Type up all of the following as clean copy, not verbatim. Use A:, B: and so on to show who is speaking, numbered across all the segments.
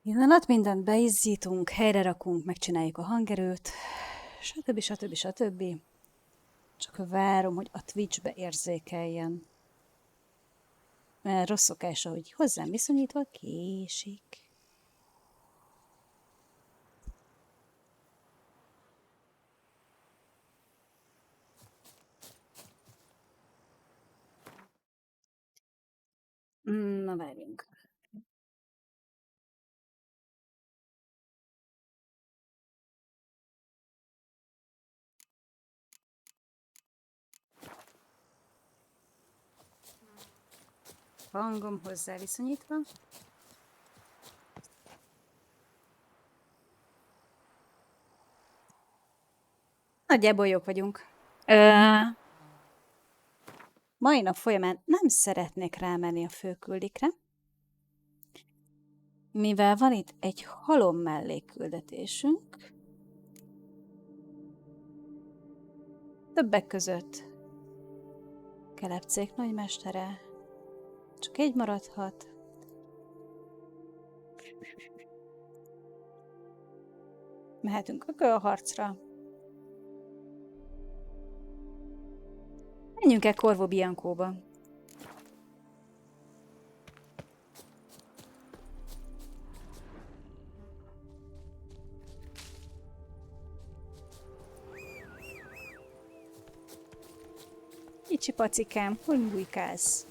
A: Pillanat, mindent beizzítunk, helyre rakunk, megcsináljuk a hangerőt, stb. Csak várom, hogy a Twitch-be érzékeljen. Mert rossz szokása, hogy hozzám viszonyítva késik. Na, várjunk. Hangom hozzá viszonyítva. Nagyjából jók vagyunk. Mai nap folyamán nem szeretnék rámenni a főküldikre, mivel van itt egy halom mellékküldetésünk. Többek között Kelepcék nagymestere. Csak egy maradhat. Mehetünk ökölharcra. Menjünk el Corvo Biancóba. Kicsi pacikám, hogy bujkálsz?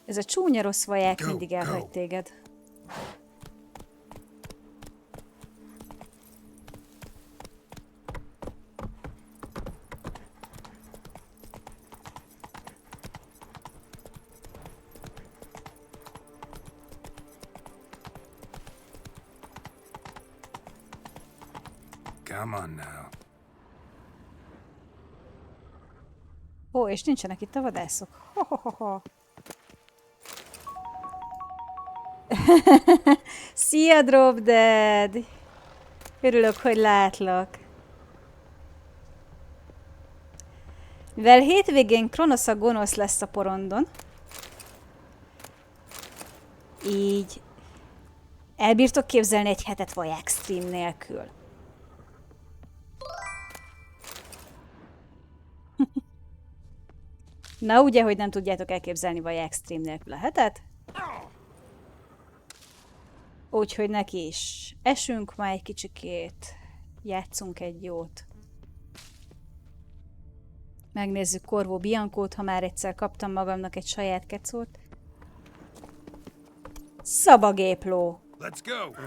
A: Ez a csúnya rossz vaják mindig elhagy téged.
B: Come on now.
A: Ó, és nincsenek itt a vadászok. Ho-ho-ho-ho. Szia, Drop Dead! Örülök, hogy látlak. Mivel hétvégén Kronosz a gonosz lesz a porondon, így elbírtok képzelni egy hetet vaják stream nélkül. Na ugye, hogy nem tudjátok elképzelni vaják stream nélkül a hetet? Úgyhogy neki is esünk már egy kicsikét, játszunk egy jót. Megnézzük Corvo Biancót, ha már egyszer kaptam magamnak egy saját kecót. Szabagépló!
B: Let's go.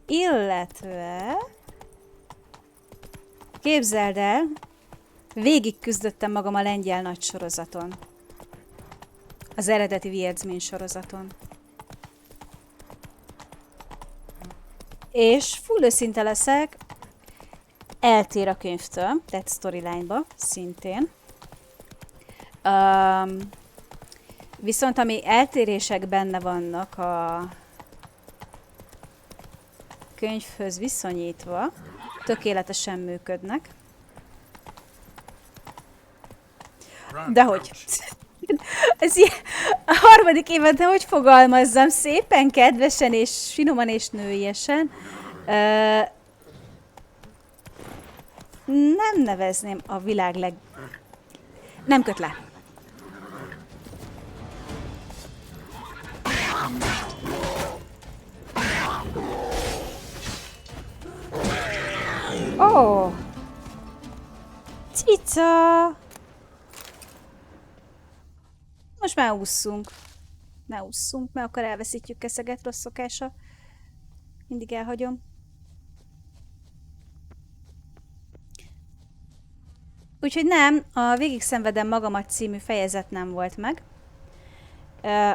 A: Illetve... Képzeld el, végig küzdöttem magam a lengyel nagy sorozaton. Az eredeti Wiedźmin sorozaton. És full őszinte leszek, eltér a könyvtől, tehát storyline-ba szintén. Viszont ami eltérések benne vannak a könyvhöz viszonyítva, tökéletesen működnek. Dehogy. Ez a harmadik évente, hogy fogalmazzam, szépen, kedvesen és finoman és nőiesen. Nem nevezném a világ Nem köt le. Ó! Cica! Most már ússzunk. Ne ússzunk, mert akkor elveszítjük keszeget, rossz szokása. Mindig elhagyom. Úgyhogy nem, a Végig szenvedem magamat című fejezet nem volt meg.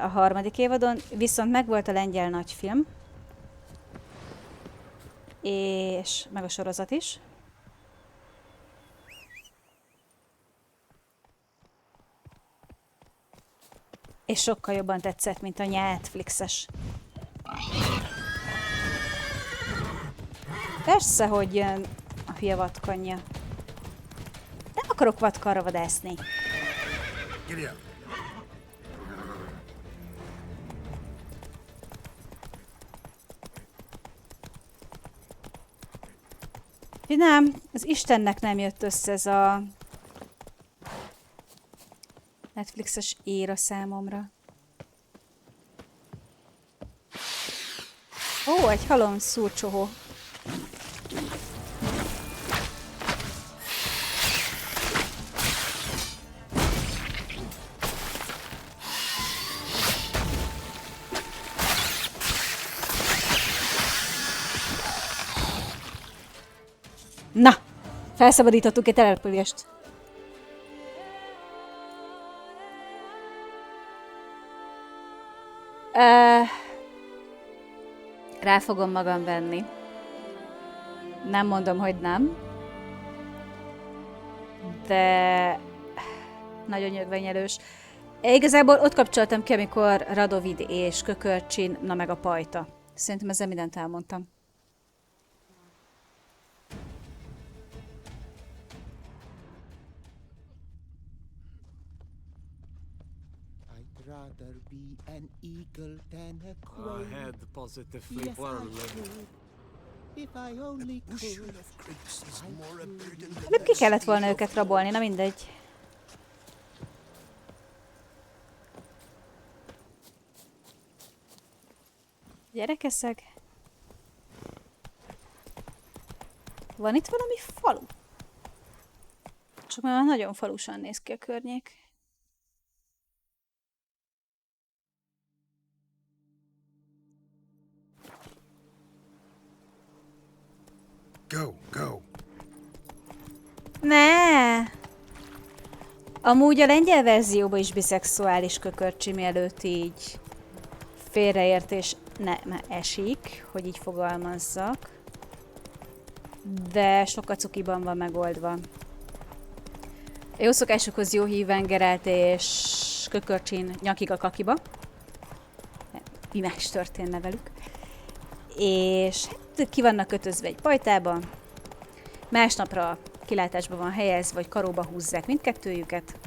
A: A harmadik évadon, viszont megvolt a lengyel nagyfilm. És meg a sorozat is. És sokkal jobban tetszett, mint a Netflixes. Persze, hogy jön a hülye vadkanya. Nem akarok vadkarra vadászni.
B: Giddy up.
A: Nem, az Istennek nem jött össze ez a Netflixes éra számomra. Ó, egy halom szúrcsohó. Na! Felszabadítottuk egy települést. Rá fogom magam venni. Nem mondom, hogy nem. De nagyon nyögvenyelős. Igazából ott kapcsoltam ki, amikor Radovid és Kökörcsin, na meg a pajta. Szerintem ezzel mindent elmondtam.
C: Rather be an eagle than a crow.
D: I had positively
C: Yes, I
D: whirling.
C: could. If I only could.
A: Előbb ki kellett volna őket rabolni, na mindegy. Gyerekeszeg. Van itt valami falu? Csak már nagyon falusan néz ki a környék.
B: Go, go.
A: Ne! Amúgy a lengyel verzióban is biszexuális Kökörcsi, mielőtt így félreértés nem esik, hogy így fogalmazzak. De sokkal cukiban van megoldva. A jó szokásokhoz jó híven Geralt és Kökörcsin nyakig a kakiba. Mi más történne velük. És hát ki vannak kötözve egy pajtába. Másnapra kilátásba van helyezve, vagy karóba húzzák mindkettőjüket.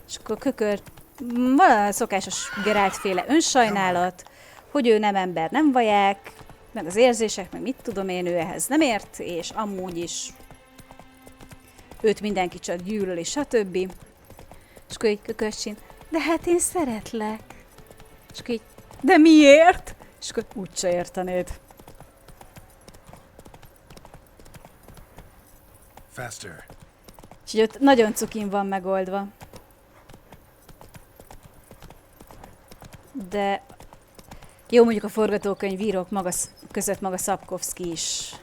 A: És akkor van a szokásos Geralt-féle önsajnálat, hogy ő nem ember, nem vaják, meg az érzések, meg mit tudom én, ő ehhez nem ért, és amúgy is őt mindenki csak gyűlöl, és stb. És akkor így Kökörcsin, de hát én szeretlek. És akkor így, de miért? És akkor úgyse értenéd.
B: Faster.
A: Úgyhogy ott nagyon cukin van megoldva. De jó, mondjuk a forgatókönyvírók között maga Sapkowski is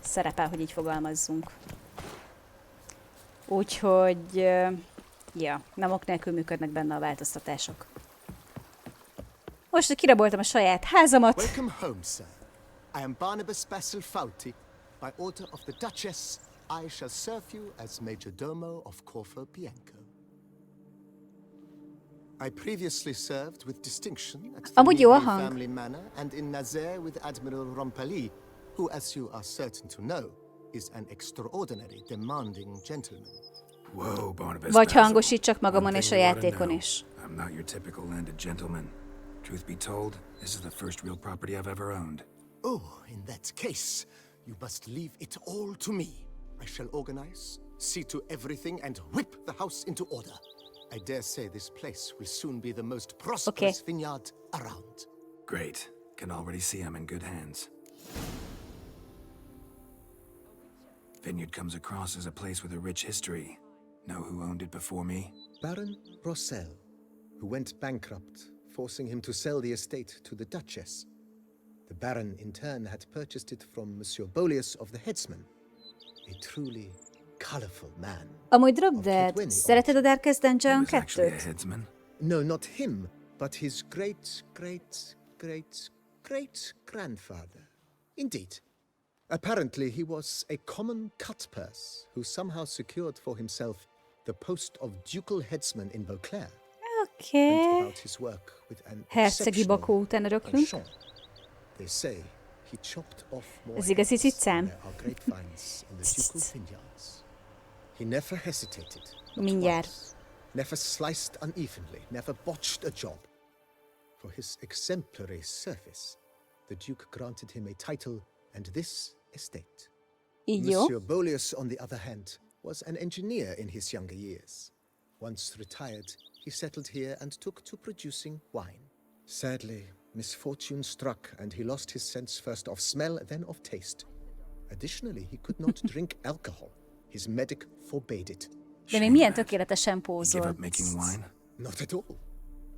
A: szerepel, hogy így fogalmazzunk. Úgyhogy, ja, nem ok nélkül működnek benne a változtatások. Most, hogy kiraboltam a saját házamat.
C: Welcome home, sir. I am Barnabas Basil Fauti. By order of the Duchess, I shall serve you as Major Domo of Corfu Bianco. I previously served with distinction at the
A: Amúgy jó a
C: Lively
A: hang.
C: family manor and in Nazaire with Admiral Rompali, who, as you are certain to know, is an extraordinary, demanding gentleman.
B: Whoa, Barnabas.
A: Vagy
B: Basil.
A: hangosítsak magamon
B: One
A: és a
B: thing you oughta
A: játékon
B: know.
A: is.
B: I'm not your typical landed gentleman. Truth be told, this is the first real property I've ever owned.
C: Oh, in that case, you must leave it all to me. I shall organize, see to everything, and whip the house into order. I dare say this place will soon be the most prosperous vineyard around.
B: Great. Can already see I'm in good hands. Vineyard comes across as a place with a rich history. Know who owned it before me?
C: Baron Rossel, who went bankrupt, forcing him to sell the estate to the Duchess. The Baron, in turn, had purchased it from Monsieur Bolius of the Headsman, a truly colorful man.
A: Amúgy Drop Dead, szereted a Darkest
B: He
A: Dungeon
B: was actually a
A: 2-t?
B: headsman.
C: No, not him, but his great-great-great-grandfather. Indeed. Apparently, he was a common cutpurse who somehow secured for himself the post of ducal headsman in Beauclair.
A: Oké.
C: Went about his work with an
A: Hercegi bakó után öröklünk.
C: penchant. They say he chopped off more
A: Ez igazi
C: heads
A: cicám.
C: than there are grapevines in the ducal vineyards. He never hesitated.
A: Mindjárt.
C: Never sliced unevenly, never botched a job. For his exemplary service, the Duke granted him a title and this estate.
A: Így jó.
C: Monsieur Bolius, on the other hand, was an engineer in his younger years. Once retired, he settled here and took to producing wine. Sadly, misfortune struck and he lost his sense first of smell, then of taste. Additionally, he could not drink alcohol. His medic forbade it.
A: De még milyen tökéletesen
B: He gave
A: pózolt.
B: up making wine?
C: Not at all.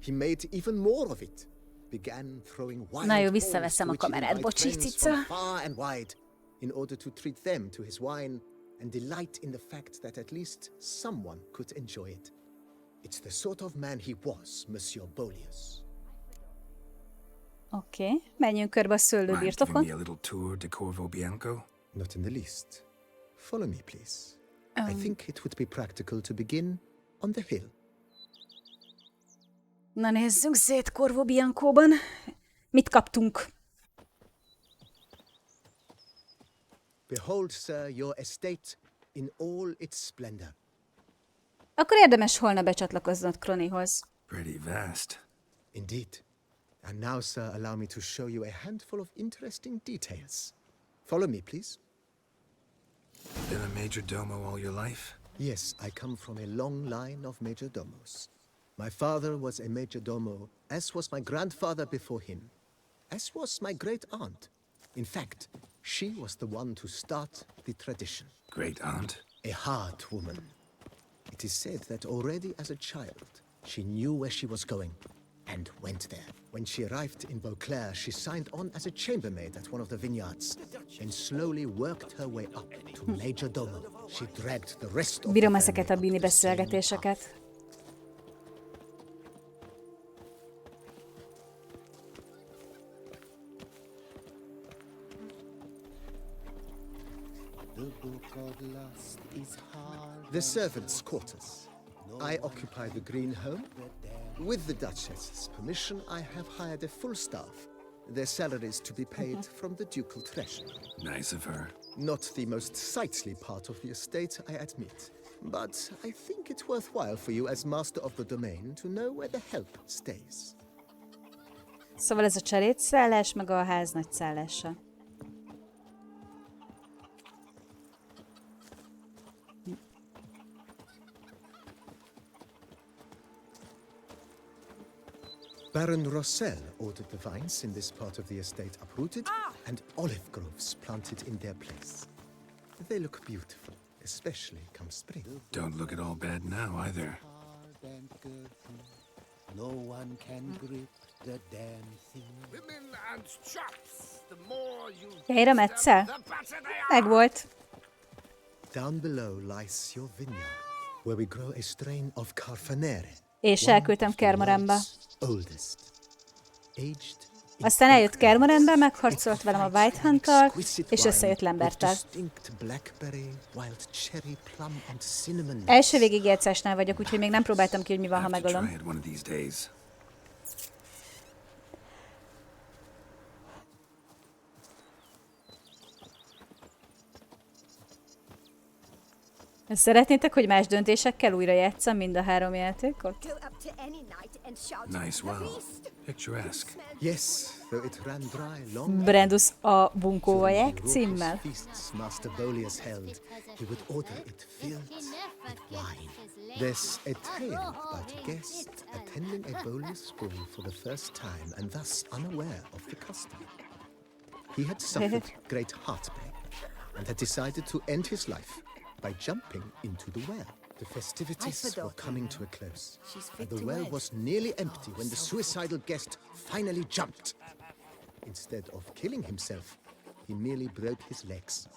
C: He made even more of it. Began throwing wild
A: Na jó,
C: balls
A: visszaveszem
C: to
A: a
C: which he
A: kamerát,
C: invited
A: bocsi,
C: friends
A: cica.
C: from far and wide, in order to treat them to his wine and delight in the fact that at least someone could enjoy it. It's the sort of man he was, Monsieur Bolius.
A: Oké, menjünk körbe a
B: Mind giving
A: szőlőbirtokon.
B: me a little tour de Corvo Bianco?
C: Not in the least. Follow me, please. I think it would be practical to begin on the hill.
A: Na nézzünk szét Corvo Biancóban. Mit kaptunk?
C: Behold, sir, your estate in all its splendor.
A: Akkor érdemes holnap becsatlakoznod Kronihoz.
B: Pretty vast.
C: Indeed. And now, sir, allow me to show you a handful of interesting details. Follow me, please.
B: Been a major domo all your life?
C: Yes, I come from a long line of majordomos. My father was a majordomo, as was my grandfather before him, as was my great-aunt. In fact, she was the one to start the tradition.
B: Great aunt?
C: A hard woman. It is said that already as a child, she knew where she was going and went there. When she arrived in Beauclair, she signed on as a chambermaid at one of the vineyards and slowly worked her way up to majordomo. She dragged the rest of
A: Bírom
C: the
A: ezeket a
C: family
A: bini
C: up the same
A: beszélgetéseket.
C: path. The servants' quarters. I occupy the green home. With the Duchess's permission, I have hired a full staff. Their salaries to be paid from the ducal treasury.
B: Nice of her.
C: Not the most sightly part of the estate, I admit. But I think it's worthwhile for you as master of the domain to know where the help stays.
A: Szóval ez a cselédszállás, meg a ház nagy szállása.
C: Baron Rossel ordered the vines in this part of the estate uprooted and olive groves planted in their place. They look beautiful, especially come spring.
B: Don't look at all bad now either.
D: No one can grip the damn thing.
E: Women and chops. The more you
A: Helyre metszel?
E: the better they are.
A: Megvolt.
C: Down below lies your vineyard, where we grow a strain of Carfanere.
A: És elküldtem Kermorenbe.
C: Oldest. Aged in
A: Aztán eljött
C: oak
A: Kermorenbe,
C: barrels.
A: meghharcolt velem a
C: It
A: White
C: finds
A: Hunt-tal,
C: exquisite
A: és
C: wine
A: összejött Lamberttel.
C: with distinct blackberry, wild cherry, plum and cinnamon notes.
A: Első végigjátszásnál vagyok, úgyhogy még nem próbáltam ki, hogy mi van, ha
B: Have to try
A: megölöm.
B: it one of these days.
A: Szeretnétek, hogy más döntésekkel újra játsszam mind a 3 játékot?
F: Go up to any night and shout
B: Nice
F: "The
B: well.
F: beast!"
B: Picturesque.
C: Yes, though it ran dry long
A: Brandus a bunkó
C: during
A: vaják
C: the raucous
A: címmel.
C: feasts Master Bolius held, he would order it filled with wine. There's a tale about a guest attending a Bolius ball for the first time and thus unaware of the custom. He had suffered great heartbreak and had decided to end his life by jumping into the well. The festivities were coming to a close, and the well was nearly empty when the suicidal guest finally jumped. Instead of killing himself, he merely broke his legs.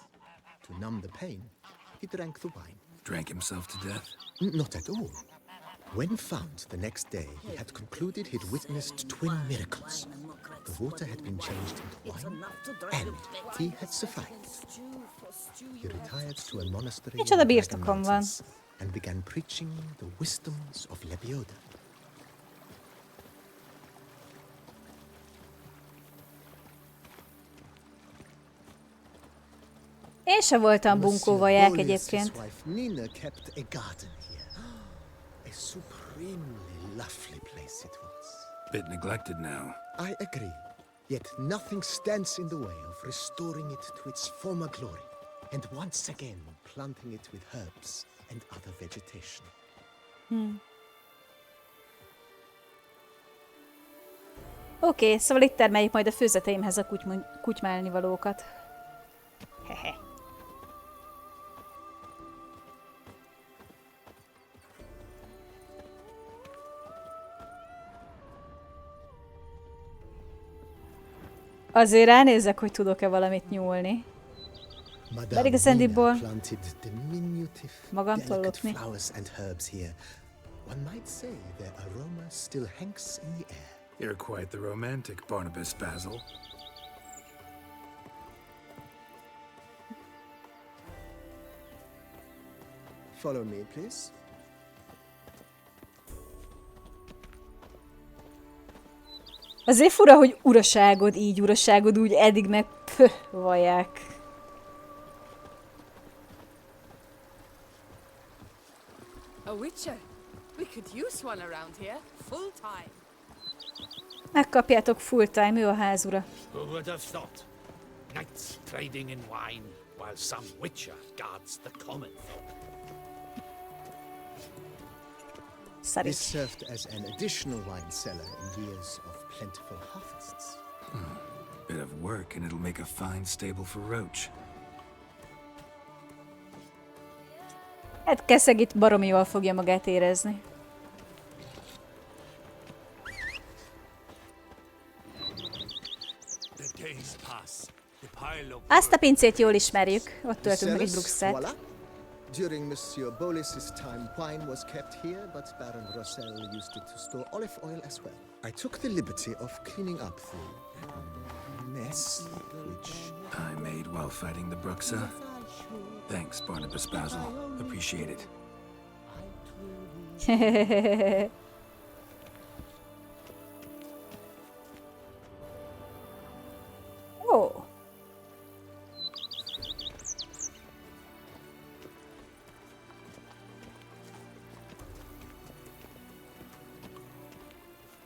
C: To numb the pain, he drank the wine.
B: Drank himself to death?
C: Not at all. When found the next day, he had concluded he'd witnessed twin miracles. The water had been changed into wine, and he had survived. He retired to a monastery in
A: Micsoda
C: the Dragon
A: birtokom van.
C: Mountains and began preaching the wisdoms of Lebioda.
A: Én se voltam bunkó vaják egyébként.
C: His wife Nina kept a garden here. A supremely lovely place it was.
B: Bit neglected now.
C: I agree. Yet nothing stands in the way of restoring it to its former glory, and once again planting it with herbs and other vegetation.
A: Oké, szóval itt termeljük majd a főzeteimhez a kutymálni valókat. Hehe. Azért ránézek, hogy tudok-e valamit nyúlni.
C: Madame
A: igazándiból
C: Nina planted diminutive,
A: magamtól
C: delicate
A: lopni.
C: flowers and herbs here. One might say their aroma still hangs in the air.
B: You're quite the romantic, Barnabas Basil.
C: Follow me, please.
A: Azért fura, hogy uraságod így, uraságod úgy, eddig meg vaják.
G: A witcher. We could use one around here, full time.
A: Megkapjátok full time, ő a házura.
D: Who would have thought? Knights trading in wine, while some witcher guards the common folk.
A: Szarik.
C: This served as an additional wine cellar in years of plentiful harvests.
B: Bit of work and it'll make a fine stable for Roach.
A: Hát Keszeg itt baromi jól fogja magát érezni. Azt a pincét jól ismerjük, ott töltünk meg egy bruxát.
C: Voilà. During Monsieur Bolis's time, wine was kept here, but Baron Rossel used it to store olive oil as well. I took the liberty of cleaning up the mess, which
B: I made while fighting the Bruxa. Thanks, Barnabas Basil. Appreciate it.
A: Ó.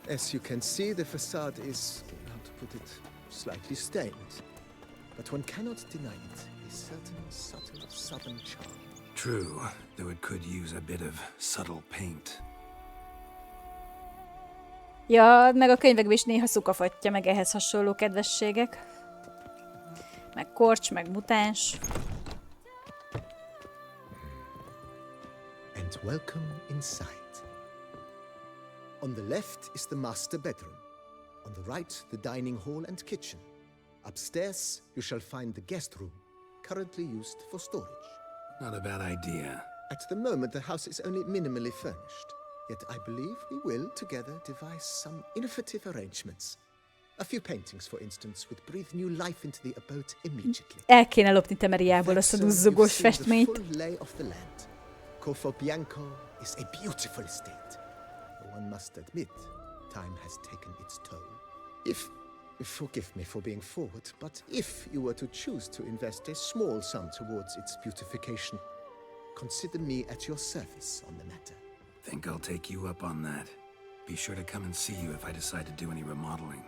C: as you can see, the facade is, how to put it, slightly stained. But one cannot deny it, a certain subtle southern charm.
B: True, though it could use a bit of subtle paint.
A: Ja, meg a könyvekben is néha szukafatja, meg ehhez hasonló kedvességek. Meg korcs, meg mutáns.
C: And welcome inside. On the left is the master bedroom. On the right, the dining hall and kitchen. Upstairs, you shall find the guest room, currently used for storage.
B: Not a bad idea.
C: At the moment, the house is only minimally furnished. Yet I believe we will, together, devise some innovative arrangements. A few paintings, for instance, would breathe new life into the abode immediately.
A: El kéne lopni Temeriából azt a duzzogós festményt.
C: The full lay of the land. Corfo Bianco is a beautiful estate. One must admit, time has taken its toll. Forgive me for being forward, but if you were to choose to invest a small sum towards its beautification, consider me at your service on the matter.
B: Think I'll take you up on that. Be sure to come and see you if I decide to do any remodeling.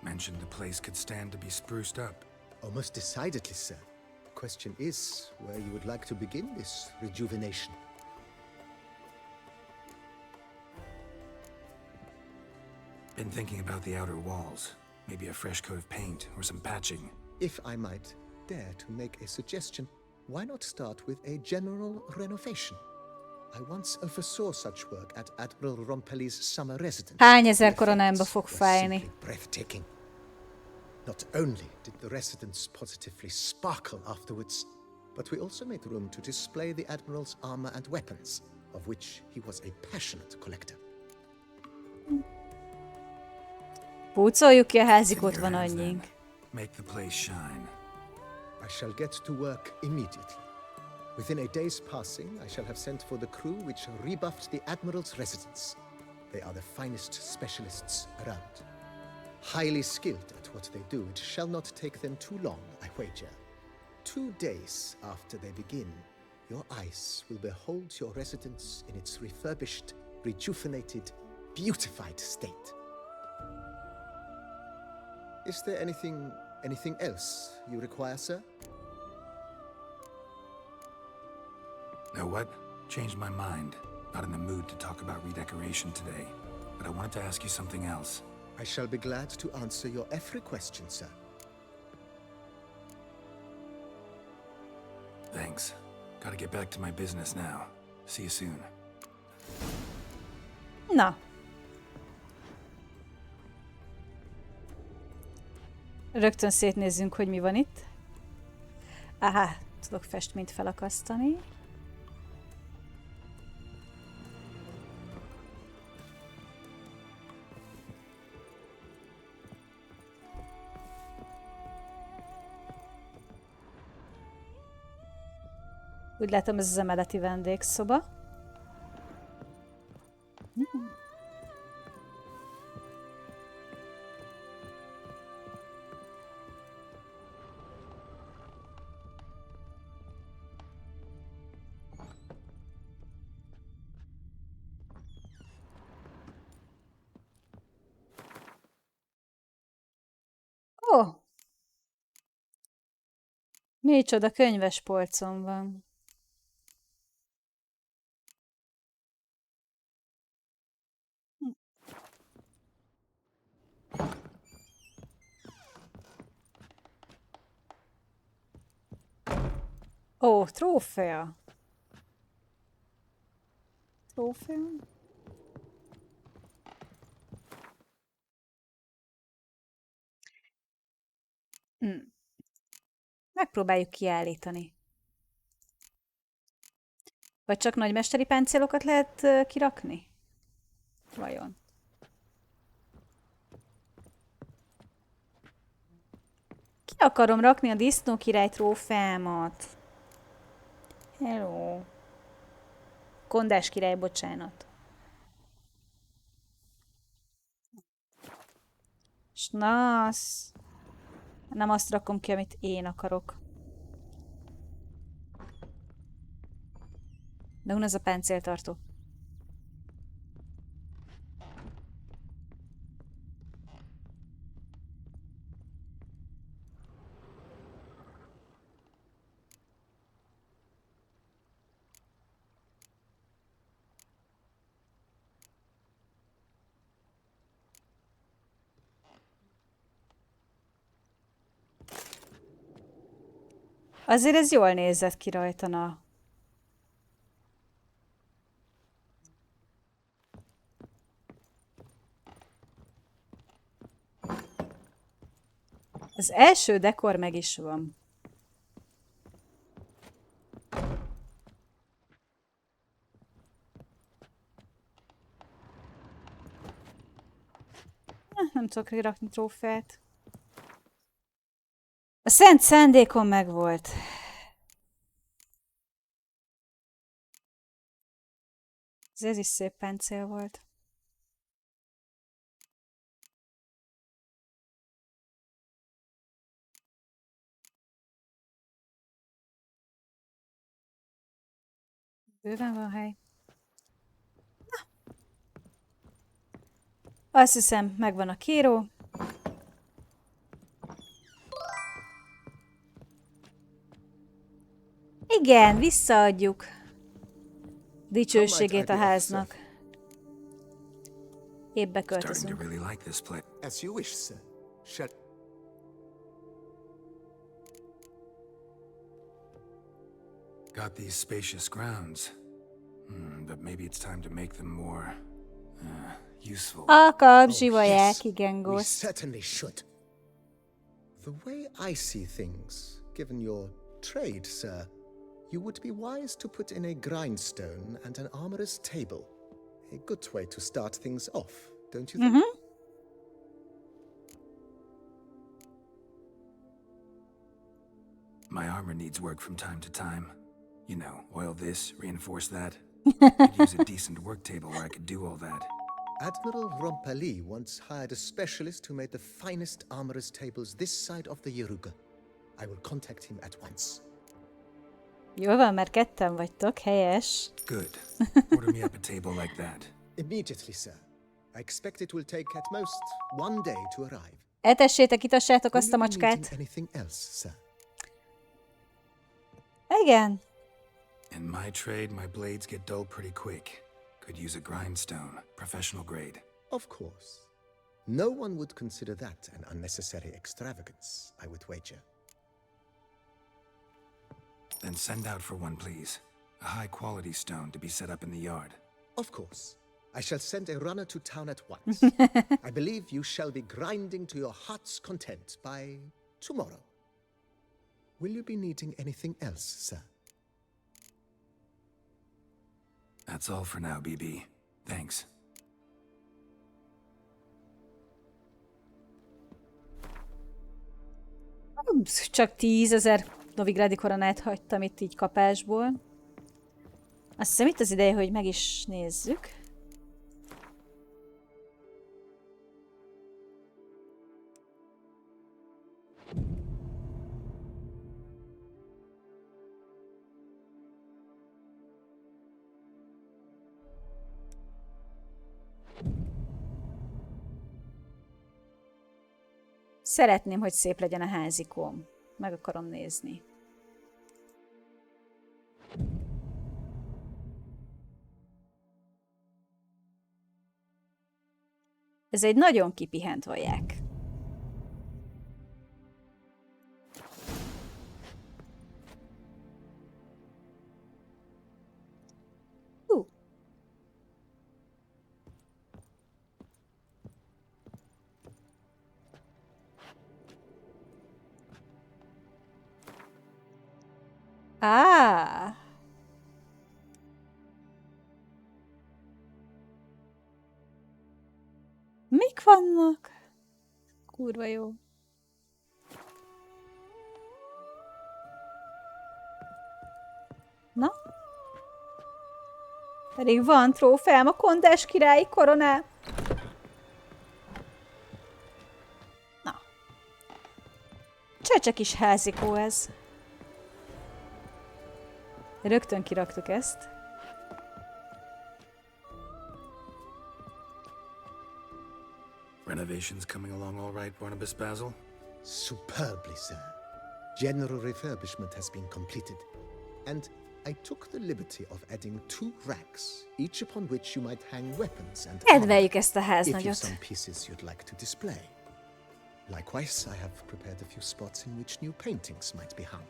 B: Mentioned the place could stand to be spruced up.
C: Oh, most decidedly, sir. The question is where you would like to begin this rejuvenation.
B: Been thinking about the outer walls. Maybe a fresh coat of paint or some patching.
C: If I might dare to make a suggestion, why not start with a general renovation? I once oversaw such work at Admiral Rompelli's summer residence.
A: Hány ezer
C: The
A: koronámba
C: effects
A: fog
C: were
A: fájni.
C: simply breathtaking. Not only did the residence positively sparkle afterwards, but we also made room to display the Admiral's armor and weapons, of which he was a passionate collector.
A: Púcoljuk ki a házikót,
B: In
A: van
B: your hands, then.
A: annyiink.
B: Make the place shine.
C: I shall get to work immediately. Within a day's passing, I shall have sent for the crew which rebuffed the Admiral's residence. They are the finest specialists around. Highly skilled at what they do, it shall not take them too long, I wager. 2 days after they begin, your eyes will behold your residence in its refurbished, rejuvenated, beautified state. Is there anything else you require, sir?
B: Know what? Changed my mind. Not in the mood to talk about redecoration today. But I wanted to ask you something else.
C: I shall be glad to answer your every question, sir.
B: Thanks. Gotta get back to my business now. See you soon.
A: Na. Rögtön szétnézzünk, hogy mi van itt. Aha, tudok festményt felakasztani. Úgy látom, ez az emeleti vendégszoba. Ó! Micsoda könyves polcom van. Ó, trófea. Trófea? Megpróbáljuk kiállítani. Vagy csak nagymesteri páncélokat lehet kirakni? Vajon? Ki akarom rakni a disznókirály trófeámat? Hello. Kondás király, bocsánat. Snasz. Nem azt rakom ki, amit én akarok. De hun az a páncéltartó. Azért ez jól nézett ki rajta, na. Az első dekor meg is van. Nem tudok rakni trófeát. A szent szándékom megvolt. Ez is szép páncél volt. Bőven van hely. Na. Azt hiszem, megvan a kíró. Igen, visszaadjuk dicsőségét a háznak. Épp beköltözünk.
C: As you wish, sir.
B: Got these spacious grounds, but maybe it's time to make them more useful.
A: A kapzsi vaják, igen,
C: We
A: Ghost.
C: certainly should. The way I see things, given your trade, sir, you would be wise to put in a grindstone and an armorer's table. A good way to start things off, don't you think?
B: My armor needs work from time to time. You know, oil this, reinforce that. Could use a decent work table where I could do all that.
C: Admiral Rompali once hired a specialist who made the finest armorer's tables this side of the Yaruga. I will contact him at once.
A: Jól van, mert ketten vagytok, helyes.
B: Good. Order me up a table like that.
C: Immediately, sir. I expect it will take at most 1 day to arrive.
A: Etessétek, itassátok
C: Will
A: azt a
C: you be needing
A: macskát.
C: anything else, sir?
A: Igen.
B: In my trade, my blades get dull pretty quick. Could use a grindstone, professional grade.
C: Of course. No one would consider that an unnecessary extravagance, I would wager.
B: Then send out for one, please. A high-quality stone to be set up in the yard.
C: Of course. I shall send a runner to town at once. I believe you shall be grinding to your heart's content by tomorrow. Will you be needing anything else, sir?
B: That's all for now, BB. Thanks.
A: Csak 10 000 novigrádi koronát hagytam itt így kapásból. Azt hiszem itt az ideje, hogy meg is nézzük. Szeretném, hogy szép legyen a házikóm. Meg akarom nézni. Ez egy nagyon kipihent vaják. Á! Mik vannak? Kurva jó. Na? Pedig van trófeám, a kondás királyi koroná. Na. Csecse kis házikó ez. Rögtön kiraktuk ezt.
B: Renovations coming along all right, Barnabas Basil?
C: Superbly, sir. General refurbishment has been completed. And I took the liberty of adding 2 racks, each upon which you might hang weapons and
A: Kedveljük ezt a
C: if you've
A: háznagyot.
C: some pieces you'd like to display. Likewise, I have prepared a few spots in which new paintings might be hung.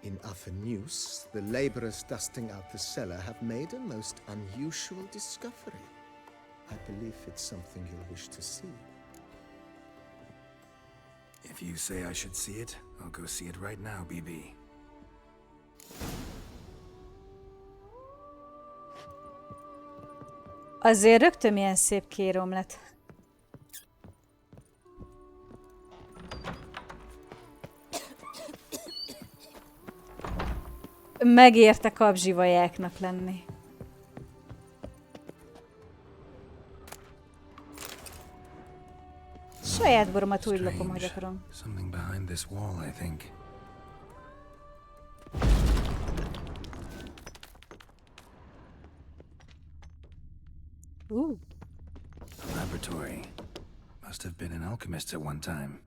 C: In other news, the laborers dusting out the cellar have made a most unusual discovery. I believe it's something you'll wish to see.
B: If you say I should see it, I'll go see it right now, BB.
A: Azért rögtön milyen szép kéromlet. Megérte Kapzsi vajáknak lenni. Saját boromat úgy lakom, hogy akarom.
B: Something behind this wall, I think. A laboratory. Must have been an alchemist at one time.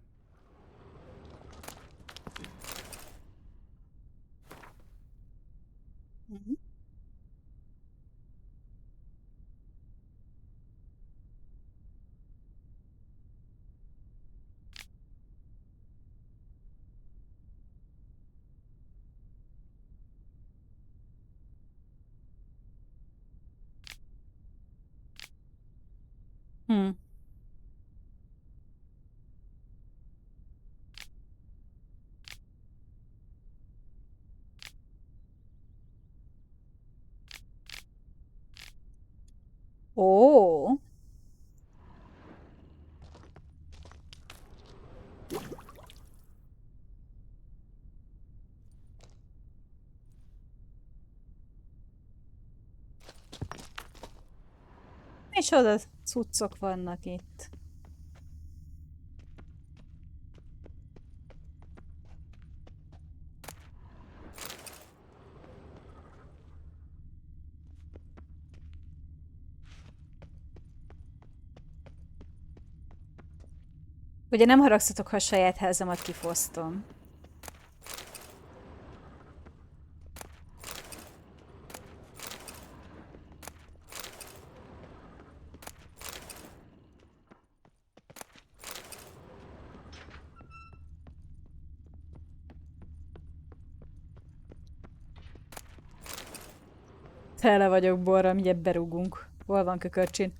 B: Ó.
A: Micsoda cuccok vannak itt. Ugye nem haragszatok, ha a saját házamat kifosztom. Tele vagyok borra, mindjárt berúgunk. Hol van kökörcsin?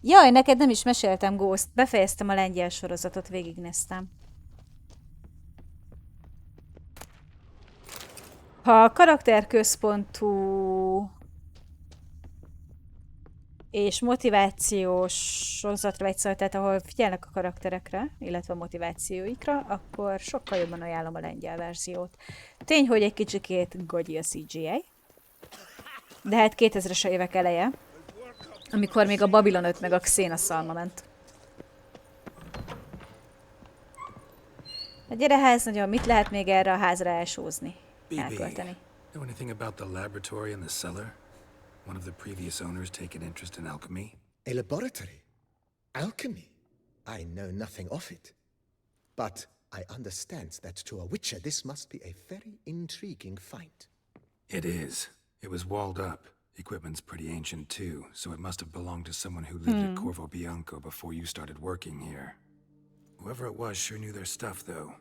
A: Jaj, neked nem is meséltem, Ghost. Befejeztem a lengyel sorozatot, végignéztem. Ha a karakterközpontú és motivációs sorozatra vagy szóval, tehát ahol figyelnek a karakterekre, illetve a motivációikra, akkor sokkal jobban ajánlom a lengyel verziót. Tény, hogy egy kicsikét gagyi a CGI, de hát 2000-es évek eleje, amikor még a Babylon 5 meg a Xénaszalma ment. A gyere ház, nagyon mit lehet még erre a házra elsózni? Elkölteni.
B: Know anything about the laboratory in the cellar? One of the previous owners taken interest in alchemy?
C: A laboratory? Alchemy? I know nothing of it. But I understand that to a witcher this must be a very intriguing find.
B: It is. It was walled up. Equipment's pretty ancient too, so it must have belonged to someone who lived at Corvo Bianco before you started working here. Whoever it was sure knew their stuff, though.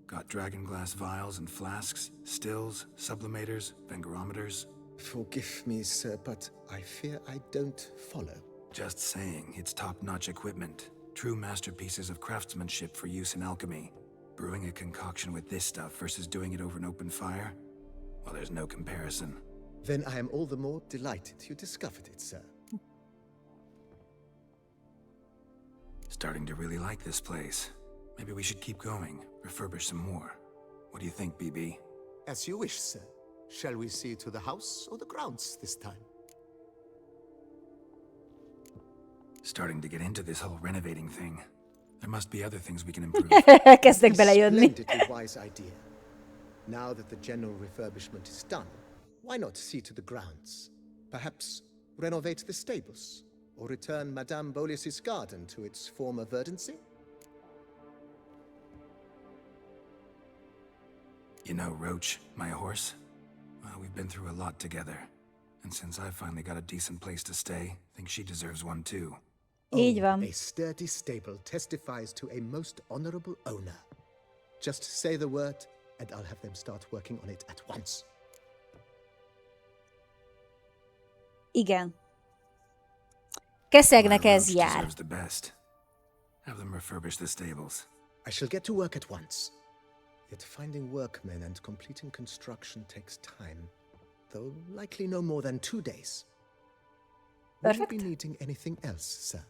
B: Got dragon glass vials and flasks, stills, sublimators, vengerometers.
C: Forgive me, sir, but I fear I don't follow.
B: Just saying, it's top-notch equipment. True masterpieces of craftsmanship for use in alchemy. Brewing a concoction with this stuff versus doing it over an open fire? Well, there's no comparison.
C: Then I am all the more delighted you discovered it, sir.
B: Starting to really like this place. Maybe we should keep going, refurbish some more. What do you think, BB?
C: As you wish, sir. Shall we see to the house or the grounds this time?
B: Starting to get into this whole renovating thing. There must be other things we can improve.
A: Kezdek belejönni.
C: Splendidly wise idea. Now that the general refurbishment is done, why not see to the grounds? Perhaps renovate the stables, or return Madame Boleus's garden to its former verdancy?
B: You know, Roach, my horse? Well, we've been through a lot together. And since I finally got a decent place to stay, I think she deserves one too.
A: Így van.
C: A sturdy stable testifies to a most honorable owner. Just say the word, and I'll have them start working on it at once.
A: Igen. Keszegnek
B: My
A: ez
B: Roach
A: jár.
B: deserves the best. Have them refurbish the stables.
C: I shall get to work at once. Yet finding workmen and completing construction takes time, though likely no more than 2 days. Will you be
A: Perfect.
C: needing anything else, sir?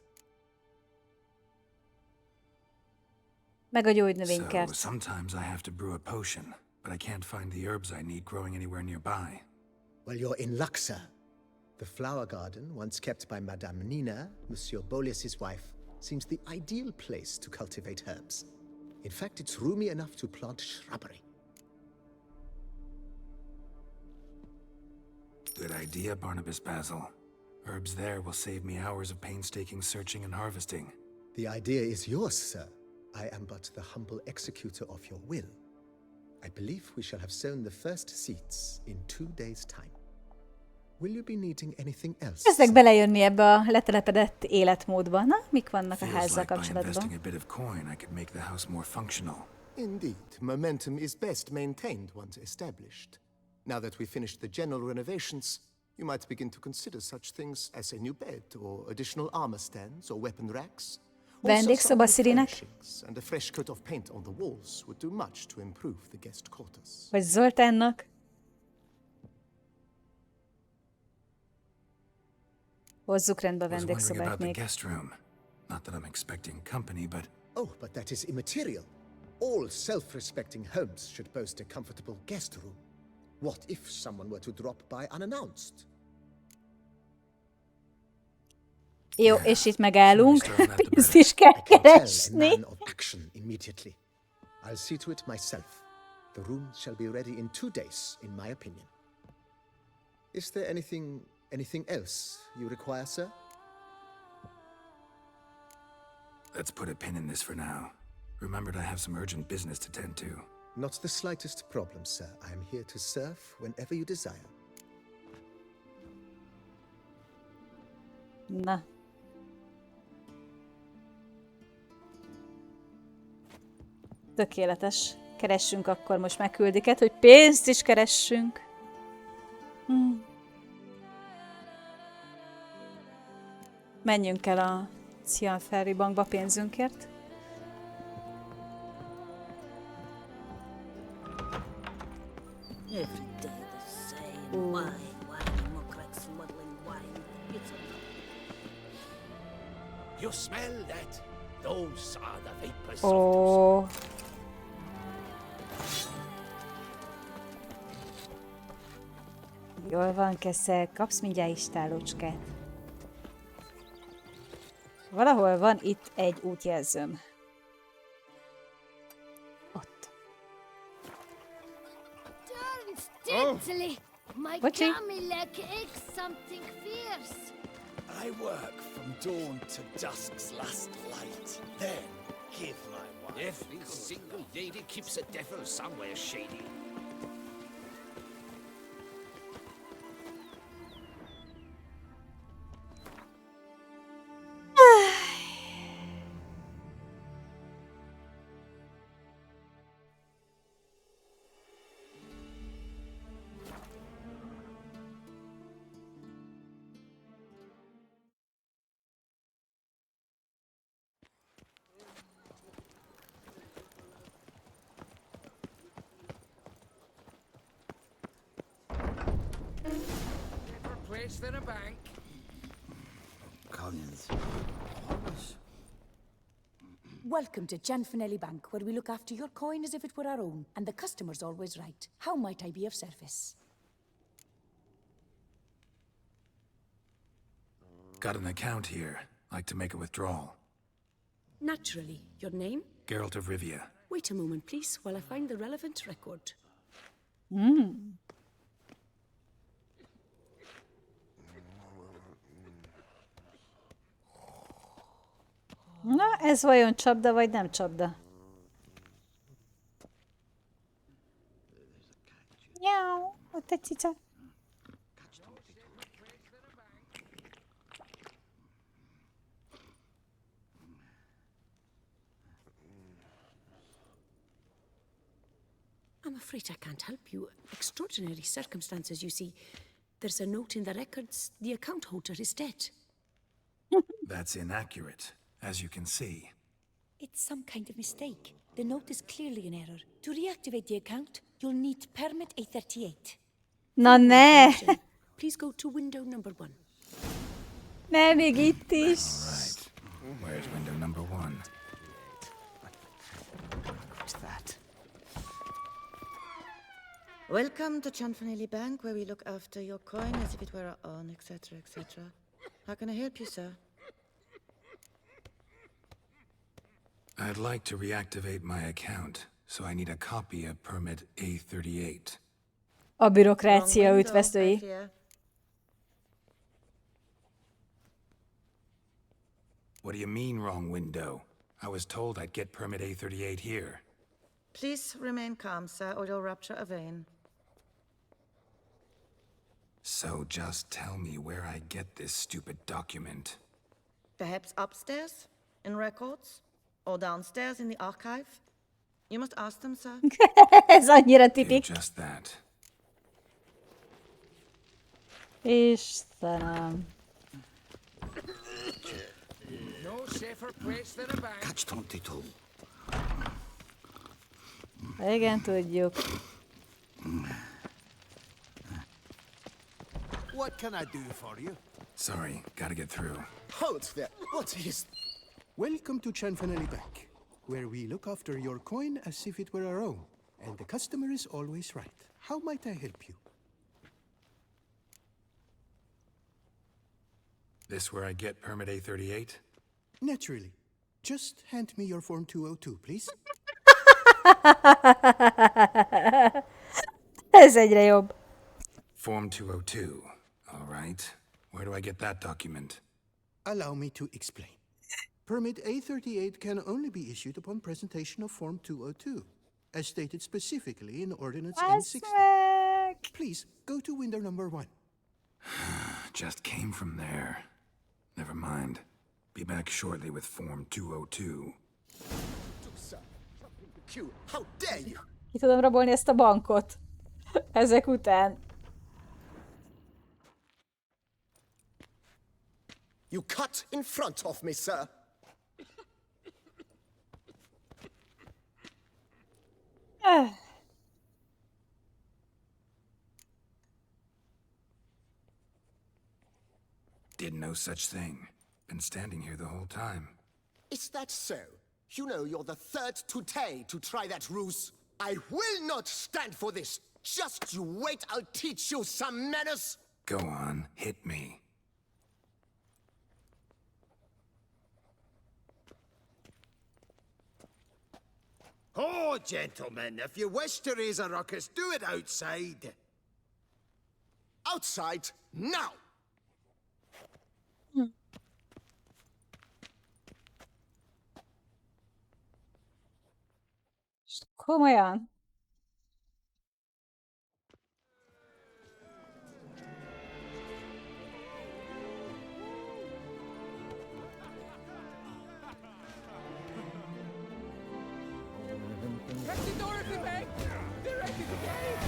A: Meg a
B: So,
A: gyógynövénykert.
B: sometimes I have to brew a potion, but I can't find the herbs I need growing anywhere nearby.
C: Well, you're in luck, sir. The flower garden, once kept by Madame Nina, Monsieur Boleus's wife, seems the ideal place to cultivate herbs. In fact, it's roomy enough to plant shrubbery.
B: Good idea, Barnabas Basil. Herbs there will save me hours of painstaking searching and harvesting.
C: The idea is yours, sir. I am but the humble executor of your will. I believe we shall have sown the first seeds in 2 days' time. Will you be needing anything else?
A: Kezdek belejönni ebbe a letelepedett életmódba. Na, mik vannak a
B: Feels
A: házzal
B: like by investing
A: kapcsolatban?
B: a bit of coin, I could make the house more functional.
C: Indeed, momentum is best maintained once established. Now that we've finished the general renovations, you might begin to consider such things as a new bed, or additional armor stands, or weapon racks. Also,
A: Vendégszoba
C: some
A: Szirinek?
C: furnishings and a fresh coat of paint on the walls would do much to improve the guest quarters.
A: Vagy Zoltánnak? Hozzuk rendbe a
B: I was wondering
A: vendégszobát
B: about the
A: még.
B: guest room. Not that I'm expecting company, but
C: Oh, but that is immaterial. All self-respecting homes should boast a comfortable guest room. What if someone were to drop by unannounced?
A: Jó, és itt megállunk.
B: Sure we start on that the
A: Pénzt
B: better.
A: is kell
C: I can tell a
A: keresni.
C: man of action immediately. I'll see to it myself. The room shall be ready in 2 days, in my opinion. Is there anything else you require, sir?
B: Let's put a pin in this for now. Remembered I have some urgent business to tend to.
C: Not the slightest problem, sir. I am here to serve whenever you desire.
A: Na. Tökéletes. Keressünk akkor most megküldiket, hogy pénzt is keressünk. Menjünk el a Cianferri bankba pénzünkért.
H: Every day the same. Wine, muckrack, smuggling wine. It's
D: You smell that? Those are the vapors
A: Ó, jól van, Keszel, kapsz mindjárt istálócskát. Valahol van itt egy útjelzőm. Ott.
F: Turn steadily. My
A: What's it?
F: Camilek aches something fierce.
I: I work from dawn to dusk's last light. Then give my wife.
D: Every single lady keeps a devil somewhere shady.
E: Different place than a bank.
I: Collins.
H: Welcome to Gianfinelli Bank, where we look after your coin as if it were our own, and the customer's always right. How might I be of service?
B: Got an account here. Like to make a withdrawal.
J: Naturally. Your name?
B: Geralt of Rivia.
J: Wait a moment, please, while I find the relevant record.
A: Na, ez vajon csapda, vagy nem csapda? Nyau, ott egy cica.
J: I'm afraid I can't help you. Extraordinary circumstances, you see. There's a note in the records. The account holder is dead.
B: That's inaccurate, as you can see.
H: It's some kind of mistake. The note is clearly an error. To reactivate the account, you'll need permit A38.
A: Na ne!
J: Please go to window number 1.
A: Ne, még itt is.
B: Right. Where's window number 1?
I: What's that?
K: Welcome to Gianfinelli Bank, where we look after your coin as if it were our own, etc., etc. How can I help you, sir?
B: I'd like to reactivate my account, so I need a copy of permit A38.
A: A bürokrácia
K: Wrong window, I
A: ütvesztői.
K: fear.
B: What do you mean, wrong window? I was told I'd get permit A38 here.
K: Please remain calm, sir, or you'll rupture a vein.
B: So just tell me where I get this stupid document.
K: Perhaps upstairs, in records, or downstairs in the archive? You must ask them, sir.
A: Ez annyira
B: Do
A: tipik.
B: just that.
A: Istenem.
E: No safer place than a bank.
I: Catch 22.
A: Igen, tudjuk.
I: What can I do for you?
B: Sorry, gotta get through.
I: Halt there. What is...
L: Welcome to Gianfinelli Bank, where we look after your coin as if it were our own, and the customer is always right. How might I help you?
B: This where I get permit A38?
L: Naturally. Just hand me your Form 202, please.
A: Ez egyre jobb.
B: Form 202. All right. Where do I get that document?
L: Allow me to explain. Permit A38 can only be issued upon presentation of Form 202, as stated specifically in Ordinance N60. Please, go to window number 1.
B: Just came from there. Never mind. Be back shortly with Form 202.
C: How dare you?
A: Ki tudom rabolni ezt a bankot. Ezek után.
C: You cut in front of me, sir.
B: Did no such thing. Been standing here the whole time.
C: Is that so? You know you're the third today to try that ruse. I will not stand for this. Just you wait, I'll teach you some manners.
B: Go on, hit me.
I: Oh, gentlemen, if you wish to raise a ruckus, do it outside.
C: Outside, now!
A: Komolyan.
E: Captain Dorothy, mate! They're at it again!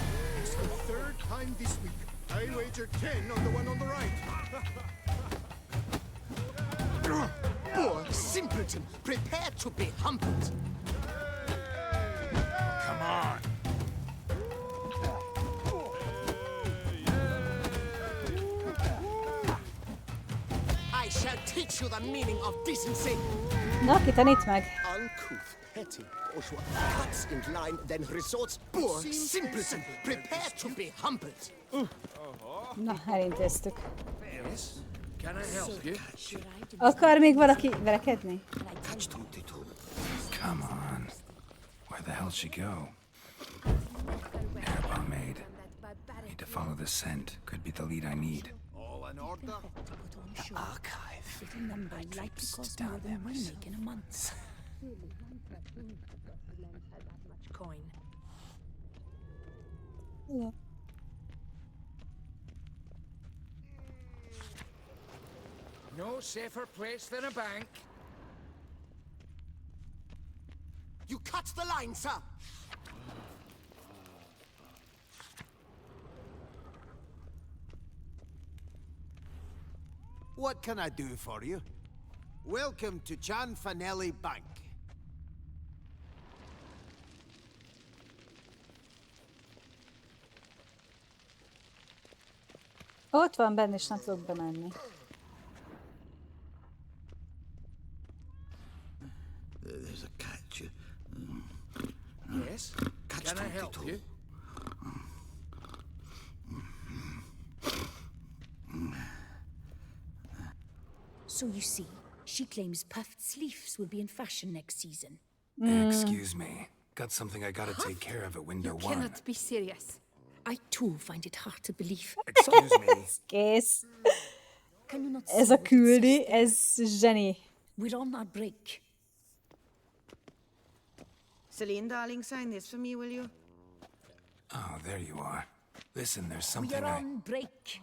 L: It's the third time this week. I wager 10 on the one on the right.
C: Poor simpleton, prepare to be humbled.
I: Come on.
C: I shall teach you the meaning of decency.
A: Na, ki tanít meg?
C: Uncouth, petty, Joshua cuts in line, then resorts. Poor simpleton, prepare to be humbled.
A: Na, elintéztük.
D: Can I help you?
A: Akar még valaki verekedni?
B: Come on. Where the hell she go? Hair pomade. Need to follow the scent. Could be the lead I need.
I: All in order?
B: The archive.
H: Number likely cost more than we make in a month.
G: Coin.
A: Yeah.
E: No safer place than a bank.
C: You cut the line, sir.
I: What can I do for you? Welcome to Cianfanelli Bank.
A: Ott van benne, és nem tudok bemenni.
I: There's a catch.
D: Yes? Can I help you?
H: So you see, she claims puffed sleeves will be in fashion next season.
B: Excuse me. Got something I gotta take care of at window one.
G: Cannot be serious.
H: I too find it hard to believe.
B: Excuse me.
A: Kész.
H: Can you not
A: Ez
H: see
A: a
H: what it
A: küldi,
H: says?
A: ez zseni.
H: We're on our break.
K: Celine, darling, sign this for me, will you?
B: Oh, there you are. Listen, there's
H: We
B: something
H: are on break.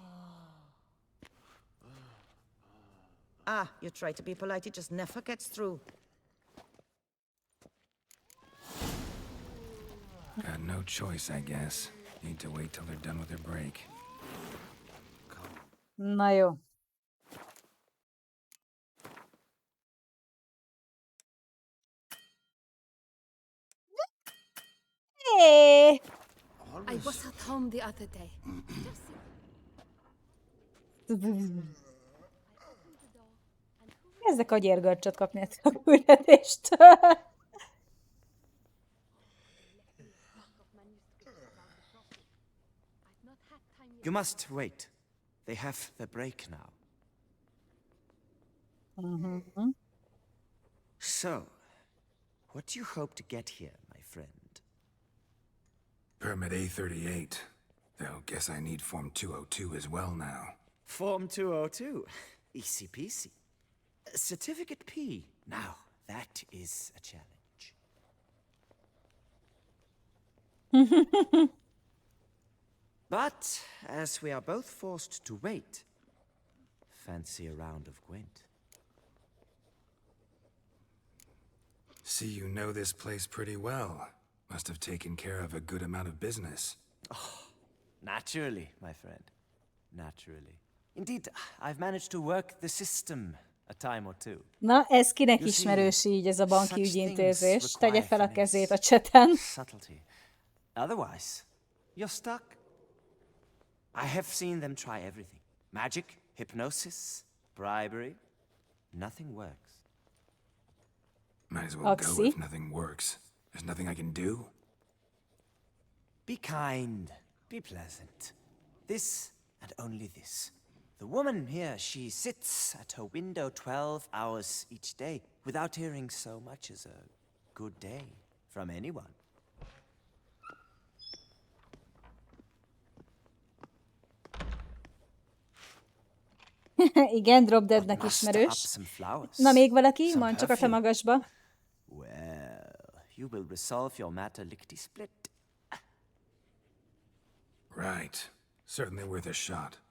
K: Ah, you try to be polite, it just never gets through.
B: Got no choice, I guess. Need to wait till they're done with their break.
A: Na jó. Hey.
G: I was at home the other day.
A: Kezdek agyérgörcsöt kapni ettől a küldetéstől.
M: You must wait. They have the break now. So, what do you hope to get here, my friend?
B: Permit A38. Though, guess I need Form 202 as well now.
M: Form 202? Easy peasy. Certificate P. Now, that is a challenge. But, as we are both forced to wait, fancy a round of Gwent.
B: See, you know this place pretty well. Must have taken care of a good amount of business.
M: Oh, naturally, my friend. Naturally. Indeed, I've managed to work the system a time or two.
A: Na, ez kinek ismerős így ez a banki ügyintézés? Tegye fel a kezét a cseten.
M: Subtlety. Otherwise, you're stuck. I have seen them try everything. Magic, hypnosis, bribery. Nothing works.
B: Might as well go if nothing works. There's nothing I can do?
M: Be kind. Be pleasant. This and only this. The woman here, she sits at her window 12 hours each day without hearing so much as a good day from anyone.
A: Igen, Drop Deadnek ismerős. Na, még valaki? Mondd csak a te magasba.
M: Well, you will resolve your matter lickety-split.
B: Right. Certainly worth a shot.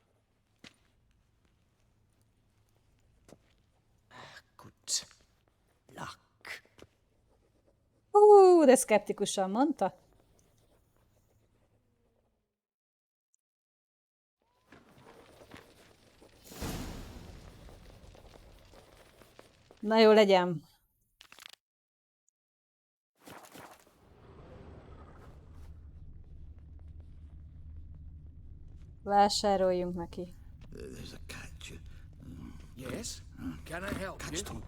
M: Good luck.
A: De szkeptikusan mondta. Na jó legyen. Vásároljunk neki.
D: There's a catch. Yes? Can I help you?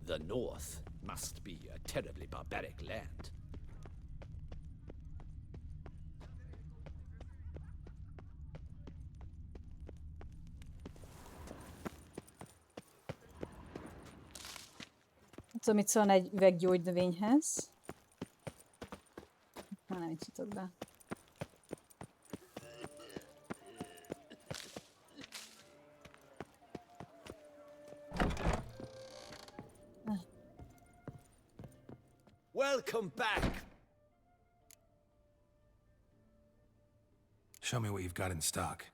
D: The North must be a terribly barbaric land.
A: Nem tudom, mit szólna egy üveg gyógynövényhez. Már nem itt jutok be.
I: Welcome back.
B: Show me what you've got in stock.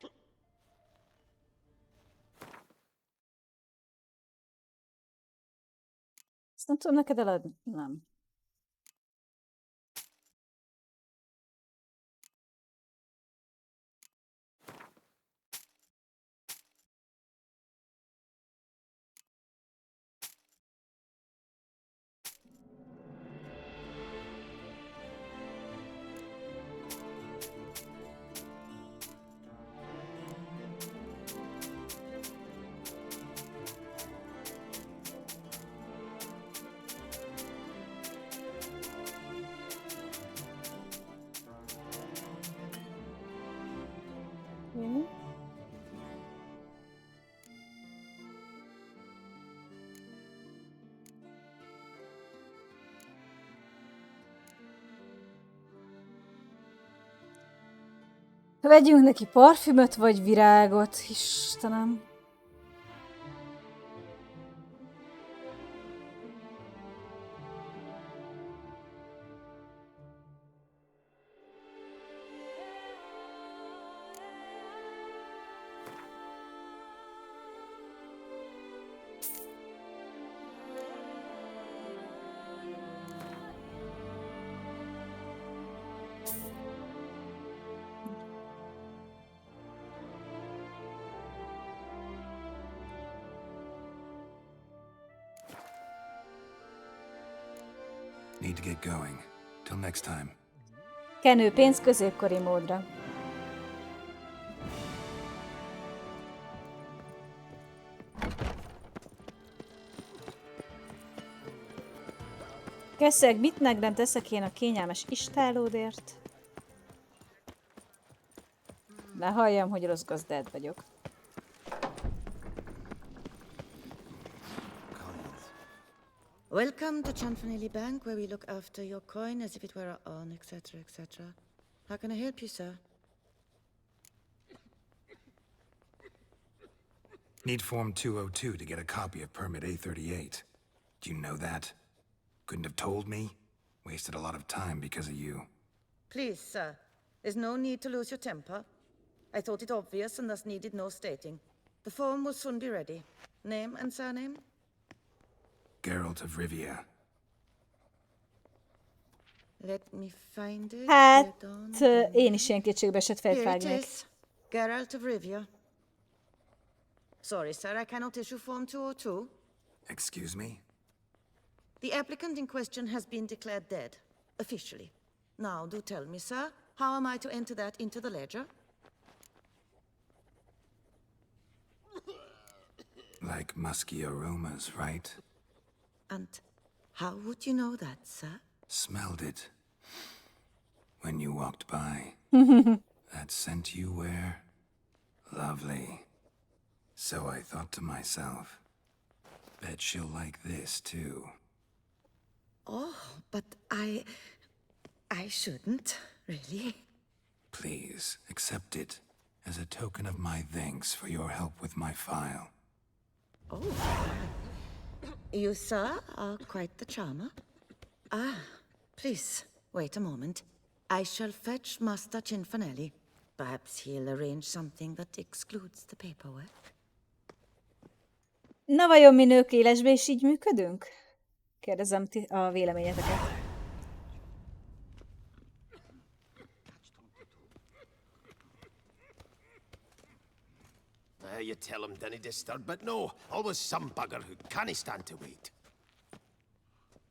A: Ezt nem tudom neked eladni? Nem. Vegyünk neki parfümöt vagy virágot, Istenem.
B: Need to get going. Till next time.
A: Kenőpénz középkori módra. Köszönjük, mit meg nem teszek én a kényelmes istálódért? Ne halljam, hogy rossz gazdád vagyok.
K: Welcome to Chanfanelli Bank, where we look after your coin as if it were our own, etc., etc. How can I help you, sir?
B: Need Form 202 to get a copy of Permit A38. Do you know that? Couldn't have told me? Wasted a lot of time because of you.
K: Please, sir. There's no need to lose your temper. I thought it obvious and thus needed no stating. The form will soon be ready. Name and surname?
B: Geralt of Rivia.
K: Let me find it.
A: Hát, én is ilyen kétségbe esett fejt
K: Here it
A: vágnék.
K: is. Geralt of Rivia. Sorry, sir, I cannot issue Form 202.
B: Excuse me?
K: The applicant in question has been declared dead, officially. Now, do tell me, sir, how am I to enter that into the ledger?
B: Like musky aromas, right?
K: And how would you know that, sir?
B: Smelled it. When you walked by. That scent you wear. Lovely. So I thought to myself, bet she'll like this too.
K: Oh, but I shouldn't, really.
B: Please, accept it as a token of my thanks for your help with my file.
K: Oh. You, sir, are quite the charmer. Ah, please, wait a moment. I shall fetch Master Cinfanelli. Perhaps he'll arrange something that excludes the paperwork.
A: Na vajon mi nők élesbe is így működünk? Kérdezem a véleményeteket.
D: You tell him dinna disturb, but no, always some bugger who can't stand to wait.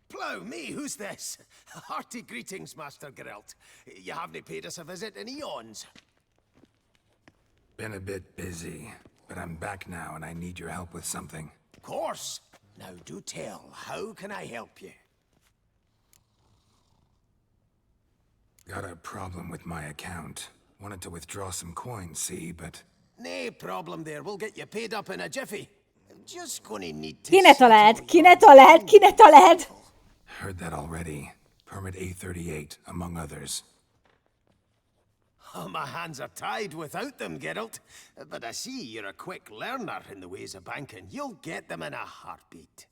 D: Plough me, who's this? Hearty greetings, Master Geralt. You haven't paid us a visit in eons.
B: Been a bit busy, but I'm back now and I need your help with something.
D: Of course. Now do tell, how can I help you?
B: Got a problem with my account. Wanted to withdraw some coins, see, but...
D: No problem there, we'll get you paid up in a jiffy. Just gonna need to...
A: Ki ne találd! Ki ne találd! Ki ne találd!
B: Heard that already. Permit A38, among others.
D: Oh, my hands are tied without them, Geralt. But I see you're a quick learner in the ways of banking. You'll get them in a heartbeat.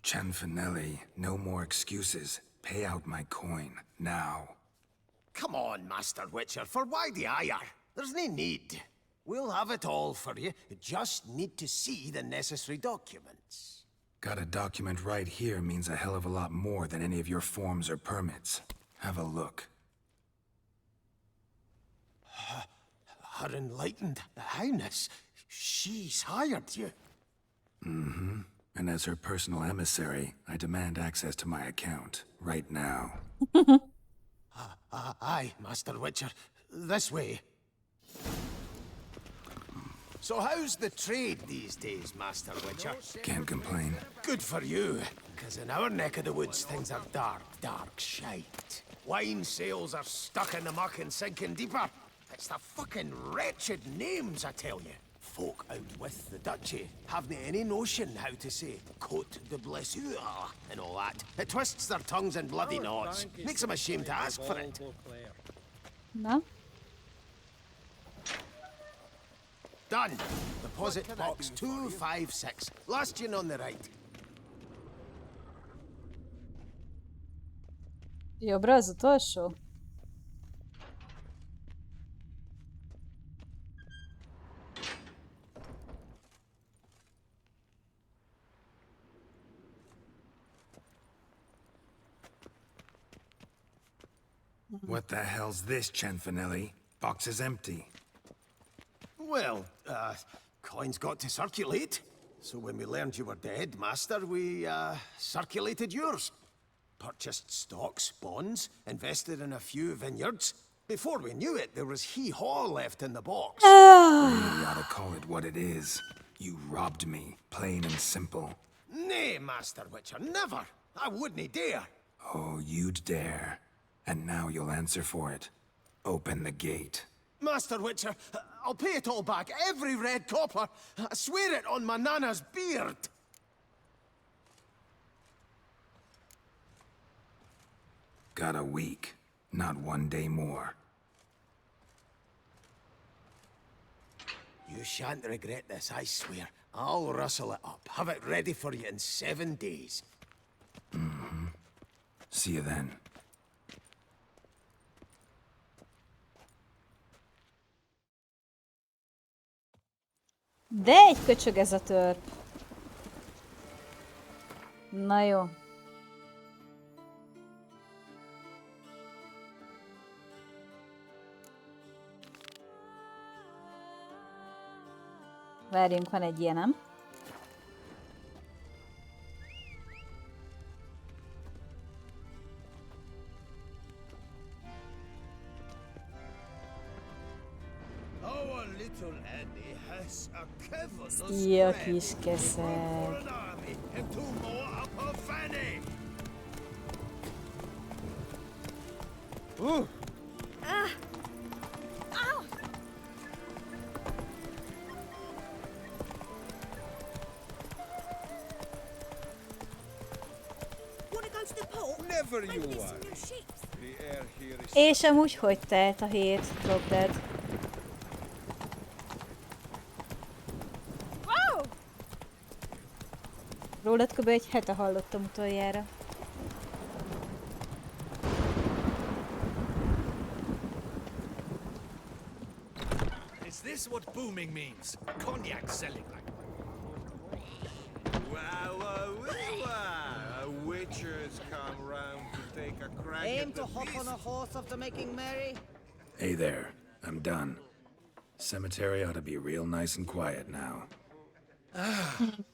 B: Chanfanelli, no more excuses. Pay out my coin, now.
D: Come on, Master Witcher, for why the ire? There's no need. We'll have it all for you. You just need to see the necessary documents.
B: Got a document right here means a hell of a lot more than any of your forms or permits. Have a look.
D: Her Enlightened Highness, she's hired you.
B: Mm-hmm. And as her personal emissary, I demand access to my account, right now.
D: Aye, Master Witcher. This way. So how's the trade these days, Master Witcher?
B: Can't complain.
D: Good for you, because in our neck of the woods, things are dark, dark shite. Wine sales are stuck in the muck and sinking deeper. It's the fucking wretched names, I tell you. Folk out with the duchy haven't any notion how to say Côte de Blessure and all that. It twists their tongues in bloody knots. Makes them ashamed to ask for it.
A: Na?
D: Done. Deposit box 256. Last in on the right.
A: Jobbra az utolsó?
B: What the hell's this, Chanfanelli? Box is empty.
D: Well, coins got to circulate. So when we learned you were dead, Master, we, circulated yours. Purchased stocks, bonds, invested in a few vineyards. Before we knew it, there was hee-haw left in the box.
B: Really ought to call it what it is. You robbed me, plain and simple.
D: Nay, Master Witcher, never. I wouldn't dare.
B: Oh, you'd dare. And now you'll answer for it. Open the gate.
D: Master Witcher, I'll pay it all back, every red copper. I swear it on my nana's beard.
B: Got a week, not 1 day more.
D: You shan't regret this, I swear. I'll rustle it up, have it ready for you in 7 days.
B: Mm-hmm. See you then.
A: De egy köcsög ez a törp. Na jó. Várjunk, van egy ilyenem. Szia, kis keszeg. És amúgy hogy telt a hét, Drop-Dead? Rólad kb. Egy hete hallottam utoljára.
I: Is this what booming means? Cognac selling like...
N: Witchers come round to take a crack
K: Aim
N: at the
K: to hop on a horse after making merry?
B: Hey there, I'm done. Cemetery ought to be real nice and quiet now.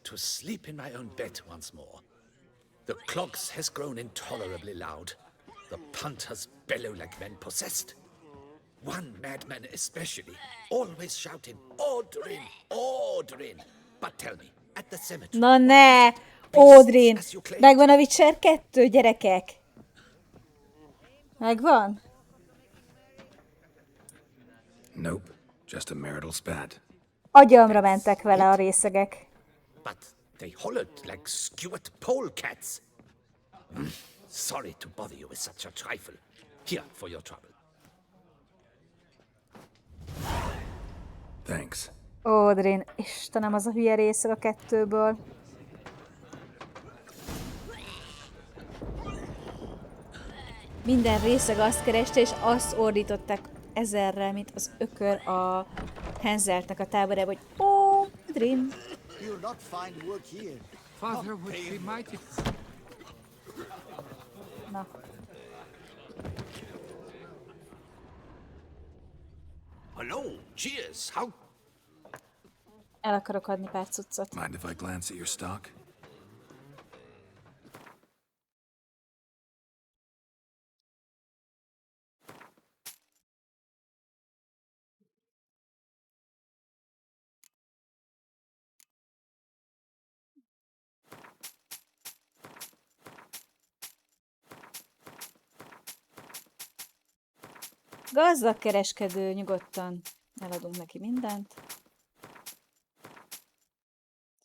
I: To sleep in my own bed once more. The clogs has grown intolerably loud. The punters bellow like men possessed. One madman especially, always shouting, "Ordrin! Ordrin!" But tell me, at the cemetery...
A: Na ne! Ódrin! Megvan a Witcher 2, gyerekek? Megvan?
B: Nope, just a marital spat.
A: Agyamra mentek vele a részegek.
I: But they hollered like skewered polecats. Sorry to bother you with such a trifle. Here for your trouble.
B: Thanks.
A: Ódrin, Istenem, az a hülye részeg a 2-ből. Minden részeg azt kereste, és azt ordították ezerrel, mint az ökör a Henzeltnek a táborába, hogy Ódrin.
E: Father would be mighty.
A: Na.
I: Hello, cheers. How?
A: El akarok adni pár cuccot.
B: Mind if I glance at your stock?
A: Gazdag kereskedő, nyugodtan eladunk neki mindent.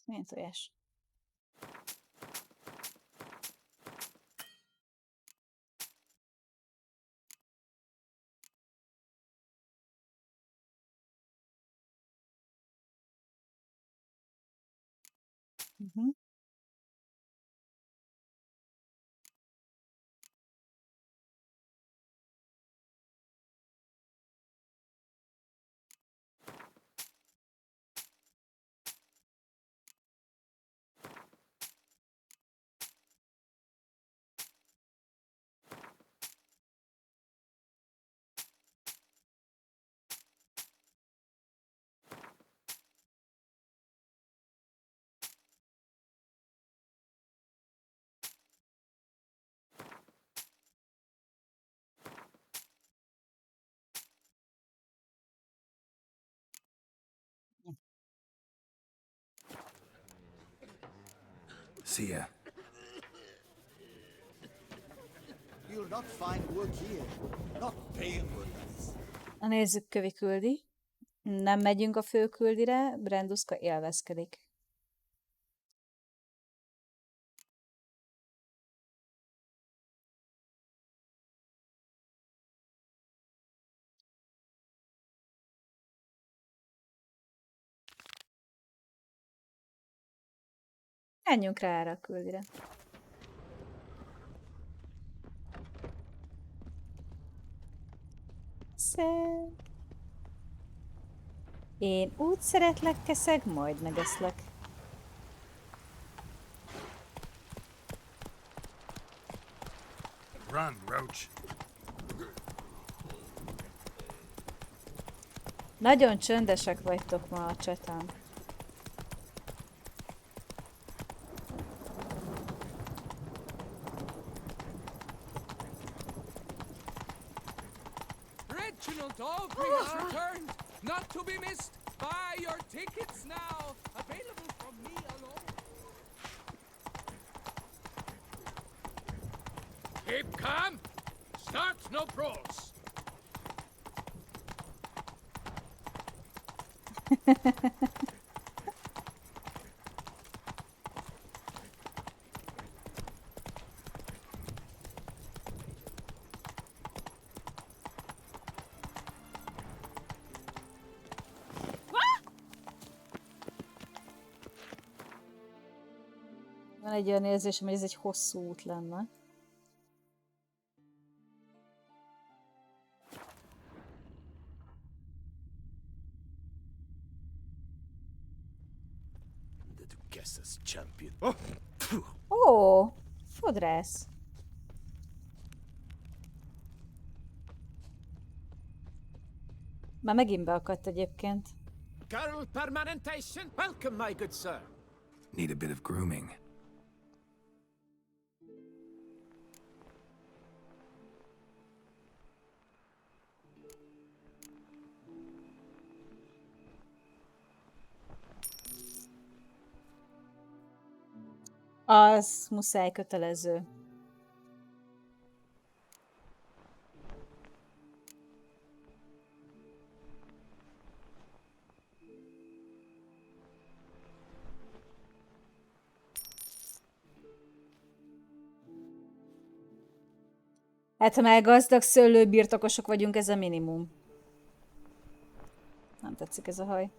A: Milyen tojás?
B: See ya.
N: You'll not find work here. Not paying for this.
A: A nézzük kövi küldi. Nem megyünk a főküldire, Branduszka élvezkedik. Menjünk rá erre a küldire. Szeg. Én úgy szeretlek, keszeg, majd megeszlek.
B: Run, Roach.
A: Nagyon csöndesek vagytok ma a csatán.
E: Reginald Aubrey has returned, not to be missed. Buy your tickets now. Available from me alone. Keep calm. Start no pros.
A: Van egy olyan érzésem, hogy ez egy hosszú út lenne. Ó, fodrász. Már megint beakadt egyébként.
D: Girl permanentation, welcome, my good sir.
B: Need a bit of grooming.
A: Az muszáj kötelező. Hát, ha már gazdag szőlőbirtokosok vagyunk, ez a minimum. Nem tetszik ez a haj.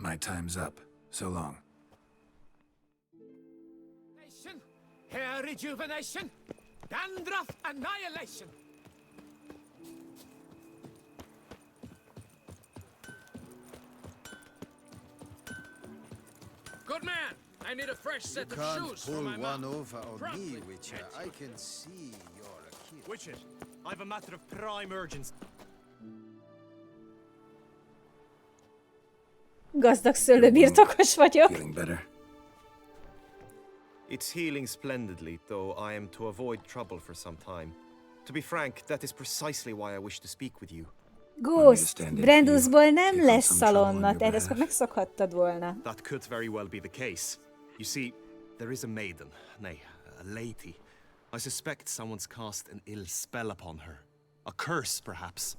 B: My time's up. So long.
D: Hair rejuvenation, dandruff annihilation.
E: Good man. I need a fresh set
N: You
E: of
N: can't
E: shoes for
N: pull
E: my
N: one
E: mount.
N: over on me,
E: Promptly,
N: Witcher.
E: Edge.
N: I can see you're a kid.
O: Witcher, I've a matter of prime urgency.
A: Gazdag szőlőbirtokos vagyok.
B: Feeling better?
O: It's healing splendidly, though I am to avoid trouble for some time. To be frank, that is precisely why I wish to speak with you.
A: Ghost, Branduszból nem lesz szalonna, tehát ezt megszokhattad volna.
O: That could very well be the case. You see, there is a maiden, nay, a lady. I suspect someone's cast an ill spell upon her. A curse, perhaps.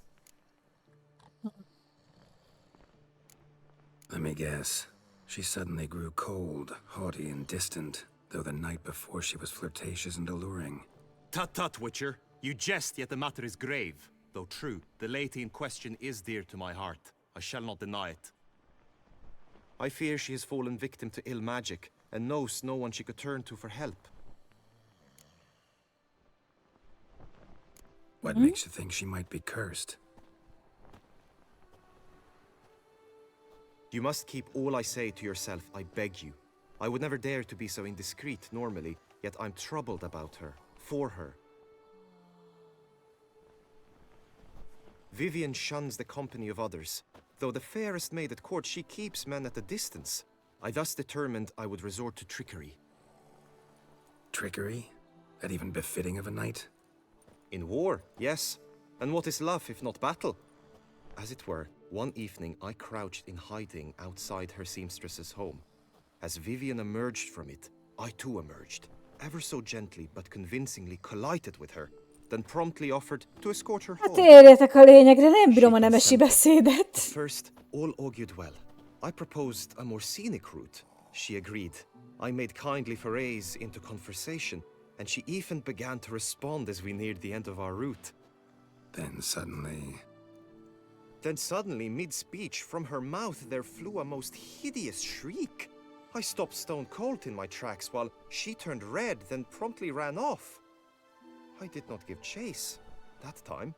B: Let me guess. She suddenly grew cold, haughty, and distant, though the night before she was flirtatious and alluring.
O: Tut tut, Witcher. You jest, yet the matter is grave. Though true, the lady in question is dear to my heart. I shall not deny it. I fear she has fallen victim to ill magic, and knows no one she could turn to for help.
B: What makes you think she might be cursed?
O: You must keep all I say to yourself, I beg you. I would never dare to be so indiscreet normally, yet I'm troubled about her, for her. Vivian shuns the company of others. Though the fairest maid at court, she keeps men at a distance. I thus determined I would resort to trickery.
B: Trickery? That even befitting of a knight?
O: In war, yes. And what is love if not battle? As it were, One evening, I crouched in hiding outside her seamstress's home. As Vivian emerged from it, I too emerged, ever so gently but convincingly collided with her, then promptly offered to escort her home.
A: Térjetek a lényegre, nem bírom a nemesi beszédet.
O: At first, all augured well. I proposed a more scenic route. She agreed. I made kindly forays into conversation, and she even began to respond as we neared the end of our route.
B: Then suddenly, mid-speech, from her mouth there flew a most hideous shriek. I stopped stone cold in my tracks while she turned red, then promptly ran off. I did not give chase that time.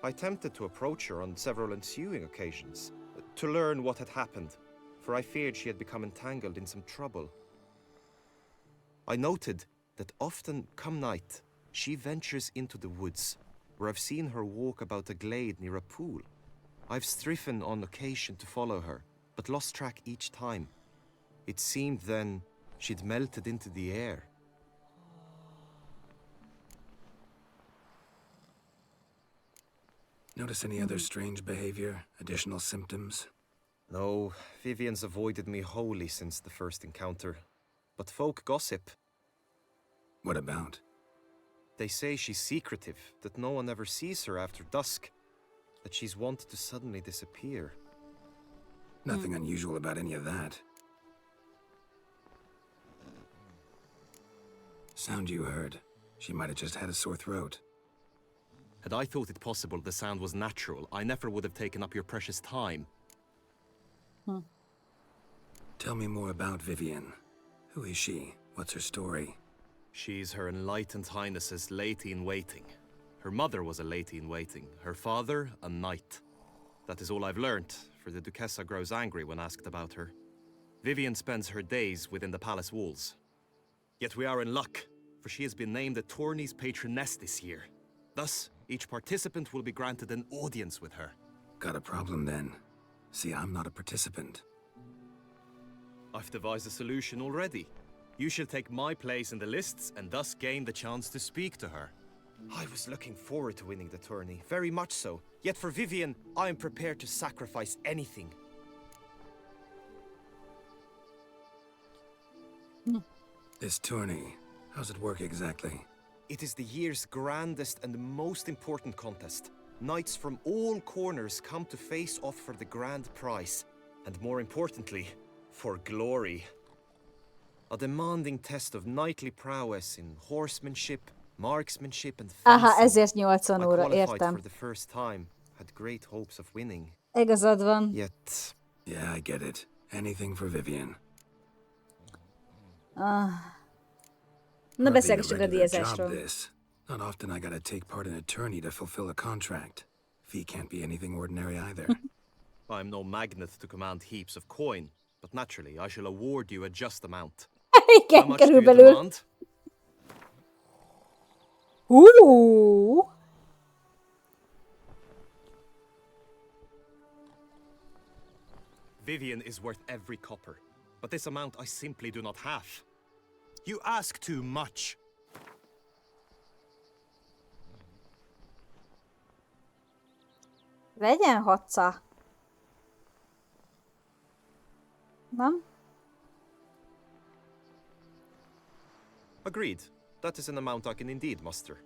B: I attempted to approach her on several ensuing occasions, to learn what had happened, for I feared she had become entangled in some trouble. I noted that often, come night, she ventures into the woods, where I've seen her walk about a glade near a pool. I've striven on occasion to follow her, but lost track each time. It seemed then she'd melted into the air. Notice any other strange behavior, additional symptoms?
O: No, Vivian's avoided me wholly since the first encounter. But folk gossip.
B: What about?
O: They say she's secretive, that no one ever sees her after dusk, that she's wont to suddenly disappear.
B: Nothing unusual about any of that. Sound you heard. She might have just had a sore throat.
O: Had I thought it possible the sound was natural, I never would have taken up your precious time.
B: Tell me more about Vivian. Who is she? What's her story?
O: She's Her Enlightened Highness's lady-in-waiting. Her mother was a lady-in-waiting, her father a knight. That is all I've learnt, for the Duchessa grows angry when asked about her. Vivian spends her days within the palace walls. Yet we are in luck, for she has been named the tourney's patroness this year. Thus, each participant will be granted an audience with her.
B: Got a problem then. See, I'm not a participant.
O: I've devised a solution already. You shall take my place in the lists and thus gain the chance to speak to her. I was looking forward to winning the tourney, very much so. Yet for Vivian, I am prepared to sacrifice anything.
B: This tourney, how's it work exactly?
O: It is the year's grandest and most important contest. Knights from all corners come to face off for the grand prize. And more importantly, for glory. A demanding test of knightly prowess in horsemanship, marksmanship and fencing.
A: Aha, ezért 80 óra,
O: I qualified
A: értem.
O: for the first time, had great hopes of winning.
A: Igazad van.
O: Yet...
B: Yeah, I get it. Anything for Vivian.
A: Na beszélgessünk a díjazásról.
B: Not often I gotta take part in a tourney to fulfill a contract. Fee can't be anything ordinary either.
O: I'm no magnet to command heaps of coin, but naturally I shall award you a just amount.
A: Igen, körülbelül.
O: Vivian is worth every copper, but this amount I simply do not have. You ask too much.
A: Vegyen 600. Nem?
O: Agreed. That is an amount I can indeed muster.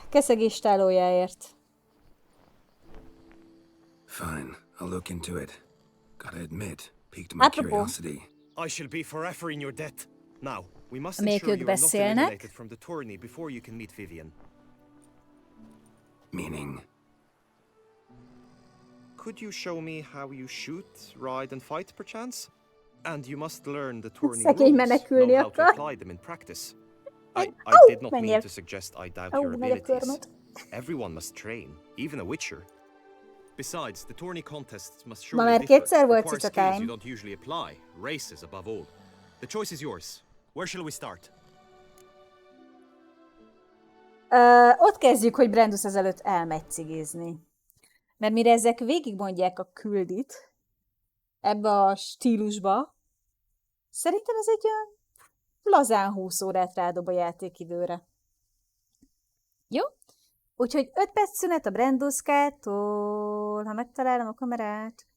A: Keszegés tálójáért.
B: Fine, I'll look into it. Gotta admit, piqued my curiosity.
O: I shall be forever in your debt. Now, we must
A: Még
O: ensure
A: ők
O: you are not
A: beszélnek.
O: eliminated from the tourney before you can meet Vivian.
B: Meaning?
O: Could you show me how you shoot, ride and fight, perchance? And you must learn the tourney rules, know how to apply them in practice. I did not mean to suggest I doubt your abilities. Everyone must train, even a witcher. Besides, the tourney contests must surely differ, require skills you don't usually apply, races above all. The choice is yours. Where shall we start?
A: Ott kezdjük, hogy Brandus ezelőtt elmegy cigizni. Mert mire ezek végigmondják a küldit, ebbe a stílusba, szerintem ez egy olyan lazán 20 órát rádob a játékidőre. Jó? Úgyhogy 5 perc szünet a Branduskától, ha megtalálom a kamerát.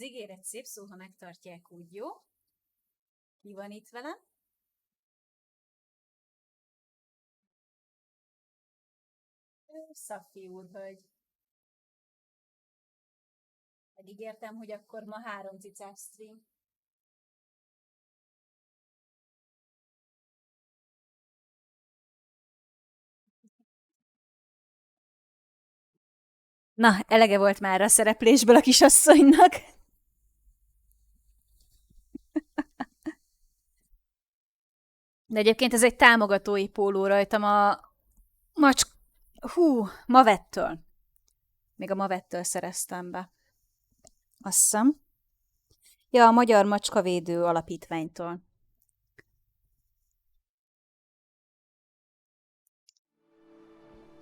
A: Az ígéret szép szó, ha megtartják, úgy jó. Ki van itt velem? Szafi úrhölgy. Megígértem, hogy akkor ma 3 cicás stream. Na, elege volt már a szereplésből a kisasszonynak. De egyébként ez egy támogatói póló rajtam a Mavettől. Még a Mavettől szereztem be. Azt hiszem. Ja, a Magyar Macskavédő Alapítványtól.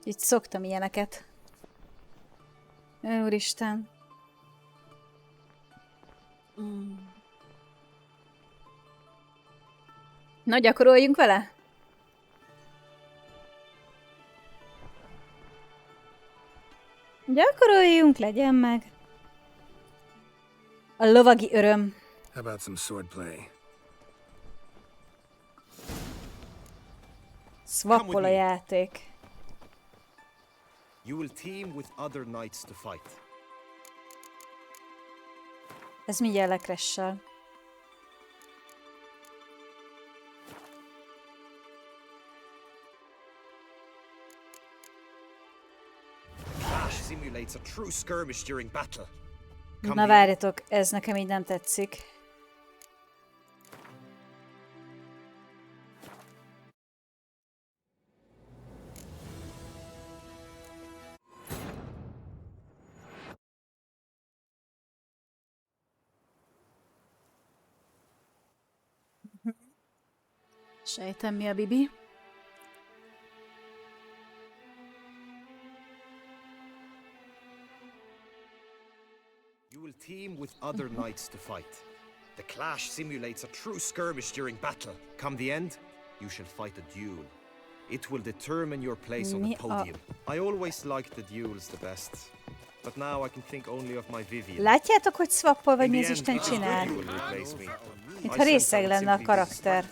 A: Így szoktam ilyeneket. Úristen. Na, gyakoroljunk vele? Gyakoroljunk, legyen meg. A lovagi öröm.
B: How about some swordplay?
A: Swappol a játék.
O: You will team with other knights to fight.
A: Ez mindjárt lekressel.
O: Clash simulates a true skirmish during battle.
A: Na várjatok, ez nekem így nem tetszik. Sejtem, mi a bibi.
O: You will team with other knights to fight. The clash simulates a true skirmish during battle. Come the end, you shall fight a duel. It will determine your place on the podium. I always liked the duels the best. But now I can think only of my Vivian.
A: Látjátok, hogy swappol, vagy mi az Isten csinál? Mintha részeg lenne a karakter.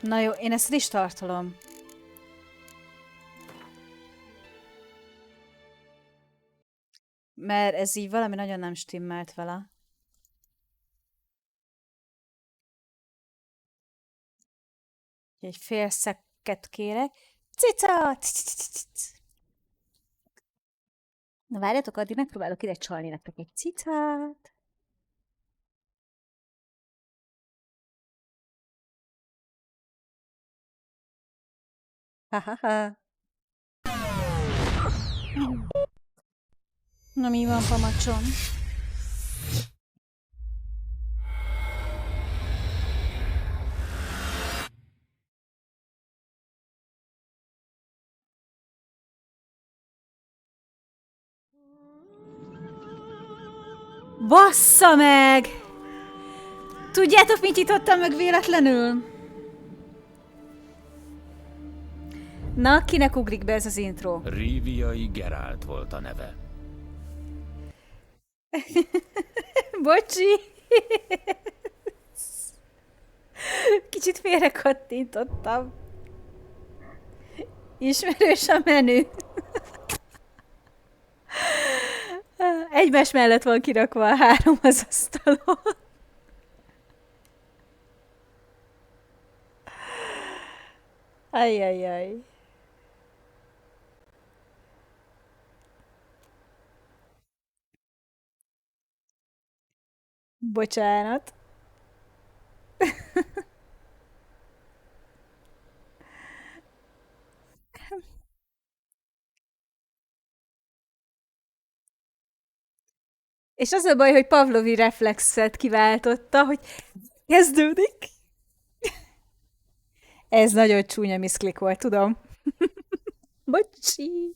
A: Na jó, én ezt is tartalom. Mert ez így valami nagyon nem stimmelt vele. Egy fél szekket kérek. Cica! Na várjatok, addig megpróbálok ide csalni nektek egy cicát. Ha-ha-ha. Na mi van, pamacsom? Bassza meg! Tudjátok, mit nyitottam meg véletlenül? Na, kinek ugrik be ez az intro?
P: Ríviai Gerált volt a neve.
A: Bocsi! Kicsit félre kattintottam. Ismerős a menü. Egymás mellett van kirakva a 3 az asztalon. Ajjajjaj. Bocsánat. És az a baj, hogy Pavlovi reflexet kiváltotta, hogy kezdődik. Ez nagyon csúnya Missclick volt, tudom. Bocsi.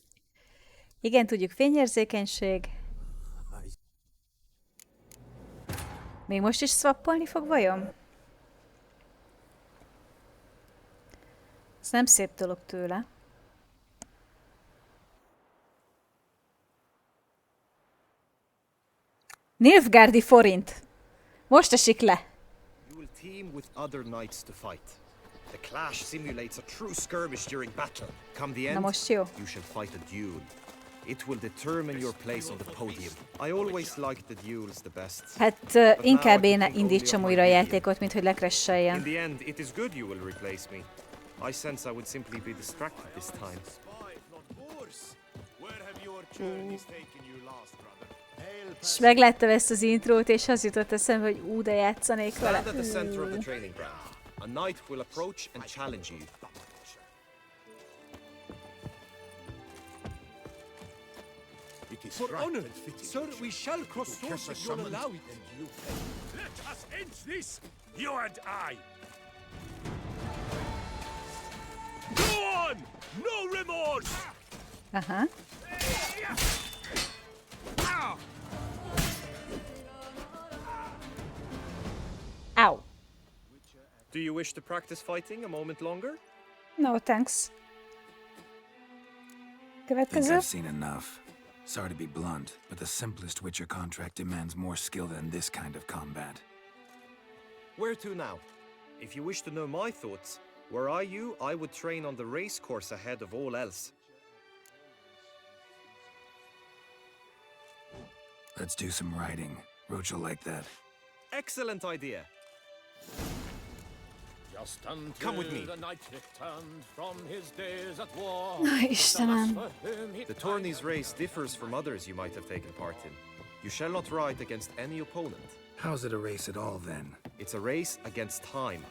A: Igen, tudjuk, fényérzékenység. Még most is swappolni fog vajon? Ez nem szép dolog tőle. Nilfgaardi forint. Most esik le.
O: You will team with other knights to fight. The clash simulates a true skirmish during battle. Come the end,
A: most jó.
O: you shall fight a duel. It will determine your place on the podium. I always liked the duels the best.
A: Hát inkább én indítsam újra a játékot, mint hogy lekresseljen.
O: In the end, it is good you will replace me. I sense I would simply be distracted this time.
A: És megláttam ezt az intrót, és az jutott eszembe, hogy de játszanék vele.
O: Stand at the center of the training ground. A knight will approach and challenge you.
N: For honor, sir, we shall cross swords if you'll allow it. Let us end this, you and I. Go on! No remorse!
A: Aha. Ow.
O: Do you wish to practice fighting a moment longer?
A: No, thanks.
B: I think
A: Következő.
B: I've seen enough. Sorry to be blunt, but the simplest Witcher contract demands more skill than this kind of combat.
O: Where to now? If you wish to know my thoughts, were I you, I would train on the race course ahead of all else.
B: Let's do some riding. Roach will like that.
O: Excellent idea. Come with me.
A: Istenem.
O: The tourney's race differs from others you might have taken part in. You shall not ride against any opponent.
B: How's it a race at all, then?
O: It's a race against time.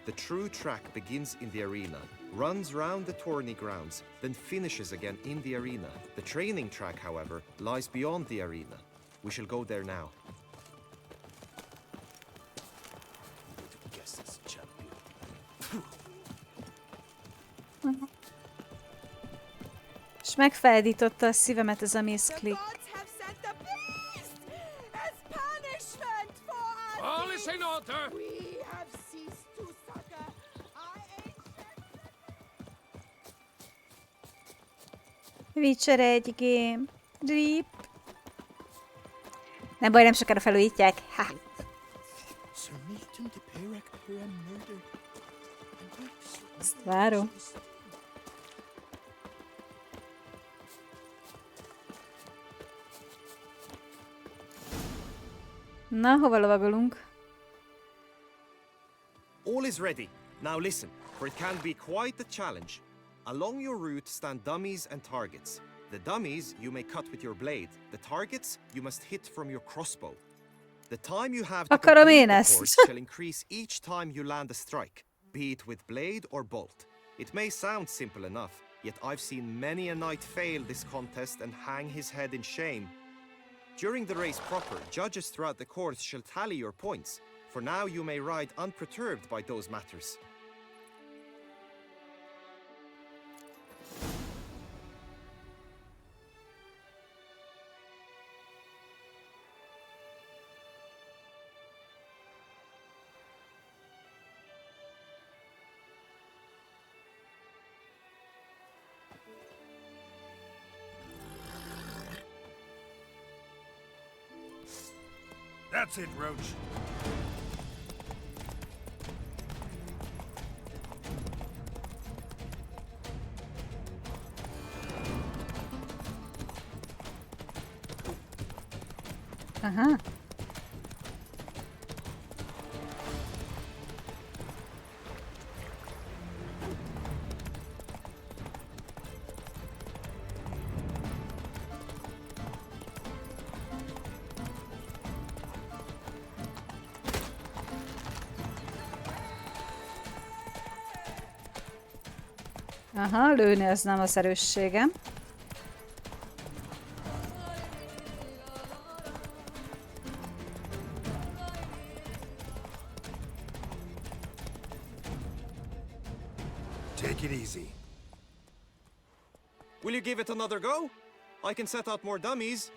O: The true track begins in the arena, runs round the tourney grounds, then finishes again in the arena. The training track, however, lies beyond the arena. We shall go there now.
A: És megfeldította a szívemet ez a Missclick.
E: All is in order.
A: Witcher 1 game. Drip. Nem baj, nem sokára felújítják. Ha. Ezt várom. Na, hova lovagolunk?
O: All is ready. Now listen, for it can be quite a challenge. Along your route stand dummies and targets. The dummies you may cut with your blade. The targets you must hit from your crossbow. The time you have to
A: Akarom
O: complete
A: én
O: the
A: ezt.
O: course shall increase each time you land a strike, be it with blade or bolt. It may sound simple enough, yet I've seen many a knight fail this contest and hang his head in shame. During the race proper, judges throughout the course shall tally your points. For now you may ride unperturbed by those matters.
N: That's it, Roach.
A: Aha. Aha, lőni az nem az erősségem.
B: Take it easy.
O: Will you give it another go? I can set out more dummies.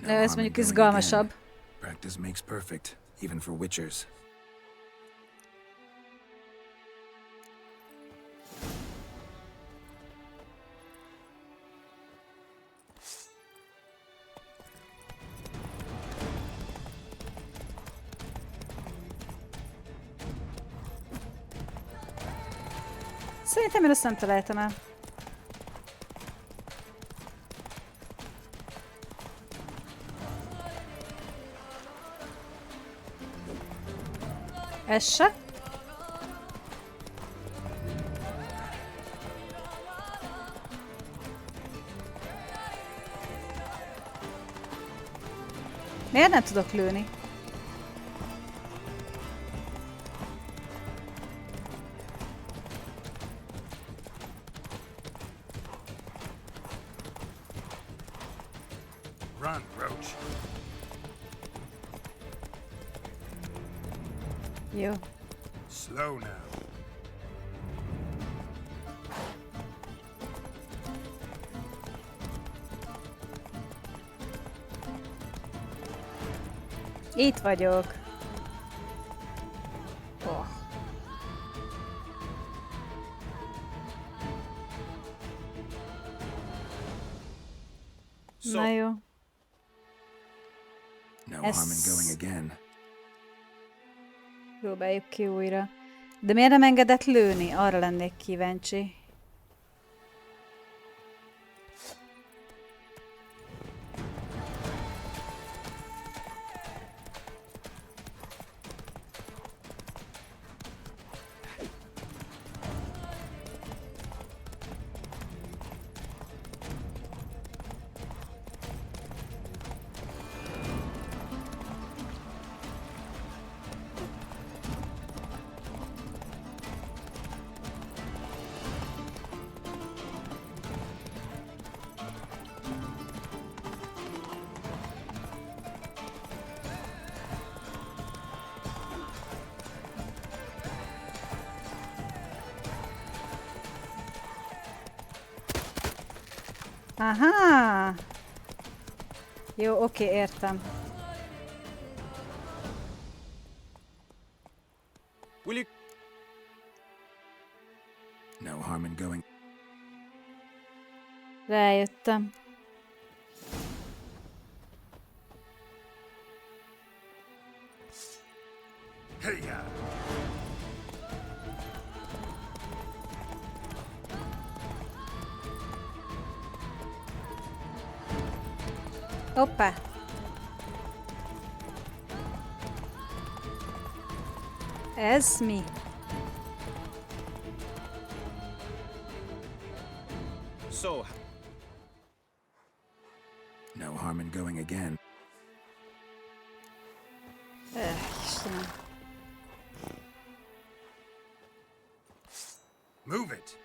B: No
A: Ez
B: harm in
A: mondjuk
B: going
A: izgalmasabb.
B: again. Practice makes perfect, even for Witchers.
A: Szerintem én azt nem találtam el. Ez se. Miért nem tudok lőni?
B: Run, Roach.
A: Jó.
B: Slow now.
A: Itt vagyok. Oh. Na jó.
B: No harm in going again.
A: Próbáljuk ki újra. De miért nem engedett lőni? Arra lennék kíváncsi. Aha! Jó, oké, értem.
B: Will you... No harm in going.
A: Rájöttem.
B: Hey-ya!
A: Hoppá! Ez mi?
O: So,
B: No harm in going again.
A: Istenem.
B: Move it!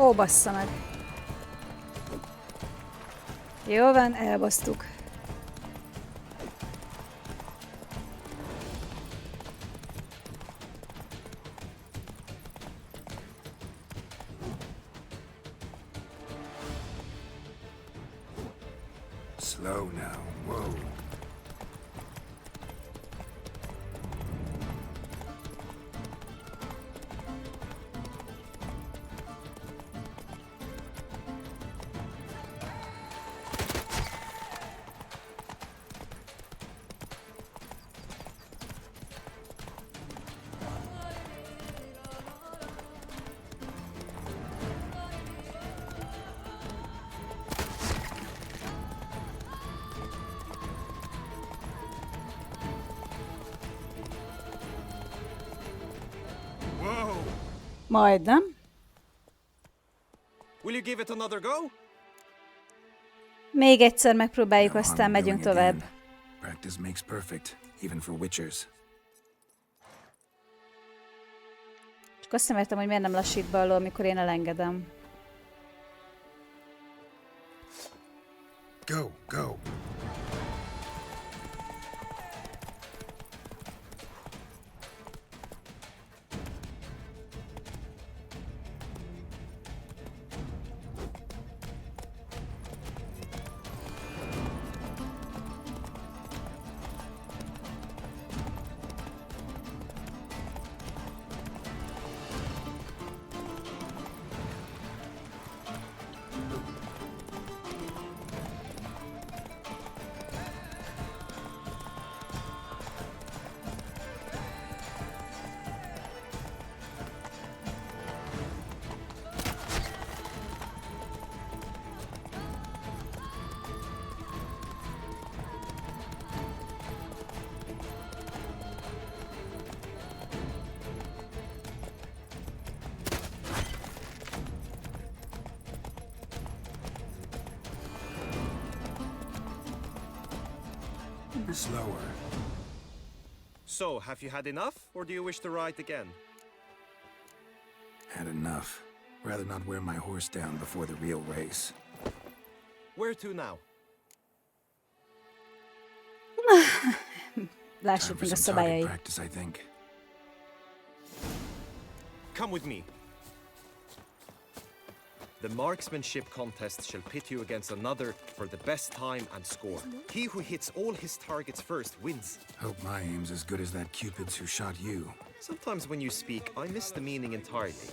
A: Ó, bassza meg. Jó van, elbasztuk.
B: Slow now. Whoa.
A: Majdnem.
O: will you give it another go?
A: Még egyszer megpróbáljuk, aztán megyünk tovább.
B: Practice makes perfect, even for witchers.
A: Csak azt nem értem, hogy miért nem lassít be alól, amikor én elengedem.
B: Go, go. Slower.
O: So, have you had enough, or do you wish to ride again?
B: Had enough. Rather not wear my horse down before the real race.
O: Where to now?
A: Lássuk meg a szabályait.
B: Practice, I think.
O: Come with me. The marksmanship contest shall pit you against another for the best time and score. He who hits all his targets first wins.
B: Hope my aim's as good as that Cupid's who shot you.
O: Sometimes when you speak, I miss the meaning entirely.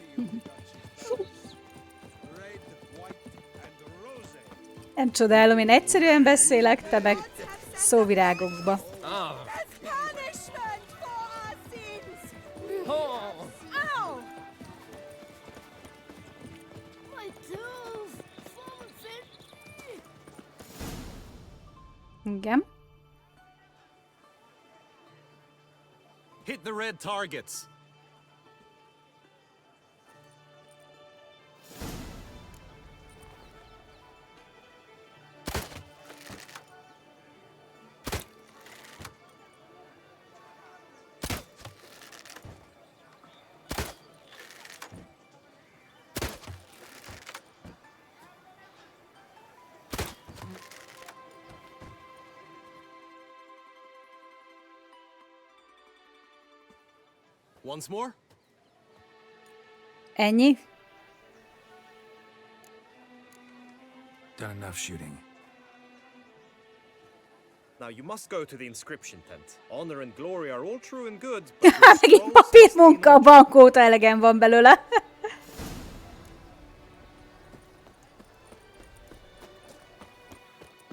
A: Nem csodálom, én egyszerűen beszélek, te meg szóvirágokba. Igen.
O: Hit the red targets. Once more?
A: Ennyi?
B: Done enough shooting.
O: Now you must go to the inscription tent. Honor and glory are all true and good,
A: Megint papírmunka, a bankóta elegem van belőle.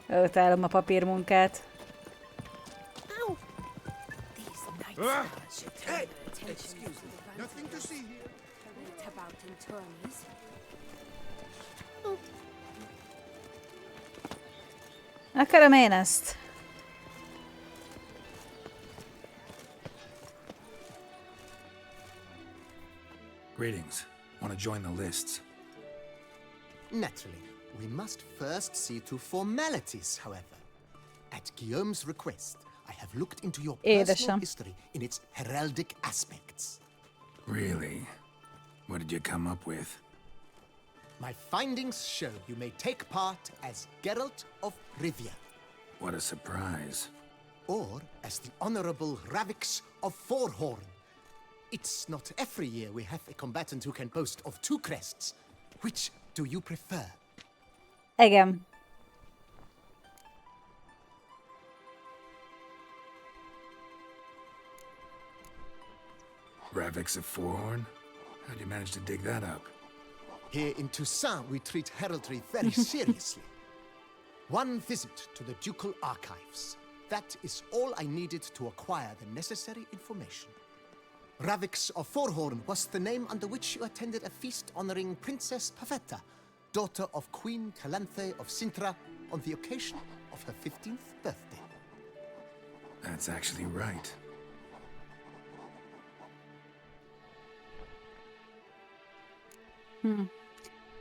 A: Utálom a papírmunkát.
L: Nothing to see here.
A: Akarom én ezt.
B: Greetings. Want to join the lists?
C: Naturally. We must first see to formalities, however. At Guillaume's request, I have looked into your personal history in its heraldic aspects.
B: Really? What did you come up with?
C: My findings show you may take part as Geralt of Rivia.
B: What a surprise.
C: Or as the Honorable Ravix of Forhorn. It's not every year we have a combatant who can boast of 2 crests. Which do you prefer?
A: Igen.
B: Ravix of Forhorn? How'd you manage to dig that up?
C: Here in Toussaint, we treat heraldry very seriously. One visit to the ducal archives. That is all I needed to acquire the necessary information. Ravix of Forhorn was the name under which you attended a feast honoring Princess Pavetta, daughter of Queen Calanthe of Sintra, on the occasion of her 15th birthday.
B: That's actually right.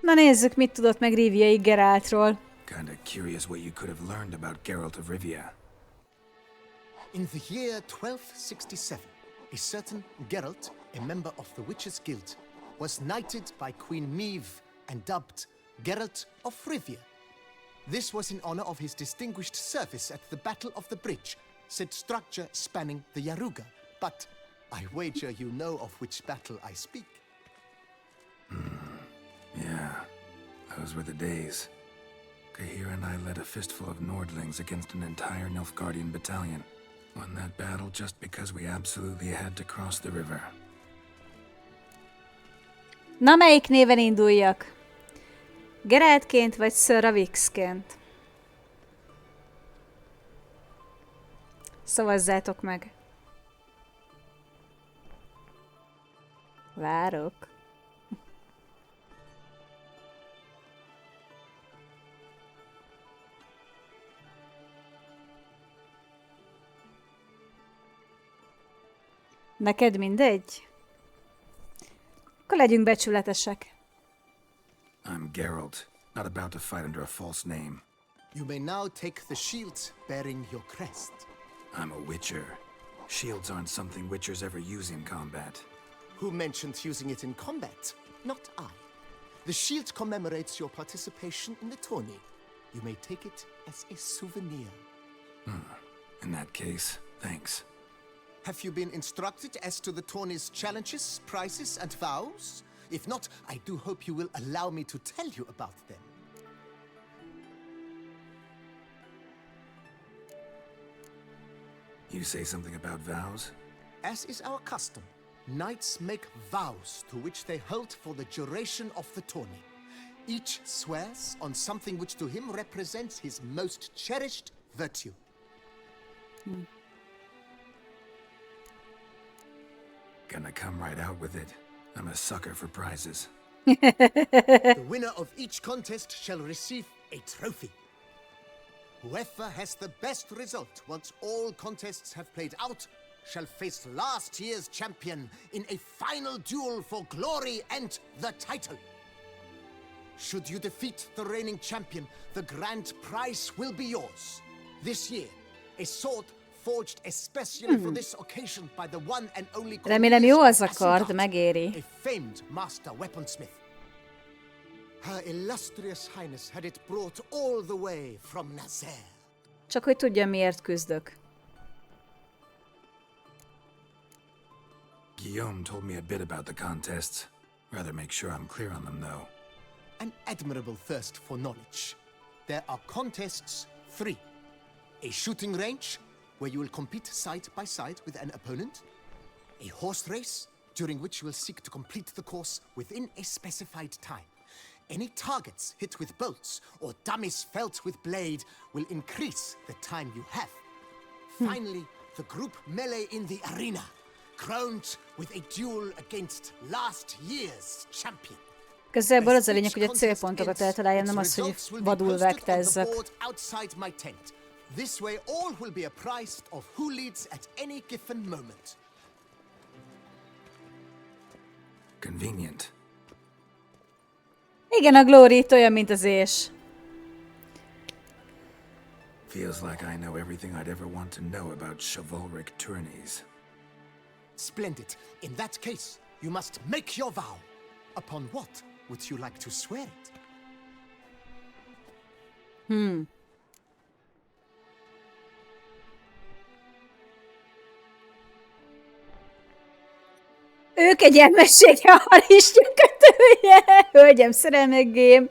A: Na nézzük, mit tudott meg Riviai Geraltról.
B: Kinda curious what you could have learned about Geralt of Rivia.
C: In the year 1267, a certain Geralt, a member of the Witches' Guild, was knighted by Queen Meve and dubbed Geralt of Rivia. This was in honor of his distinguished service at the Battle of the Bridge, said structure spanning the Yaruga. But I wager you know of which battle I speak.
B: Yeah, those were the days. Kahir and I led a fistful of Nordlings against an entire Nilfgaardian battalion. Won that battle just because we absolutely had to cross the river.
A: Na, melyik néven induljak? Geraltként vagy Sir Ravixként? Szavazzátok meg. Várok. Neked mindegy? Akkor legyünk becsületesek.
B: I'm Geralt, not about to fight under a false name.
C: You may now take the shield bearing your crest.
B: I'm a witcher. Shields aren't something witchers ever use in combat.
D: Who mentioned using it in combat? Not I. The shield commemorates your participation in the tourney. You may take it as a souvenir.
B: In that case, thanks.
D: Have you been instructed as to the tourney's challenges, prizes, and vows? If not, I do hope you will allow me to tell you about them.
B: You say something about vows?
D: As is our custom, knights make vows to which they hold for the duration of the tourney. Each swears on something which to him represents his most cherished virtue.
B: Gonna come right out with it. I'm a sucker for prizes.
D: The winner of each contest shall receive a trophy. Whoever has the best result once all contests have played out shall face last year's champion in a final duel for glory and the title. Should you defeat the reigning champion, the grand prize will be yours. This year, a sword forged especially for this occasion by the one and only
A: Remélem jó az a kard, megéri.
D: a famed master weaponsmith. Her illustrious highness had it brought all the way from Nazaire.
A: Csak hogy tudja, miért küzdök.
B: Guillaume told me a bit about the contests. Rather make sure I'm clear on them, though.
D: An admirable thirst for knowledge. There are contests 3. A shooting range, where you will compete side by side with an opponent. A horse race, during which you will seek to complete the course within a specified time. Any targets hit with bolts or dummies felt with blade will increase the time you have. Finally, the group melee in the arena, crowned with a duel against last year's champion.
A: Közelből az a lényeg, hogy a célpontokat eltaláljam, nem az, hogy vadul vegtezzek.
D: This way all will be apprised of who leads at any given moment.
B: Convenient.
A: Igen, a Glory itt olyan, mint az és.
B: Feels like I know everything I'd ever want to know about chivalric tourneys.
D: Splendid. In that case, you must make your vow. Upon what would you like to swear it?
A: Ő kegyelmessége a harisnya kötője! Hölgyem, szerelmegém!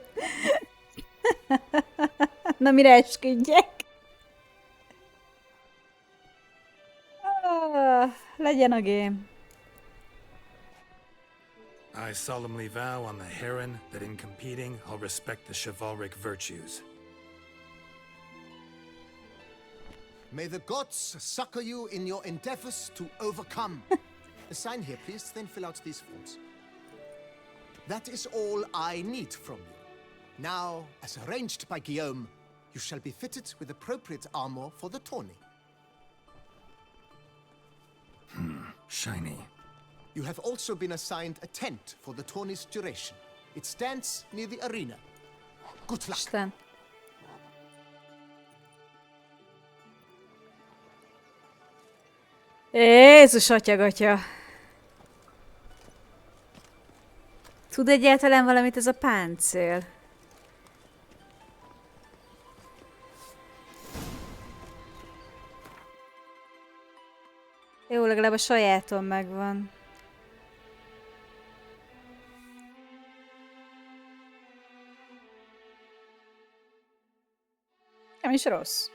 A: Na, mire esküdjek? Legyen a game.
B: I solemnly vow on the heron that in competing I'll respect the chivalric virtues.
D: May the gods succor you in your endeavors to overcome. Sign here, please, then fill out these forms. That is all I need from you. Now, as arranged by Guillaume, you shall be fitted with appropriate armor for the tourney.
B: Shiny.
D: You have also been assigned a tent for the tourney's duration. It stands near the arena. Good luck.
A: Isten. Jézus atyagatya. Tud egyáltalán valamit ez a páncél? Jó, legalább a sajátom megvan. Nem is rossz.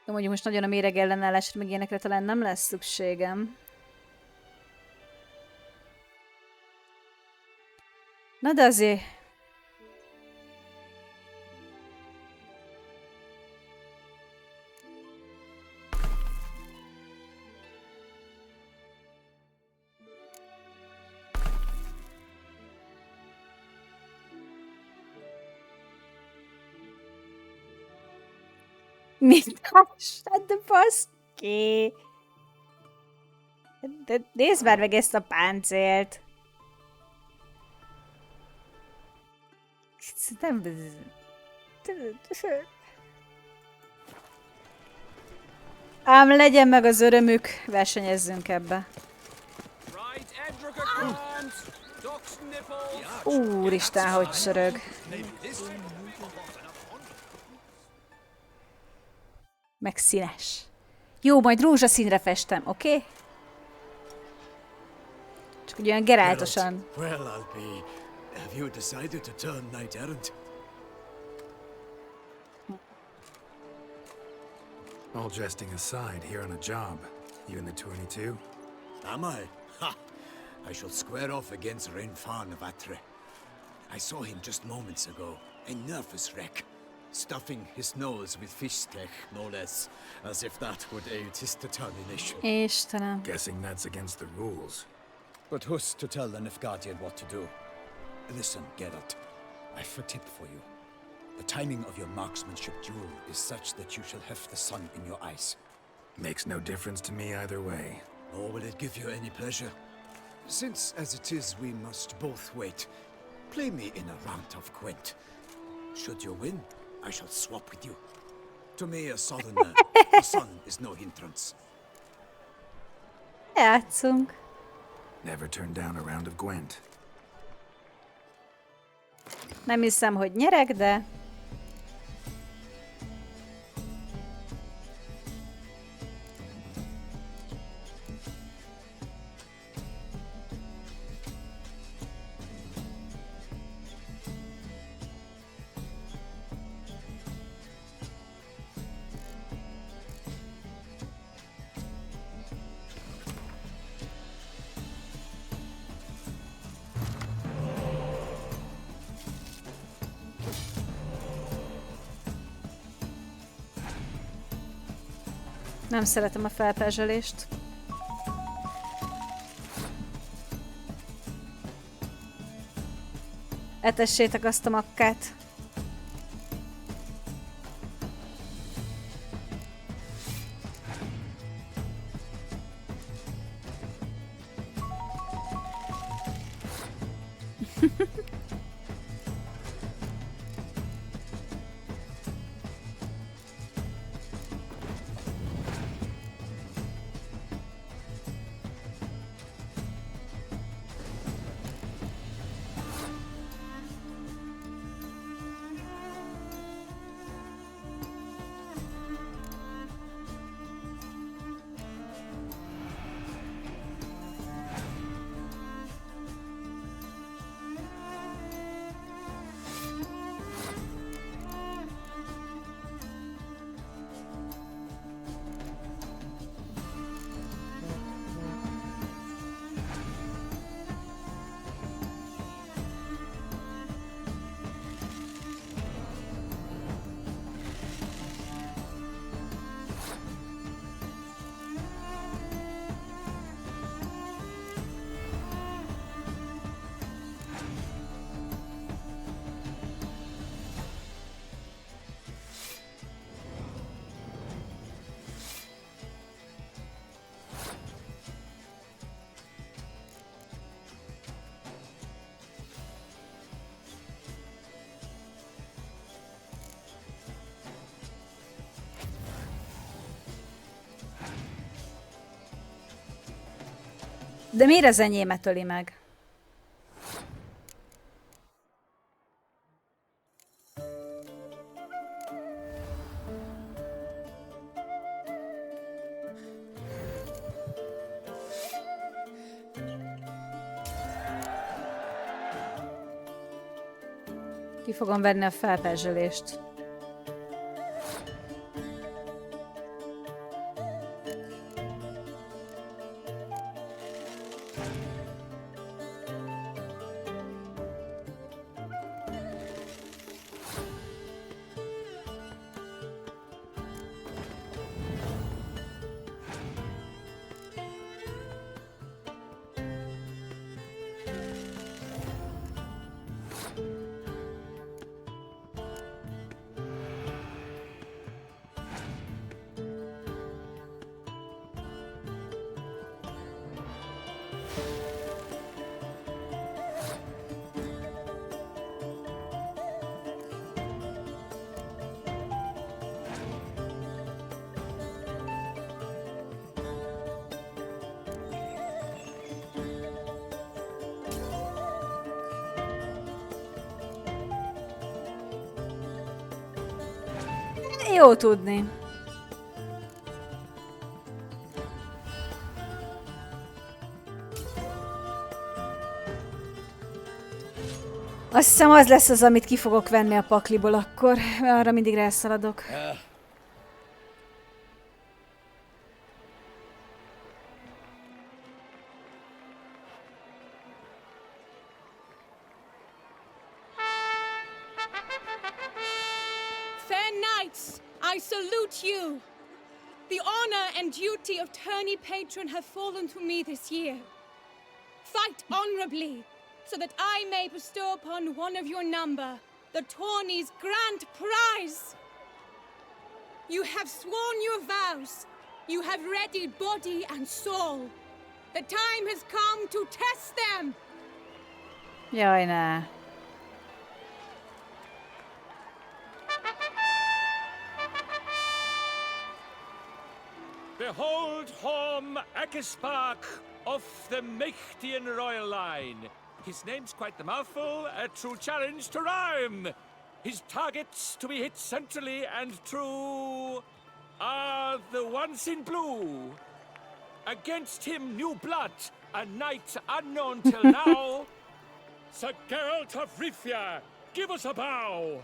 A: De mondjuk most nagyon a méreg ellenállásra, meg ilyenekre talán nem lesz szükségem. Na de azért... Mit? Hát de baszki! De nézd már meg ezt a páncélt! Nem... Ám legyen meg az örömük, versenyezzünk ebbe. Úristen, hogy sörög. Meg színes. Jó, majd rózsaszínre festem, oké? Okay? Csak úgy olyan geráltosan.
Q: Well, I'll be. Have you decided to turn knight errant?
B: All jesting aside, here on a job. You in the 22?
Q: Am I? Ha! I shall square off against Renfan of Atre. I saw him just moments ago. A nervous wreck. Stuffing his nose with fish steak, no less. As if that would aid his determination.
A: Istenem.
B: Guessing that's against the rules.
Q: But who's to tell the Nefgadian what to do? Listen, Geralt. I've a tip for you. The timing of your marksmanship duel is such that you shall have the sun in your eyes.
B: Makes no difference to me either way.
Q: Nor will it give you any pleasure. Since, as it is, we must both wait, play me in a round of Gwent. Should you win, I shall swap with you. To me, a southerner, the sun is no hindrance.
A: Játszunk.
B: Never turned down a round of Gwent.
A: Nem hiszem, hogy nyerek, de... Nem szeretem a felperzselést. Etessétek azt a makkát. De miért az enyémet öli meg? Ki fogom venni a felperzselést. Jó tudni. Azt hiszem, az lesz az, amit ki fogok venni a pakliból akkor, mert arra mindig rászaladok.
R: Fair knights, I salute you. The honor and duty of tourney patron have fallen to me this year. Fight honorably, so that I may bestow upon one of your number the tourney's grand prize. You have sworn your vows. You have readied body and soul. The time has come to test them.
A: Jaj, ne.
N: Behold Horm Akespark of the Mächtigen Royal Line. His name's quite the mouthful, a true challenge to rhyme. His targets to be hit centrally and true are the ones in blue. Against him, new blood, a knight unknown till now. Sir Geralt of Rivia, give us a bow.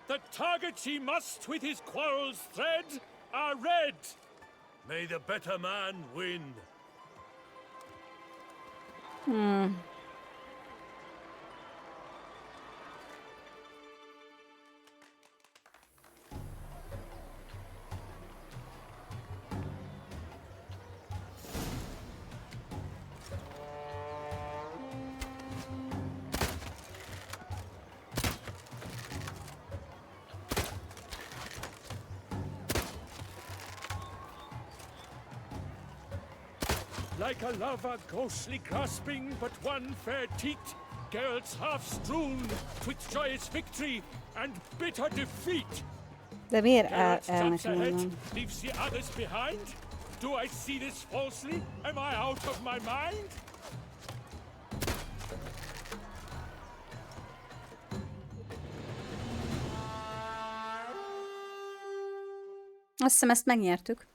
N: The targets he must with his quarrels thread are red. May the better man win. Like a lover ghostly grasping but one fair teat, Geralt's half strewn twixt joyous victory and bitter defeat.
A: De miért
N: Geralt
A: el
N: jumps
A: nekem
N: ahead,
A: onnan?
N: leaves the others behind. Do I see this falsely? Am I out of my mind?
A: Azt hiszem, ezt megnyertük.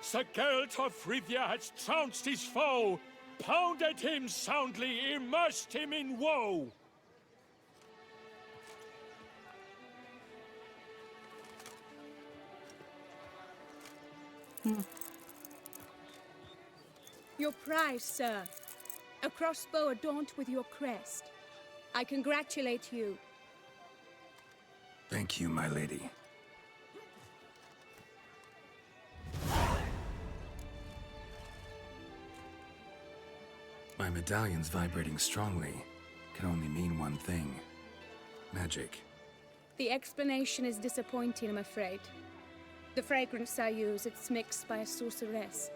N: Sir Geralt of Rivia has trounced his foe, pounded him soundly, immersed him in woe.
R: Your prize, sir. A crossbow adorned with your crest. I congratulate you.
B: Thank you, my lady. My medallion's vibrating strongly. Can only mean one thing. Magic.
R: The explanation is disappointing, I'm afraid. The fragrance I use, it's mixed by a sorceress.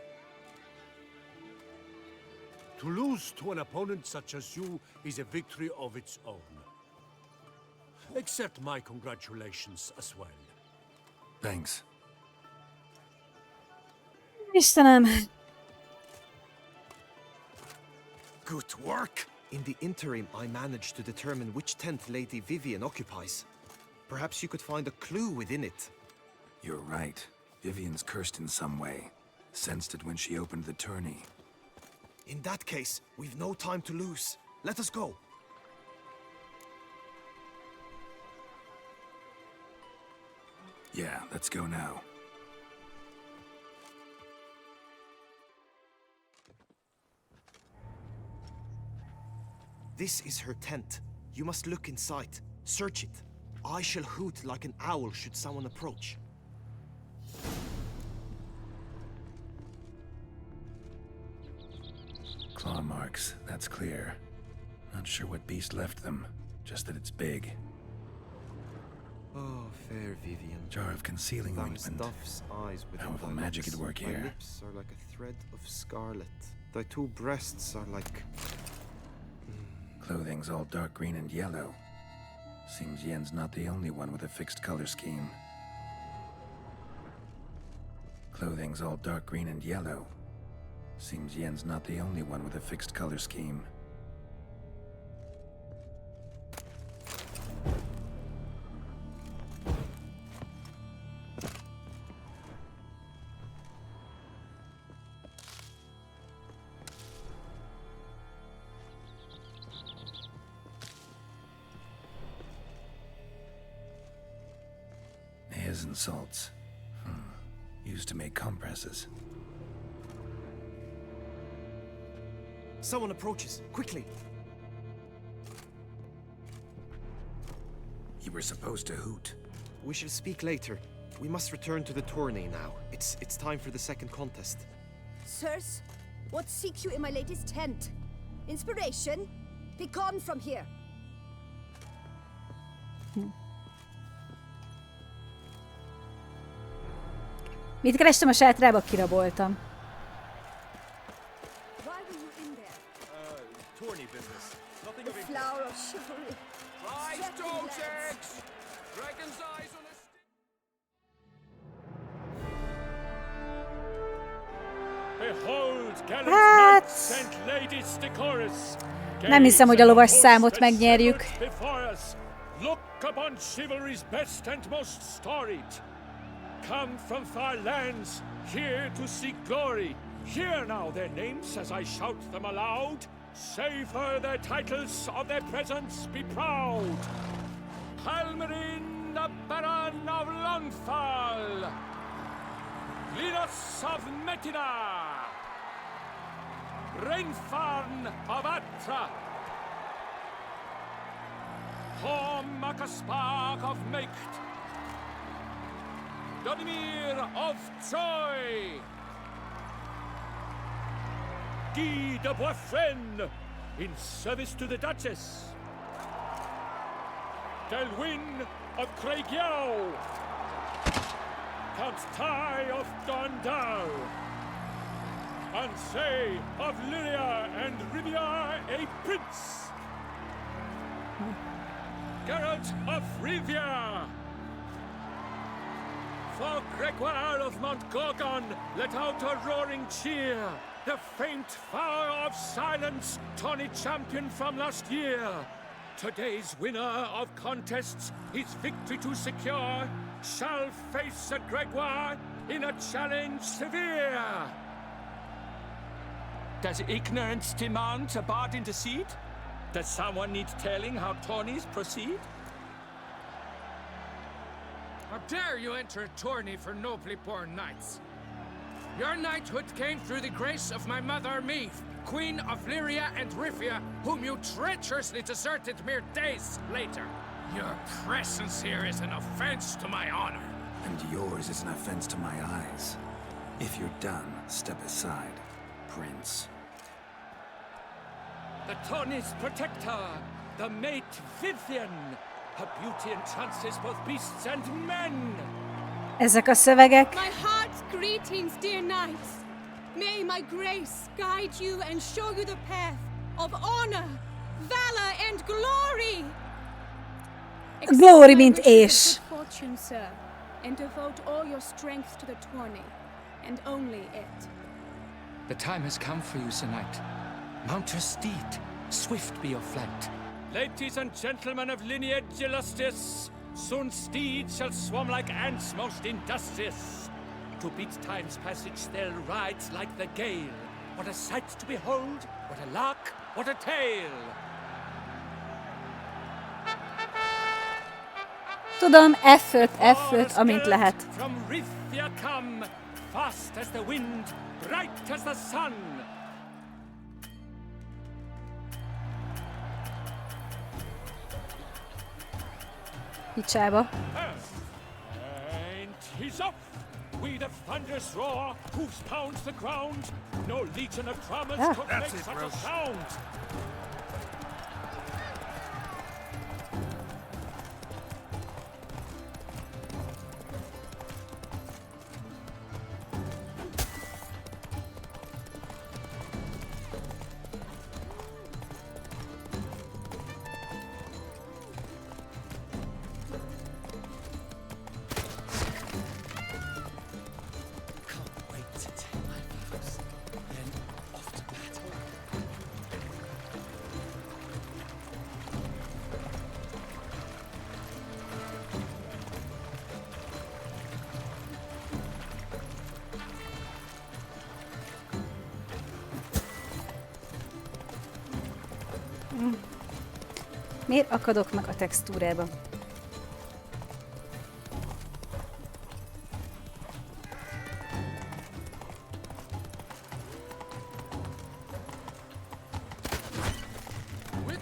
N: To lose to an opponent such as you is a victory of its own. Accept my congratulations as well.
B: Thanks.
A: Istenem!
S: Good work! In the interim, I managed to determine which tent Lady Vivian occupies. Perhaps you could find a clue within it.
B: You're right. Vivian's cursed in some way. Sensed it when she opened the tourney.
S: In that case, we've no time to lose. Let us go.
B: Yeah, let's go now.
S: This is her tent. You must look inside. Search it. I shall hoot like an owl should someone approach.
B: Claw marks, that's clear. Not sure what beast left them, just that it's big.
S: Oh, fair Vivian.
B: Jar of concealing
S: Thou
B: ointment.
S: stuff's eyes within
B: Powerful
S: thy
B: magic
S: lips.
B: at work
S: Thy
B: here.
S: lips are like a thread of scarlet. Thy two breasts are like...
B: Clothing's all dark green and yellow. Seems Yen's not the only one with a fixed color scheme. Clothing's all dark green and yellow. Seems Yen's not the only one with a fixed color scheme. and salts. Used to make compresses.
S: Someone approaches. Quickly!
B: You were supposed to hoot.
S: We shall speak later. We must return to the tourney now. It's time for the second contest.
T: Sirs, what seek you in my lady's tent? Inspiration? Be gone from here!
A: Mit kerestem a sátrába? Kiraboltam.
T: Why were you in there?
S: Tourney business. Nothing
T: The
S: of
T: flower of chivalry.
E: Rise,
T: Strapping
E: dogs,
T: lads.
E: eggs! Dragon's eyes on a
N: Behold, gallant knights and ladies decorous.
A: Nem hiszem, hogy a lovas számot megnyerjük.
N: Look upon chivalry's best and most storied. Come from far lands, here to seek glory. Hear now their names as I shout them aloud. Savor their titles, of their presence be proud. Halmerin, the Baron of Lonfal. Linus of Metina. Rainfarn of Atra. Makaspark of Meicht. Donimir of Troy. Guy de Boisfren, in service to the Duchess. Delwyn of Craigiau. Count Tai of Gondal. Ansay of Lyria and Rivia a prince. Geralt of Rivia. For Gregoire of Montgorgon, let out a roaring cheer. The faint fire of silence, tawny champion from last year. Today's winner of contests, his victory to secure, shall face a Gregoire in a challenge severe. Does ignorance demand a bard intercede? Does someone need telling how tourneys proceed?
E: How dare you enter a tourney for nobly born knights? Your knighthood came through the grace of my mother Meve, Queen of Lyria and Rivia, whom you treacherously deserted mere days later. Your presence here is an offense to my honor.
B: And yours is an offense to my eyes. If you're done, step aside, Prince.
N: The tourney's protector, the mate Vivian. Her beauty entrances both beasts and men.
A: Ezek a szövegek.
R: My heart's greetings, dear knights. May my grace guide you and show you the path of honor, valor, and glory.
A: Glory mint és.
R: Fortune, sir, and devote all your strength to the tourney, and only it.
E: The time has come for you, Sir Knight. Mount your steed. Swift be your flight.
N: Ladies and gentlemen of lineage illustrious, soon steeds shall swarm like ants most industrious. To beat time's passage they'll ride like the gale. What a sight to behold, what a lark, what a tale!
A: Tudom, F5, amint lehet.
N: From Rivia come, fast as the wind, bright as the sun.
A: Picsába.
N: And he's off! We the thunderous roar, hoofs pounds the ground. No legion of traumas could make such a sound.
A: Miért akadok meg a textúrába?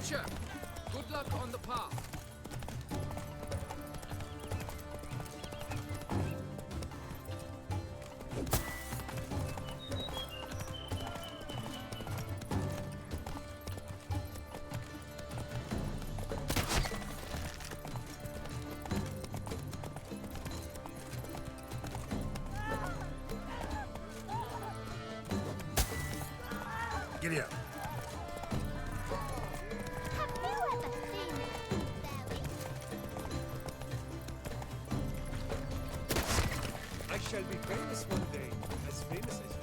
E: Witcher, good luck on the path.
B: Giddy up.
N: I shall be famous one day, as famous as you.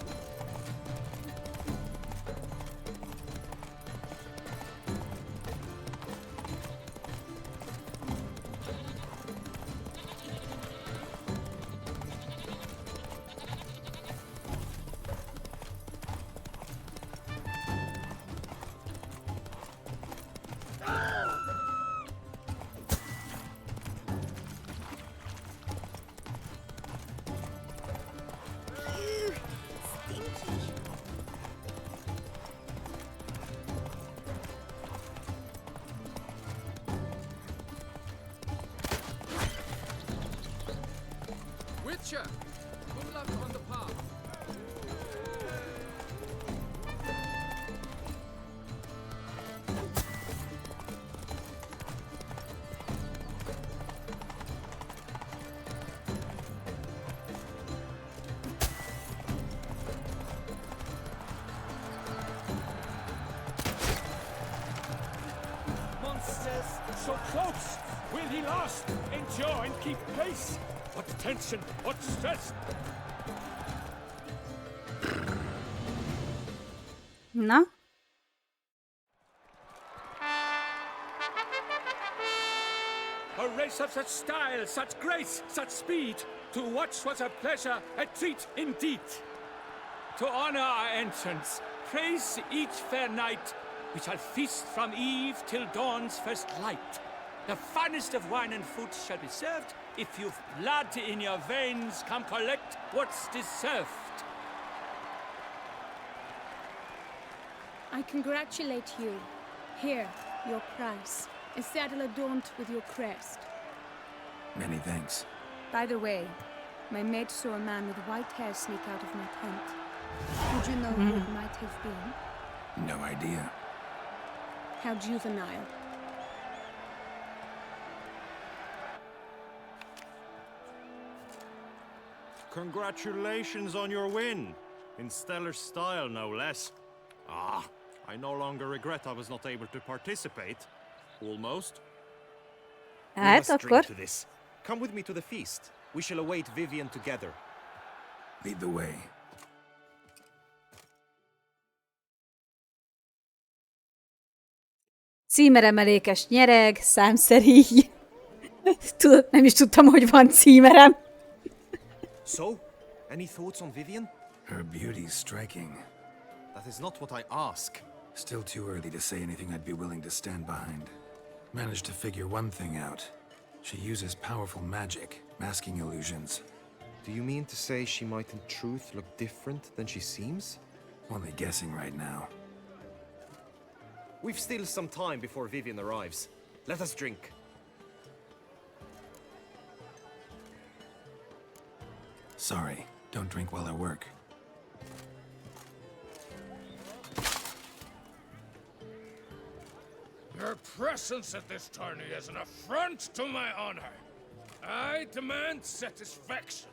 E: Witcher, good luck on the path.
N: Monsters so close! Will he last? Endure and keep pace? What tension, what stress!
A: Na?
N: A race of such style, such grace, such speed. To watch was a pleasure, a treat indeed. To honor our entrance, praise each fair knight. We shall feast from eve till dawn's first light. The finest of wine and food shall be served. If you've blood in your veins, come collect what's deserved.
R: I congratulate you. Here, your prize. A saddle adorned with your crest.
B: Many thanks.
R: By the way, my maid saw a man with white hair sneak out of my tent. Would you know who it might have been?
B: No idea.
R: How juvenile.
O: Congratulations on your win. In stellar style, no less. Ah, I no longer regret I was not able to participate. Almost. We
A: Hát
O: must drink
A: akkor...
O: to this. Come with me to the feast. We shall await Vivian together.
B: Lead the way.
A: Címeremelékes nyereg, számszeríj. Tudod, nem is tudtam, hogy van címerem.
S: So, any thoughts on Vivian?
B: Her beauty's striking.
S: That is not what I ask.
B: Still too early to say anything I'd be willing to stand behind. Managed to figure one thing out. She uses powerful magic, masking illusions.
S: Do you mean to say she might in truth look different than she seems?
B: Only guessing right now.
S: We've still some time before Vivian arrives. Let us drink.
B: Sorry, don't drink while I work.
E: Your presence at this tourney is an affront to my honor. I demand satisfaction.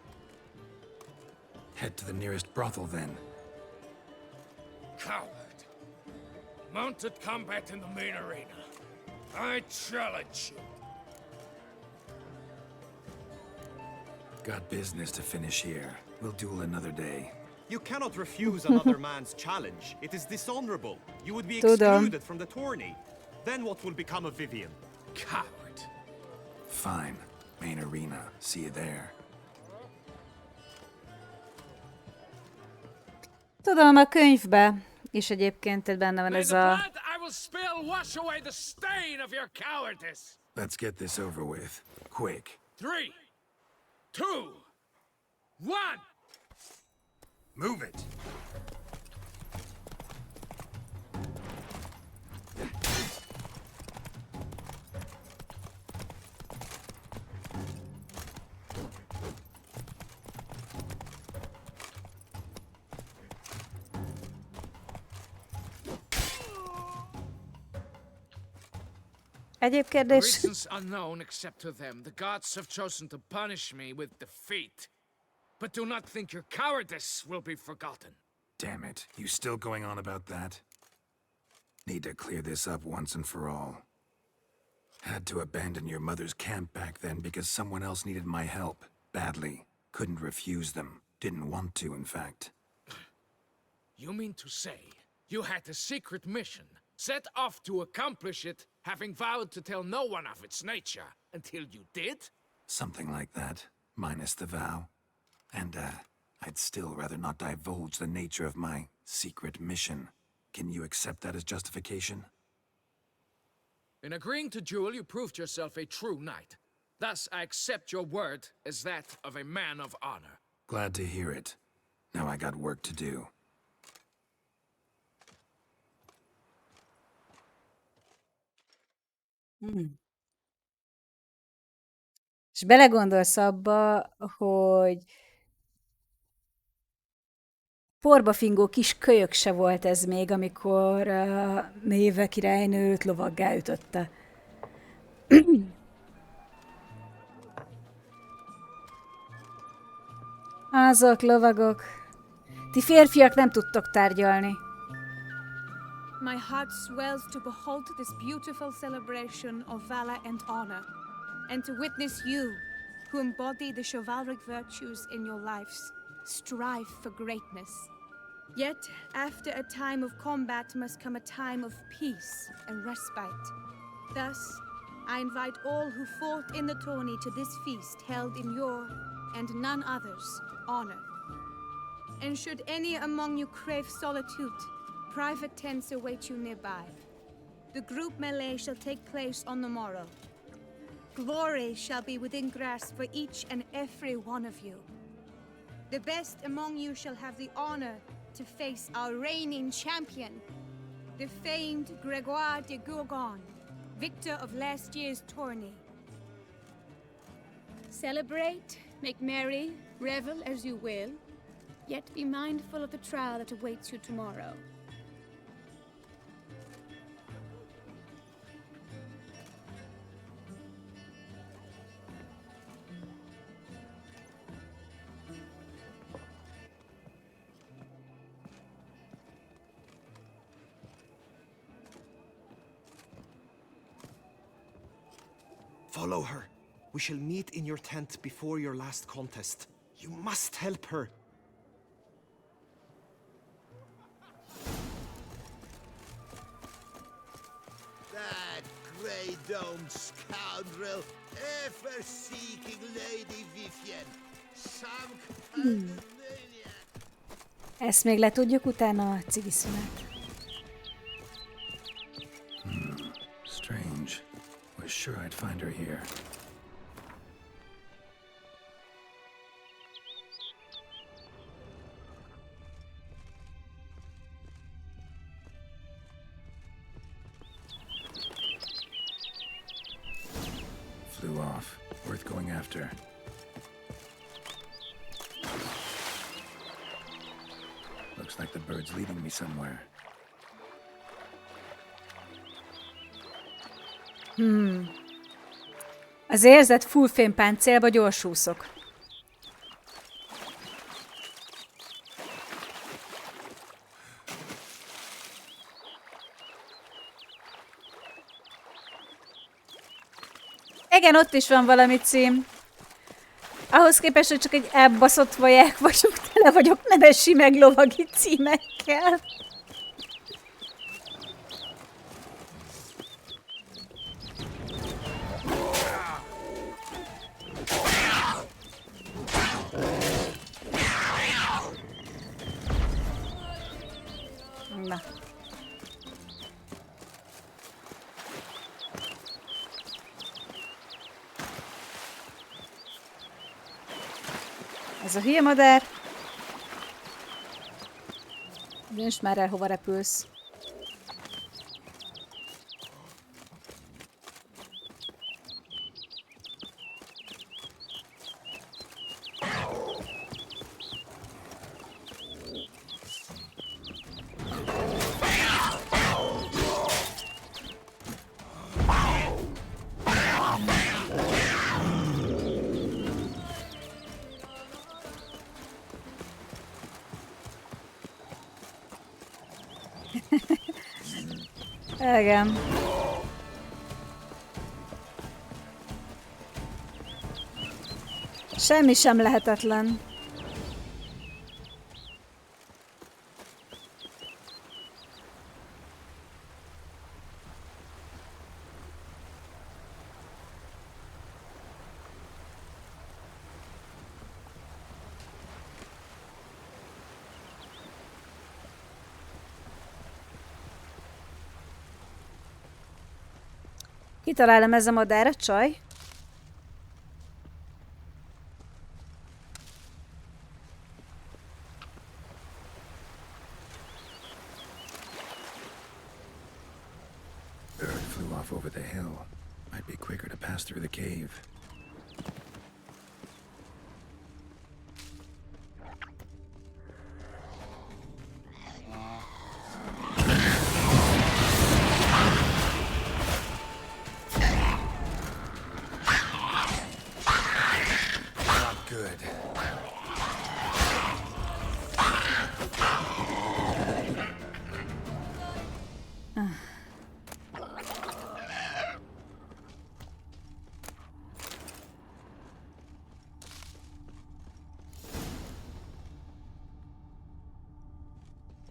B: Head to the nearest brothel then.
E: Coward. Mounted combat in the main arena. I challenge you.
B: Got business to finish here. We'll duel another day.
S: You cannot refuse another man's challenge. It is dishonorable. You would be
A: Tudom.
S: excluded from the tourney. Then what will become of Vivian?
E: Coward.
B: Fine. Main arena. See you there.
A: Tudom, a könyvbe is egyébként benne van ez a...
E: I will spill, wash away the stain of your cowardice.
B: Let's get this over with. Quick.
E: 3, 2, 1.
B: Move it!
A: Egyéb
E: The
A: kérdés?
E: reason's unknown except to them. The gods have chosen to punish me with defeat. But do not think your cowardice will be forgotten.
B: Damn it. You still going on about that? Need to clear this up once and for all. Had to abandon your mother's camp back then because someone else needed my help. Badly. Couldn't refuse them. Didn't want to, in fact.
E: You mean to say you had a secret mission, set off to accomplish it, having vowed to tell no one of its nature, until you did?
B: Something like that. Minus the vow. And, I'd still rather not divulge the nature of my secret mission. Can you accept that as justification?
E: In agreeing to duel, you proved yourself a true knight. Thus, I accept your word as that of a man of honor.
B: Glad to hear it. Now I got work to do.
A: És belegondolsz abba, hogy porbafingó kis kölyök se volt ez még, amikor Méve királynőt lovaggá ütötte. Házak, lovagok. Ti férfiak nem tudtok tárgyalni.
R: My heart swells to behold this beautiful celebration of valor and honor, and to witness you, who embody the chivalric virtues in your lives, strive for greatness. Yet, after a time of combat must come a time of peace and respite. Thus, I invite all who fought in the tourney to this feast held in your, and none other's, honor. And should any among you crave solitude, private tents await you nearby. The group melee shall take place on the morrow. Glory shall be within grasp for each and every one of you. The best among you shall have the honor to face our reigning champion, the famed Gregoire de Gourgon, victor of last year's tourney. Celebrate, make merry, revel as you will, yet be mindful of the trial that awaits you tomorrow.
S: Follow her. We shall meet in your tent before your last contest. You must help her.
D: That grey-domed scoundrel, ever-seeking Lady Vivienne. Some kind of maniac.
A: Ezt még letudjuk utána a cigiszünet.
B: Strange. Was sure I'd find her here. Flew off. Worth going after. Looks like the bird's leading me somewhere.
A: Az érzett fullfémpáncélba gyorsúszok. Igen, ott is van valami cím. Ahhoz képest, hogy csak egy elbaszott vaják vagyok, tele vagyok nemesi meg lovagi címekkel. Na. Ez a hülye madár. Dönts már el, hova repülsz. Igen. Semmi sem lehetetlen. Kitalálom, ez a madár a csaj?
B: Bird flew off over the hill. Might be quicker to pass through the cave.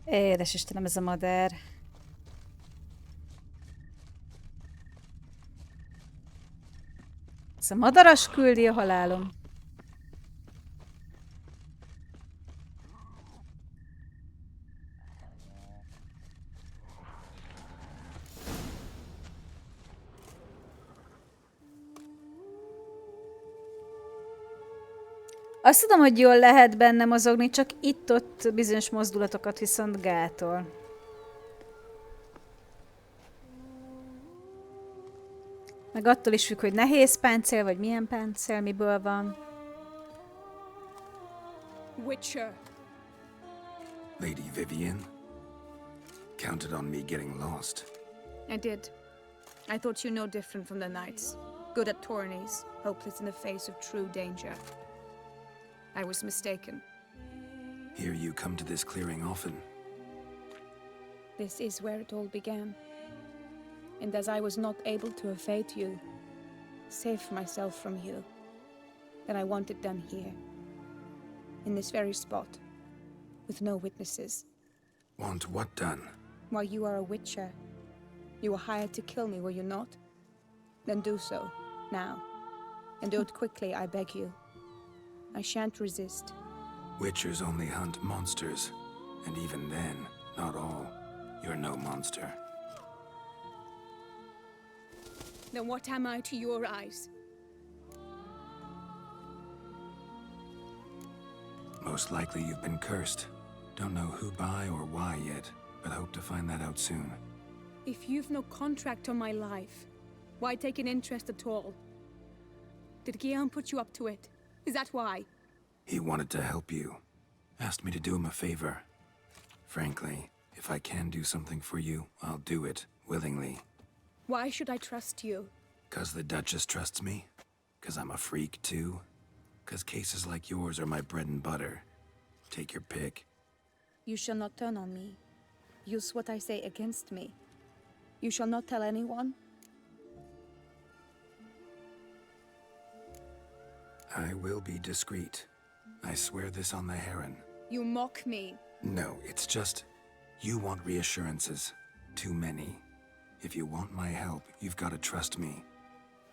A: Édes Istenem, ez a madár. Ez a madaras küldi a halálom. Azt tudom, hogy jól lehet benne mozogni, csak itt-ott bizonyos mozdulatokat viszont gátol. Meg attól is függ, hogy nehéz páncél, vagy milyen páncél, miből van.
R: Witcher.
B: Lady Vivian? Counted on me getting lost.
G: I did. I thought you no different from the knights. Good at tourneys, hopeless in the face of true danger. I was mistaken.
B: Hear you come to this clearing often.
G: This is where it all began. And as I was not able to evade you, save myself from you, then I want it done here. In this very spot. With no witnesses.
B: Want what done?
G: Why, you are a witcher. You were hired to kill me, were you not? Then do so, now. And do it quickly, I beg you. I shan't resist.
B: Witchers only hunt monsters. And even then, not all. You're no monster.
R: Then what am I to your eyes?
B: Most likely you've been cursed. Don't know who by or why yet, but hope to find that out soon.
R: If you've no contract on my life, why take an interest at all? Did Guillaume put you up to it? Is that why?
B: He wanted to help you. Asked me to do him a favor. Frankly, if I can do something for you, I'll do it, willingly.
R: Why should I trust you?
B: 'Cause the Duchess trusts me? 'Cause I'm a freak, too? 'Cause cases like yours are my bread and butter. Take your pick.
G: You shall not turn on me. Use what I say against me. You shall not tell anyone.
B: I will be discreet. I swear this on the heron.
R: You mock me.
B: No, it's just... you want reassurances. Too many. If you want my help, you've got to trust me.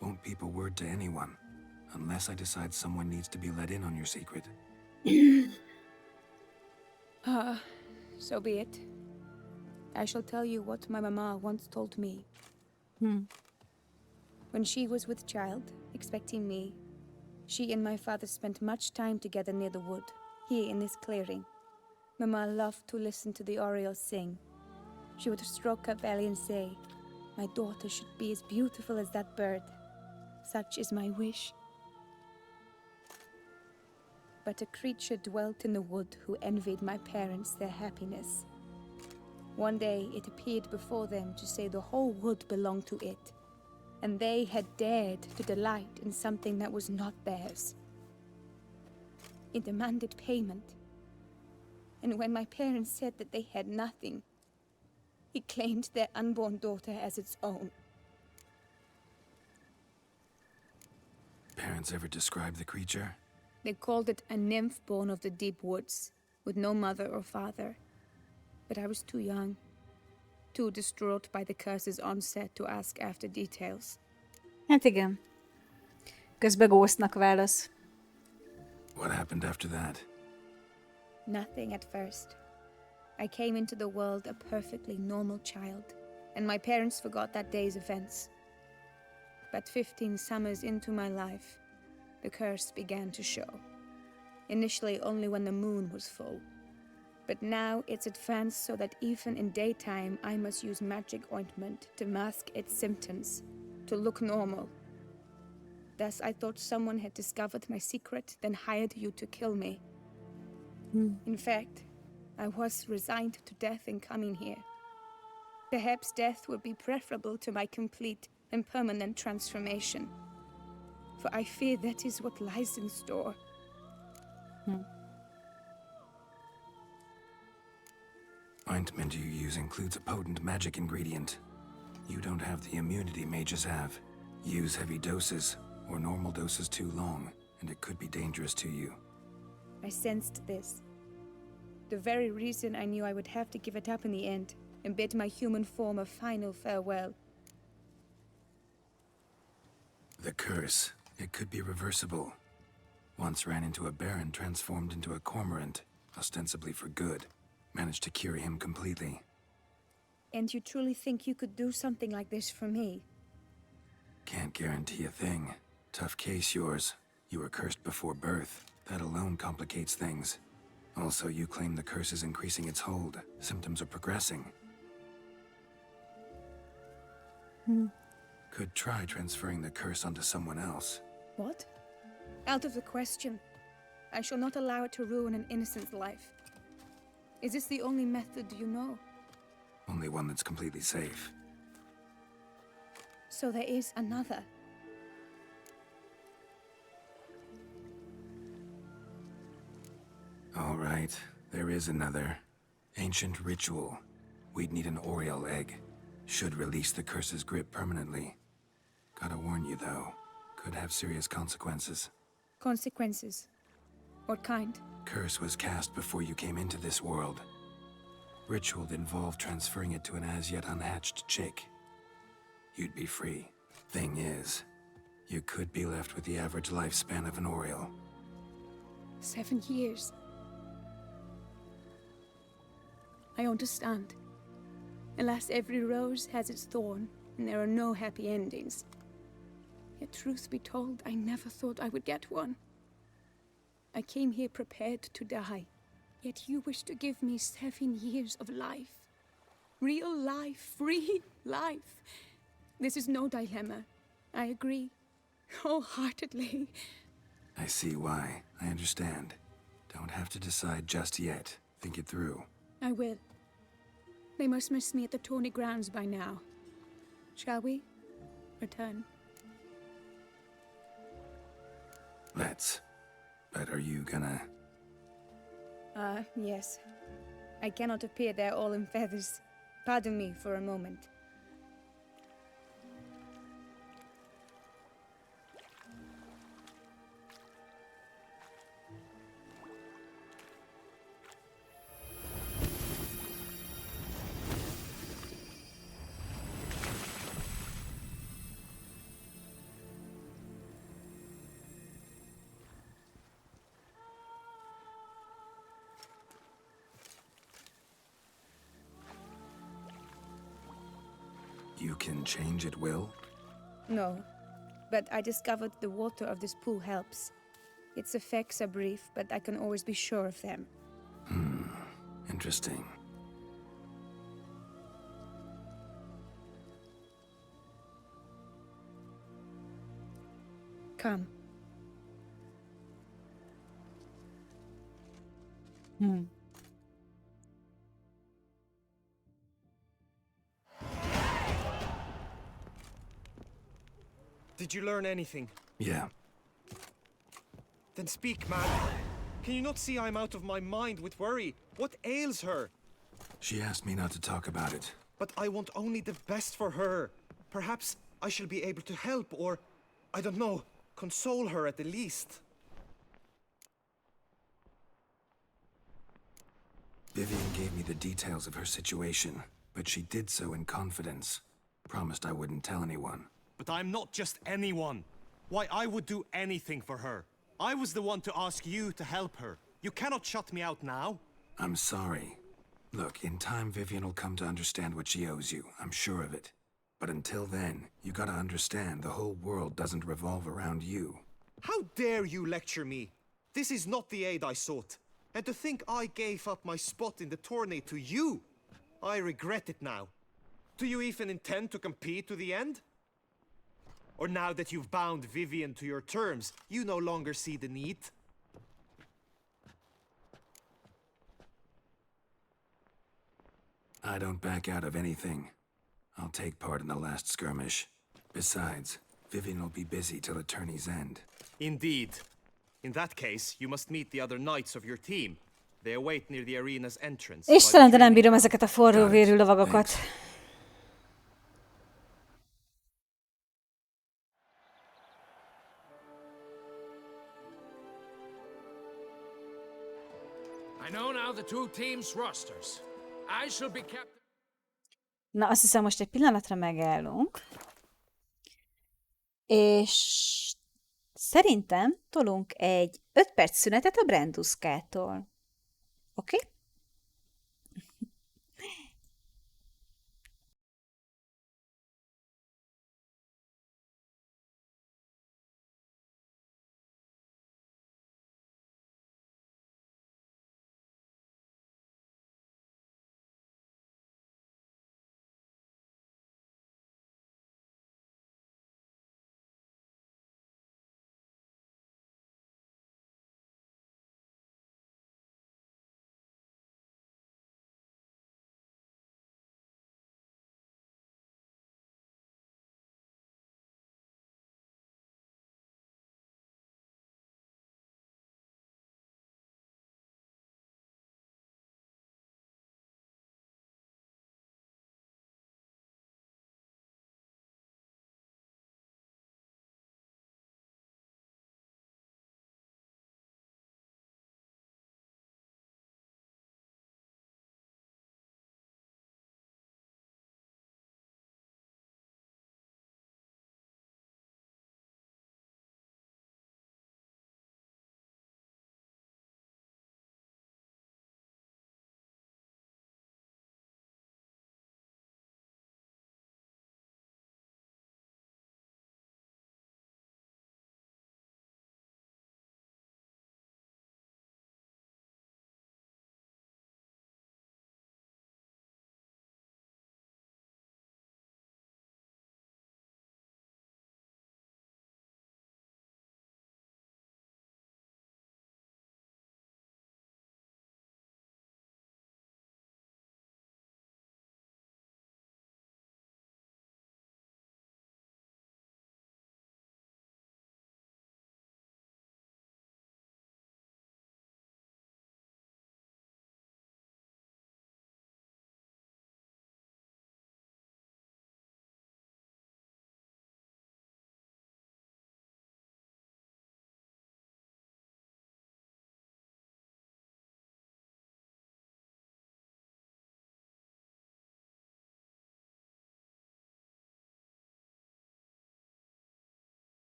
B: Won't peep a word to anyone. Unless I decide someone needs to be let in on your secret.
G: So be it. I shall tell you what my mama once told me. When she was with child, expecting me, she and my father spent much time together near the wood, here in this clearing. Mama loved to listen to the orioles sing. She would stroke her belly and say, "My daughter should be as beautiful as that bird. Such is my wish." But a creature dwelt in the wood who envied my parents their happiness. One day it appeared before them to say the whole wood belonged to it, and they had dared to delight in something that was not theirs. It demanded payment. And when my parents said that they had nothing, He claimed their unborn daughter as its own.
B: Parents ever describe the creature?
G: They called it a nymph born of the deep woods, with no mother or father. But I was too young, too distraught by the curse's onset to ask after details.
A: Hát igen. Közben Ghostnak válasz.
B: What happened after that?
G: Nothing at first. I came into the world a perfectly normal child, and my parents forgot that day's events. But 15 summers into my life, the curse began to show. Initially only when the moon was full. But now it's advanced so that even in daytime I must use magic ointment to mask its symptoms, to look normal. Thus I thought someone had discovered my secret, then hired you to kill me. In fact, I was resigned to death in coming here. Perhaps death would be preferable to my complete and permanent transformation. For I fear that is what lies in store.
B: Ointment you use includes a potent magic ingredient. You don't have the immunity mages have. Use heavy doses, or normal doses too long, and it could be dangerous to you.
G: I sensed this. The very reason I knew I would have to give it up in the end, and bid my human form a final farewell.
B: The curse, it could be reversible. Once ran into a baron transformed into a cormorant, ostensibly for good. Managed to cure him completely.
G: And you truly think you could do something like this for me?
B: Can't guarantee a thing. Tough case, yours. You were cursed before birth. That alone complicates things. Also, you claim the curse is increasing its hold. Symptoms are progressing. Could try transferring the curse onto someone else.
G: What? Out of the question. I shall not allow it to ruin an innocent's life. Is this the only method you know?
B: Only one that's completely safe.
G: So there is another.
B: All right, there is another. Ancient ritual. We'd need an Oriole egg. Should release the curse's grip permanently. Gotta warn you, though. Could have serious consequences.
G: Consequences? What kind?
B: Curse was cast before you came into this world. Ritual involved transferring it to an as-yet unhatched chick. You'd be free. Thing is, you could be left with the average lifespan of an Oriole.
G: 7 years. I understand. Alas, every rose has its thorn, and there are no happy endings. Yet truth be told, I never thought I would get one. I came here prepared to die, yet you wish to give me 7 years of life. Real life, free life. This is no dilemma. I agree, wholeheartedly.
B: I see why. I understand. Don't have to decide just yet. Think it through.
G: I will. They must miss me at the tourney grounds by now. Shall we? Return.
B: Let's. But are you gonna...
G: Yes. I cannot appear there all in feathers. Pardon me for a moment.
B: You can change at will?
G: No, but I discovered the water of this pool helps. Its effects are brief, but I can always be sure of them.
B: Interesting.
G: Come.
S: Did you learn anything?
B: Yeah.
S: Then speak, man. Can you not see I'm out of my mind with worry? What ails her?
B: She asked me not to talk about it.
S: But I want only the best for her. Perhaps I shall be able to help, or, I don't know, console her at the least.
B: Vivian gave me the details of her situation, but she did so in confidence. Promised I wouldn't tell anyone.
O: But I'm not just anyone. Why, I would do anything for her. I was the one to ask you to help her. You cannot shut me out now.
B: I'm sorry. Look, in time Vivian will come to understand what she owes you. I'm sure of it. But until then, you gotta understand the whole world doesn't revolve around you.
S: How dare you lecture me? This is not the aid I sought. And to think I gave up my spot in the tourney to you! I regret it now. Do you even intend to compete to the end? Or now that you've bound Vivian to your terms, you no longer see the need?
B: I don't back out of anything. I'll take part in the last skirmish. Besides, Vivian will be busy till the tourney's end.
O: Indeed. In that case, you must meet the other knights of your team. They await near the arena's entrance.
A: Istenem, de nem bírom ezeket a forró vérű lovagokat.
E: I know now the two teams' rosters. I shall be captain.
A: Na, azt hiszem, most egy pillanatra megállunk. És szerintem tolunk egy 5 perc szünetet a Branduskától. Oké? Okay?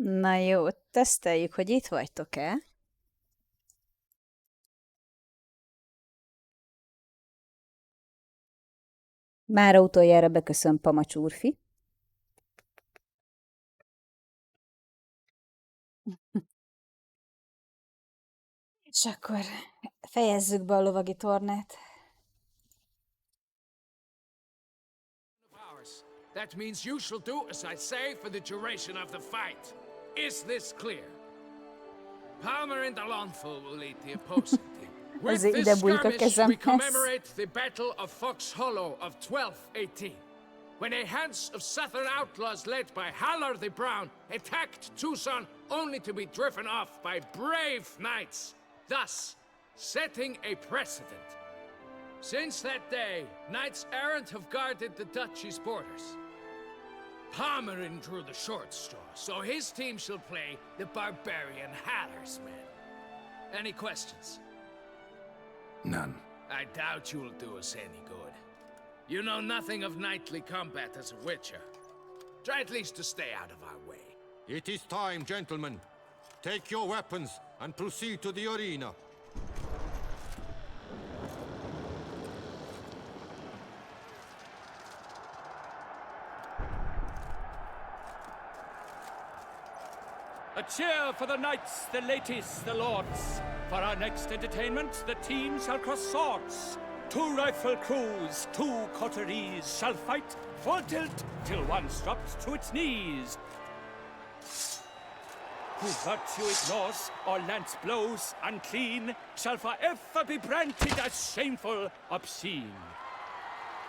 A: Na jó, teszteljük, hogy itt vagytok-e. Mára utoljára beköszön Pamacs úrfi. És akkor fejezzük be a lovagi tornát.
E: That means you shall do as I say for the duration of the fight. Is this clear? Palmer and Alonso will lead the opposing team. With this skirmish, we commemorate the Battle of Fox Hollow of 1218, when a Hans of Southern outlaws led by Haller the Brown attacked Tucson only to be driven off by brave knights, thus setting a precedent. Since that day, knights errant have guarded the duchy's borders. Palmerin drew the short straw, so his team shall play the barbarian Haller's men. Any questions?
B: None.
E: I doubt you'll do us any good. You know nothing of knightly combat as a witcher. Try at least to stay out of our way.
U: It is time, gentlemen. Take your weapons and proceed to the arena.
N: A cheer for the knights, the ladies, the lords. For our next entertainment, the team shall cross swords. 2 rifle crews, 2 coteries shall fight full tilt till one's dropped to its knees. Who virtue ignores or lance blows unclean shall forever be branded as shameful, obscene.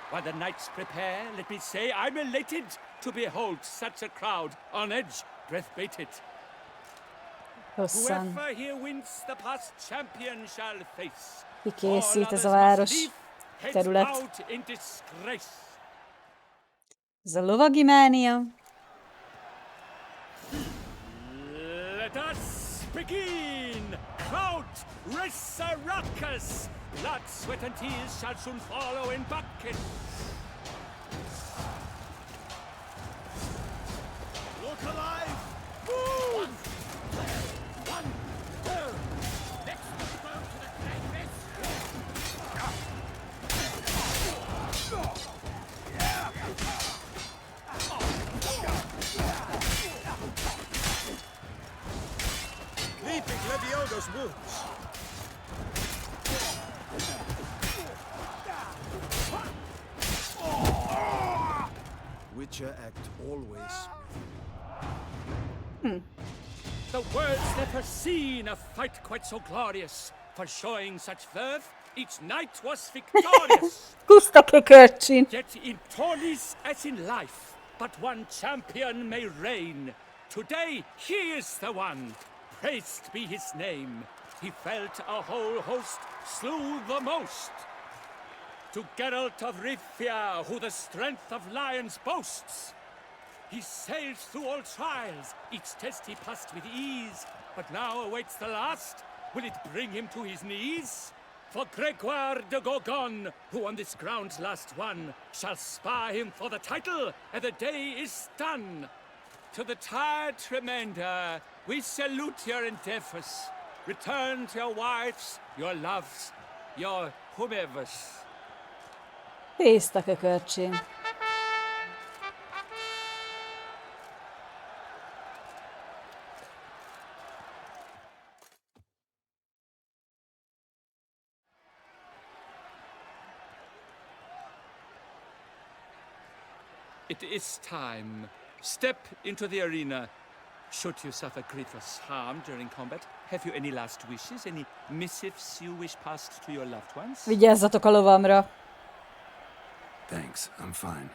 N: While the knights prepare, let me say I'm elated to behold such a crowd on edge, breath-baited. Whoever here wins the past champion shall face.
A: Kikészít ez a város terület. Ez a lovagi mánia.
N: Let us begin! Crowd, race a ruckus! Blood, sweat and tears shall soon follow in buckets. Look alive! Move! One, two. Next we go to the canvas.
U: Leaping Leviogo's wounds.
D: Witcher act always.
N: The world's never seen a fight quite so glorious. For showing such verve, each knight was victorious. Yet in tourneys as in life, but one champion may reign. Today he is the one. Praised be his name. He felt a whole host, slew the most. To Geralt of Rivia, who the strength of lions boasts. He sailed through all trials, each test he passed with ease. But now awaits the last. Will it bring him to his knees? For Gregoire de Gorgon, who on this ground last won, shall spar him for the title, and the day is done. To the tired remainder, we salute your endeavors. Return to your wives, your loves, your whomevers.
A: Tészta kökörcsén.
N: It is time. Step into the arena. Should you suffer grievous harm during combat, have you any last wishes? Any missives you wish passed to your loved ones?
A: Vigyázzatok a lovamra.
B: Thanks, I'm fine.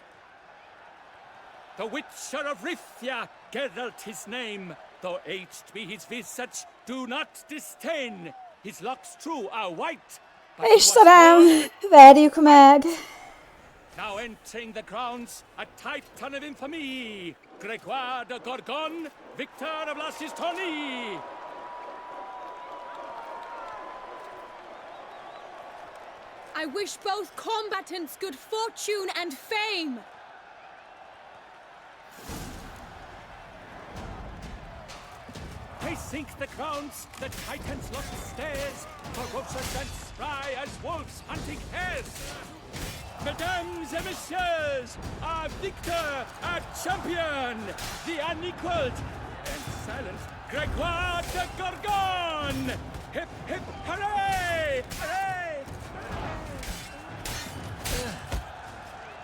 N: The Witcher of Rivia, Geralt his name. Though aged be his visage, do not disdain. His locks true are white.
A: Istenem, várjuk meg!
N: Now entering the grounds, a titan of infamy, Gregoire de Gorgon, victor of last his tourney.
R: I wish both combatants good fortune and fame.
N: sink the crowns, the titans lost the stairs, ferocious and spry as wolves hunting hares. Mesdames et messieurs, our victor, our champion, the unequaled and silent Grégoire de Gorgon! Hip, hip, hooray! Hooray!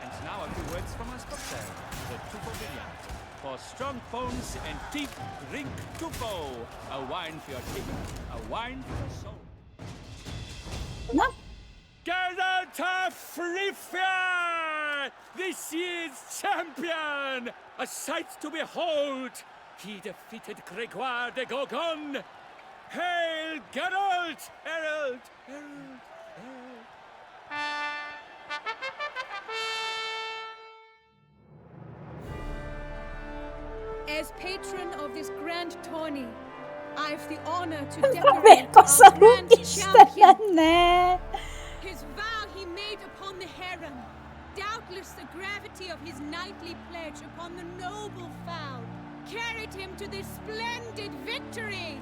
N: And now a few words from our sponsor, the Tufo Vineyard. For strong bones and deep, drink Tufo. A wine for your teeth, a wine for your soul.
A: What?
N: Geralt of Rivia! This year's champion! A sight to behold! He defeated Grégoire de Gorgon! Hail Geralt! Herald! Herald! Herald!
R: As patron of this grand tourney, I've the honor to decorate our grand champion. His vow he made upon the harem, doubtless the gravity of his knightly pledge upon the noble fowl, carried him to this splendid victory.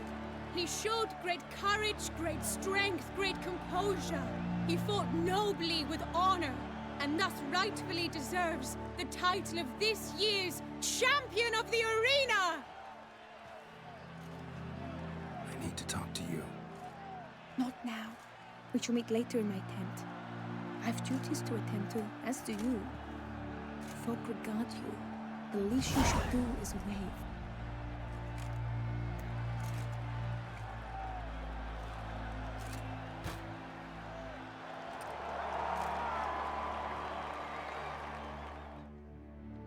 R: He showed great courage, great strength, great composure. He fought nobly with honor, and thus rightfully deserves the title of this year's Champion of the Arena!
B: I need to talk to you.
G: Not now. We shall meet later in my tent. I've duties to attend to, as do you. Folk regard you. The least you should do is wave.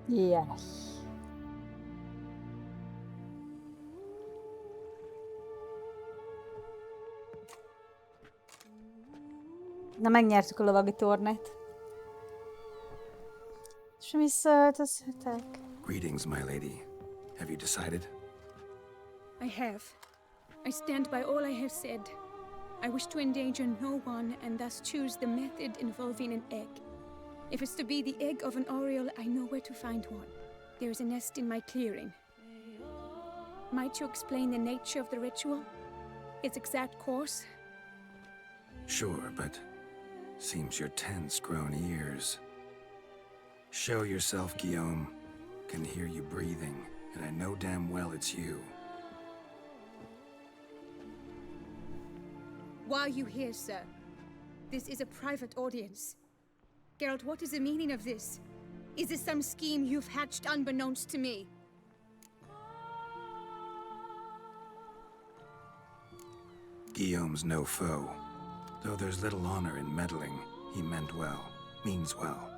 A: Yes. Na, megnyertük a lovagi tornát. És visszaöltözhetek.
B: Greetings, my lady. Have you decided?
R: I have. I stand by all I have said. I wish to endanger no one and thus choose the method involving an egg. If it's to be the egg of an oriole, I know where to find one. There is a nest in my clearing. Might you explain the nature of the ritual? Its exact course?
B: Sure, but seems your tense grown ears. Show yourself, Guillaume. Can hear you breathing, and I know damn well it's you.
R: Why are you here, sir? This is a private audience. Geralt, what is the meaning of this? Is this some scheme you've hatched unbeknownst to me?
B: Guillaume's no foe. Though there's little honor in meddling, he meant well, means well.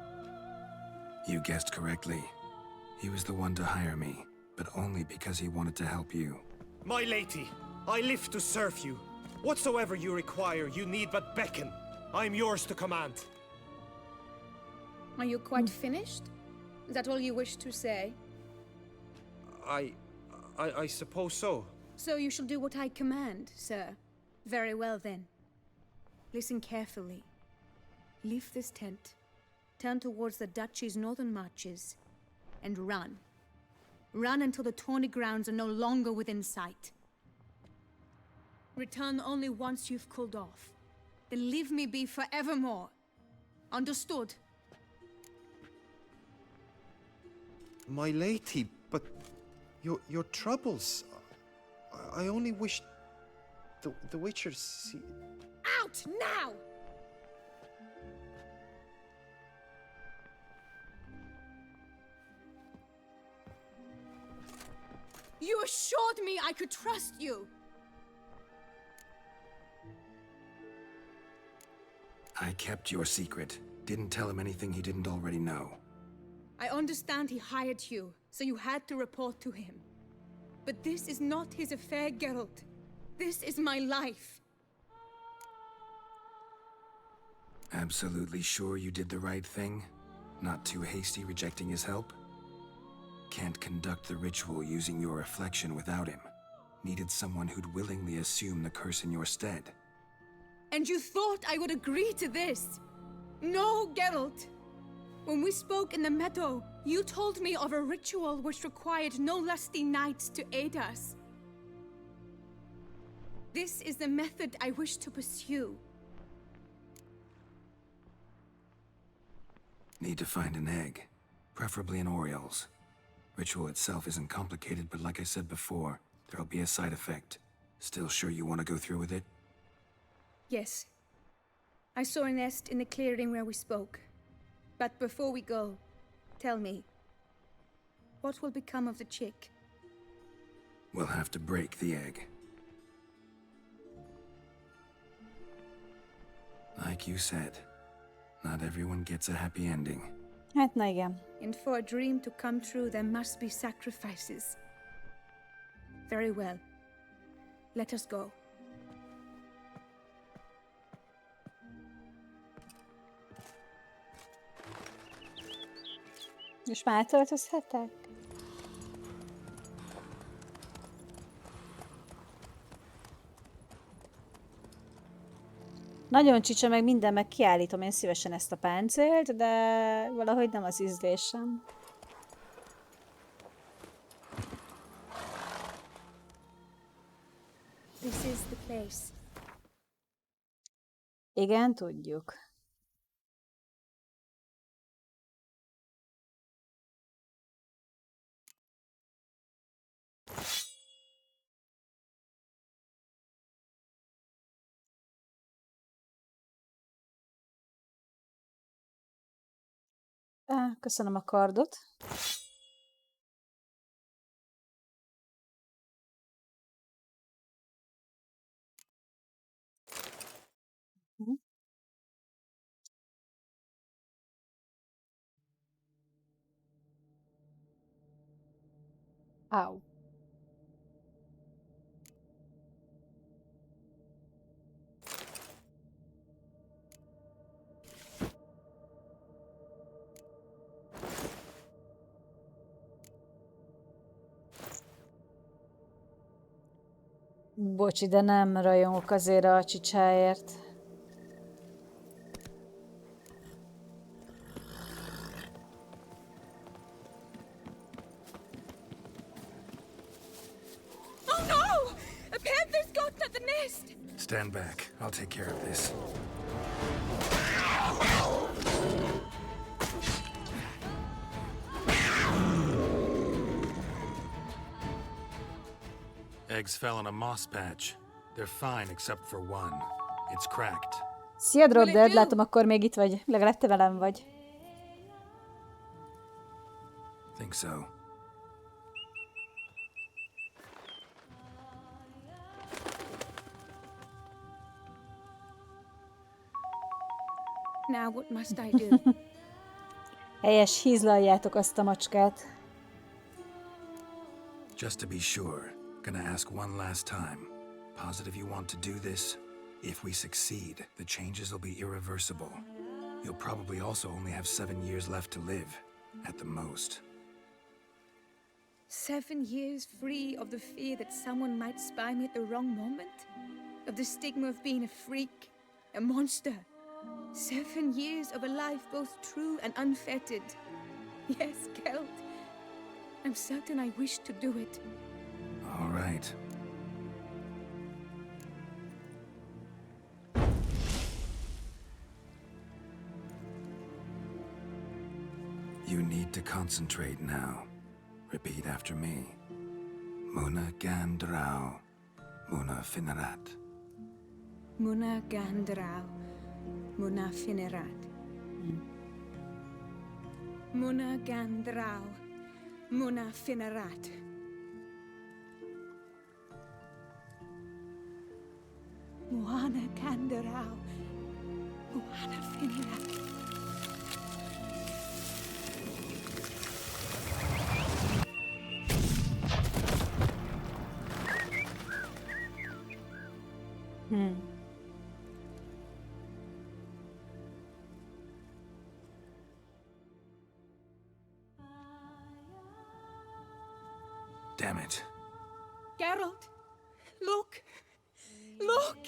B: You guessed correctly. He was the one to hire me, but only because he wanted to help you.
S: My lady, I live to serve you. Whatsoever you require, you need but beckon. I am yours to command.
R: Are you quite finished? Is that all you wish to say?
S: I suppose so.
R: So you shall do what I command, sir. Very well then. Listen carefully. Leave this tent, turn towards the duchy's northern marches, and run. Run until the tourney grounds are no longer within sight. Return only once you've cooled off. Then leave me be forevermore. Understood?
S: My lady, but your troubles. I only wish the Witcher see.
R: Out now! You assured me I could trust you.
B: I kept your secret. Didn't tell him anything he didn't already know.
R: I understand he hired you, so you had to report to him. But this is not his affair, Geralt. This is my life.
B: Absolutely sure you did the right thing? Not too hasty rejecting his help? Can't conduct the ritual using your reflection without him. Needed someone who'd willingly assume the curse in your stead.
R: And you thought I would agree to this? No, Geralt. When we spoke in the meadow, you told me of a ritual which required no lusty knights to aid us. This is the method I wish to pursue.
B: Need to find an egg, preferably an Oriole's. Ritual itself isn't complicated, but like I said before, there'll be a side effect. Still sure you want to go through with it?
R: Yes. I saw a nest in the clearing where we spoke. But before we go, tell me, what will become of the chick?
B: We'll have to break the egg. Like you said, not everyone gets a happy ending.
A: Hát na igen.
R: And for a dream to come true, there must be sacrifices. Very well. Let us go.
A: És már átöltözhetek? Nagyon csicsa, meg minden, meg kiállítom én szívesen ezt a páncélt, de valahogy nem az ízlésem.
R: This is the place.
A: Igen, tudjuk. Köszönöm a kardot. Au. Bocsi, de nem rajongok azért a csicsáért.
R: Oh no! A panther's gotten at the nest!
B: Stand back. I'll take care of this. Eggs fell on a moss patch. They're fine except for one. It's cracked.
A: Szia, Drop Dead, látom, akkor még itt vagy. Legalább te velem vagy.
B: Think so.
R: Now what must I do?
A: Helyes, hízlaljátok azt a macskát.
B: Just to be sure, gonna ask one last time. Positive you want to do this? If we succeed, the changes will be irreversible. You'll probably also only have 7 years left to live, at the most.
R: 7 years free of the fear that someone might spy me at the wrong moment? Of the stigma of being a freak, a monster? 7 years of a life both true and unfettered. Yes, Geld. I'm certain I wish to do it.
B: All right. You need to concentrate now. Repeat after me. Muna gandrau, muna finerat.
R: Muna gandrau, muna finerat. Muna gandrau, muna finerat. Muana gandrau, muana finerat.
B: Damn it.
R: Geralt, look! Look!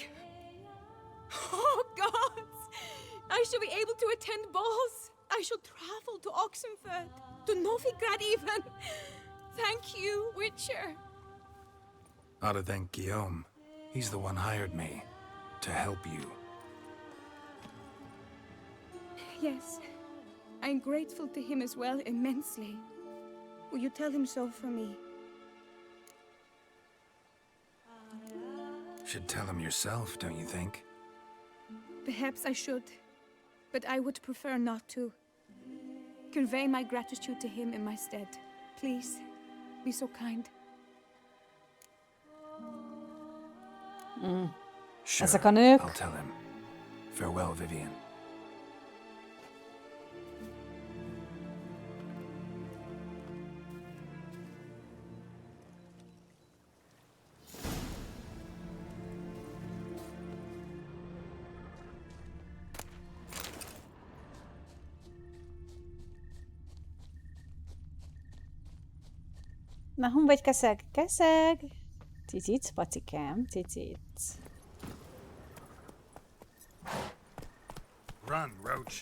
R: Oh, gods! I shall be able to attend balls. I shall travel to Oxenford, to Novigrad even. Thank you, Witcher.
B: Ought to thank Guillaume. He's the one hired me to help you.
G: Yes, I'm grateful to him as well, immensely. Will you tell him so for me?
B: Should tell him yourself, don't you think?
G: Perhaps I should, but I would prefer not to. Convey my gratitude to him in my stead. Please, be so kind.
B: Sure,
A: Ezek a nők.
B: I'll tell him. Farewell, Vivian.
A: Na, hon vagy keszeg? Keszeg! Cicic, pacikám, cicic.
B: Run, Roach.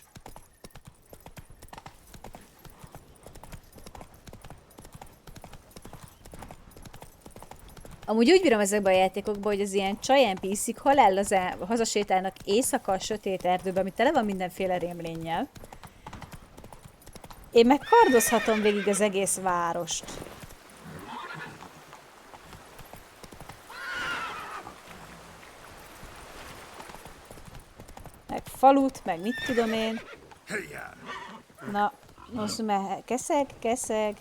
A: Amúgy úgy bírom ezekben a játékokban, hogy az ilyen csaj NPC-k halállazán hazasétálnak éjszaka a sötét erdőbe, ami tele van mindenféle rémlénnyel. Én meg kardozhatom végig az egész várost. Meg falut, meg mit tudom én. Na, most már keszeg.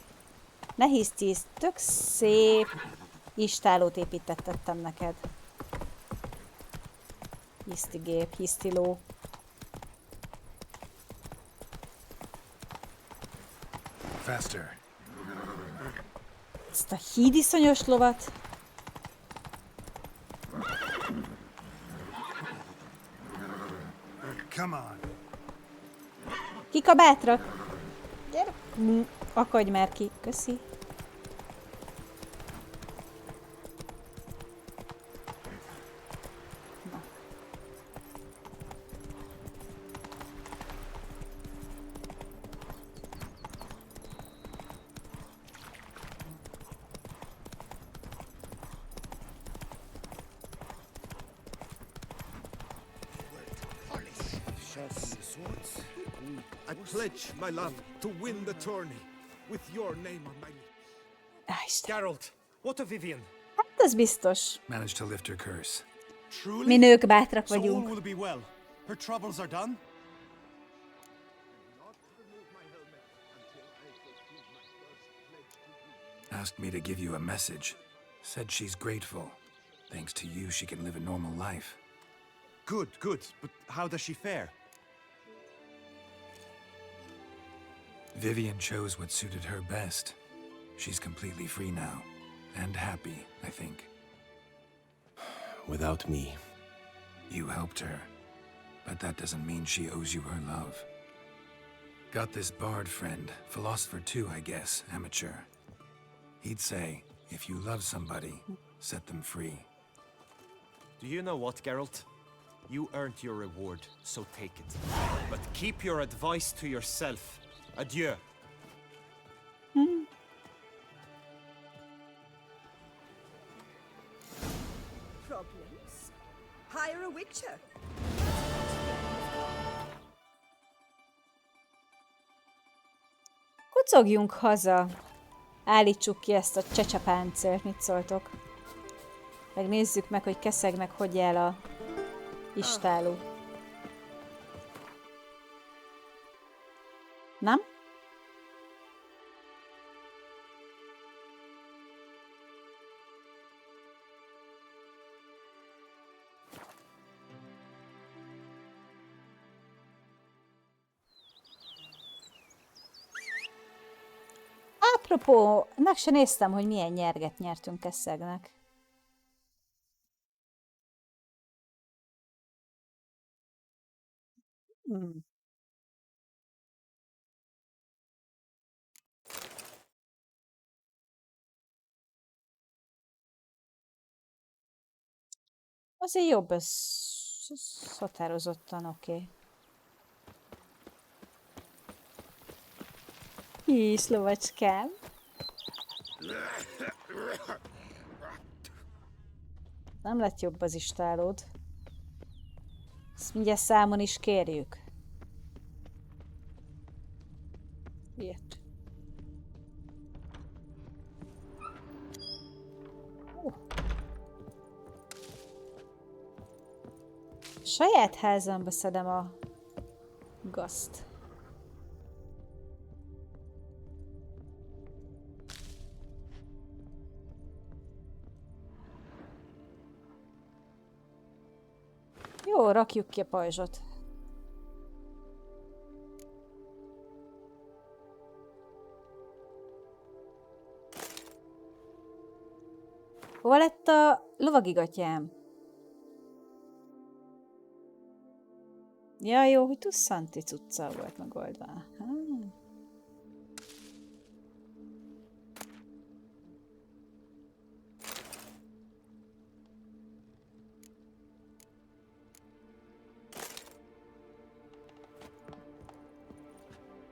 A: Nehéz tíz, tök szép istálót építettem neked. Hisztigép, hisztiló.
B: Faster.
A: Ezt a hídiszonyos lovat.
B: Come on.
A: Kik a bátrak? Gyere. Akadj már ki. Köszi. Na.
S: I pledge my love to win the tourney with your name on my lips. Geralt, what of Vivian?
A: Hát ez biztos.
B: Managed to lift her curse.
A: Mi nők bátrak
S: So all
A: vagyunk.
S: will be well. Her troubles are done?
B: Asked me to give you a message. Said she's grateful. Thanks to you, she can live a normal life.
S: Good, good. But how does she fare?
B: Vivian chose what suited her best. She's completely free now. And happy, I think.
F: Without me.
B: You helped her. But that doesn't mean she owes you her love. Got this bard friend. Philosopher too, I guess. Amateur. He'd say, if you love somebody, set them free.
S: Do you know what, Geralt? You earned your reward, so take it. But keep your advice to yourself. Adieu.
T: Problems? Hire a witcher.
A: Kucogjunk haza. Állítsuk ki ezt a csecsapáncélt, mit szóltok? Megnézzük meg, hogy keszegnek hogy áll a istáló. Nem? Apropó, meg se néztem, hogy milyen nyerget nyertünk keszegnek. Azért jobb, ez határozottan oké. Kis lovacskám. Nem lett jobb az istálód. Ezt mindjárt számon is kérjük. Ilyet. Saját házamba szedem a gazt. Jó, rakjuk ki a pajzsot. Hova lett a lovagigatyám? Ja, jó, hogy tusszanti cuccal volt megoldva.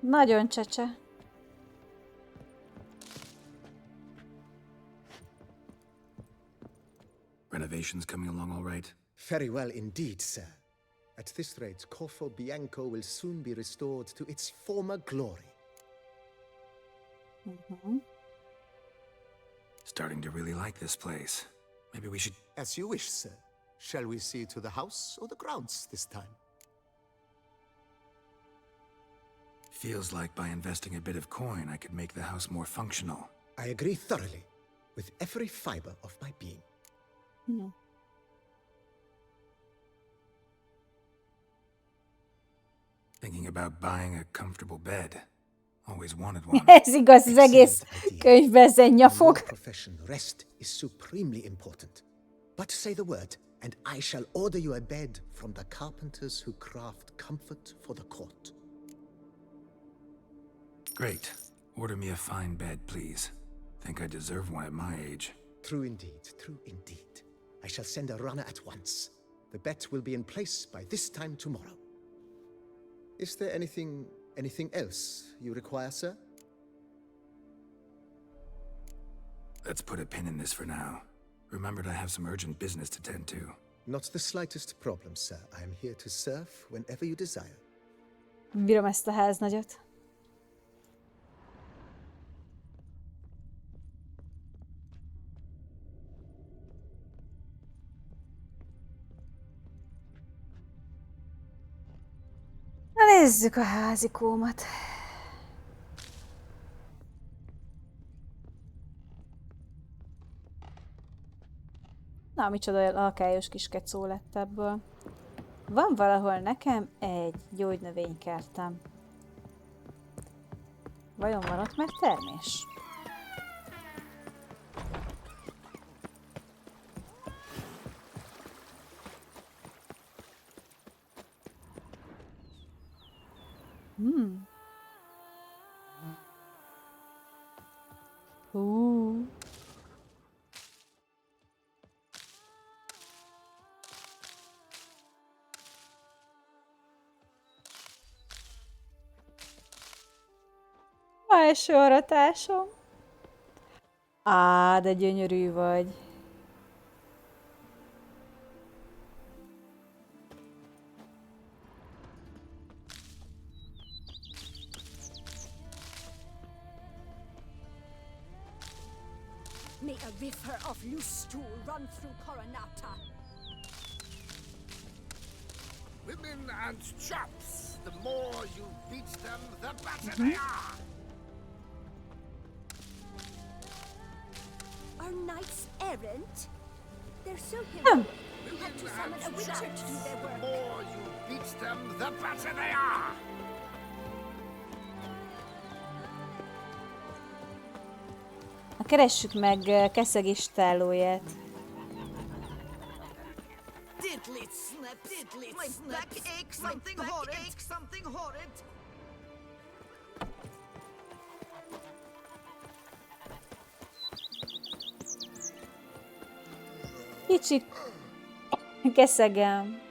A: Nagyon csecse.
B: Renovations coming along all right?
C: Very well indeed, sir. At this rate, Corvo Bianco will soon be restored to its former glory.
B: Starting to really like this place. Maybe we should...
C: As you wish, sir. Shall we see to the house or the grounds this time?
B: Feels like by investing a bit of coin, I could make the house more functional.
C: I agree thoroughly, with every fiber of my being.
B: Thinking about buying a comfortable bed. Always wanted one.
A: Ez igaz, az egész könyvben ezen nyafog.
C: Profession rest is supremely important. But say the word, and I shall order you a bed from the carpenters who craft comfort for the court.
B: Great. Order me a fine bed, please. Think I deserve one at my age.
C: True indeed, true indeed. I shall send a runner at once. The bet will be in place by this time tomorrow. Is there anything else you require, sir?
B: Let's put a pin in this for now. Remembered I have some urgent business to tend to.
C: Not the slightest problem, sir. I am here to serve whenever you desire.
A: Bírom ezt a háznagyot. Na nézzük a házikómat. Na, micsoda lakályos kis kecó lett ebből. Van valahol nekem egy gyógynövénykertem. Vajon van ott megtermés? Első aratásom. Á, de gyönyörű vagy.
T: May a river of loose stool run through Coronata.
D: Women and chaps, the more you beat them, the better they are.
T: Are knights errant? They're so heroic. You have to summon a witcher to do their work.
D: The more you beat them, the better they are.
A: Na, keressük meg Keszeg istállóját.
K: Diddly snap, diddly snap. My back aches, something horrid. Something horrid.
A: Kicsi keszegem.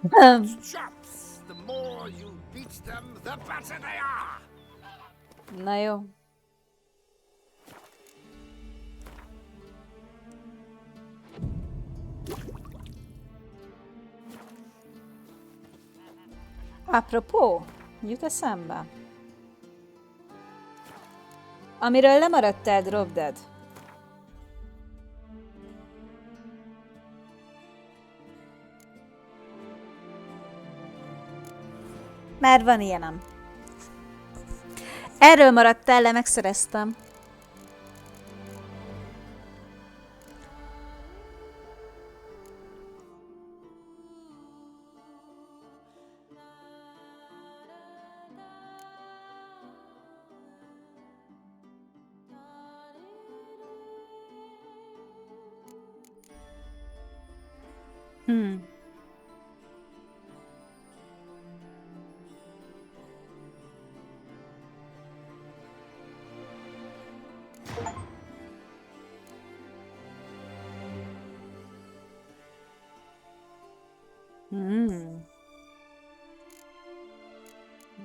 D: Chops! The more you beat them, the better they are!
A: Na jó. Apropó, jut eszembe. Amiről lemaradtál, Drop Dead. Már van ilyenem. Erről maradtál le, megszereztem.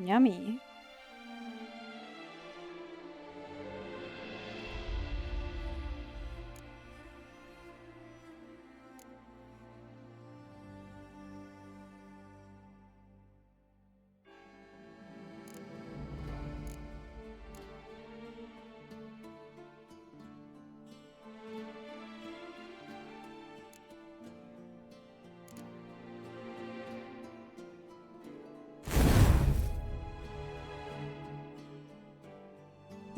A: Yummy.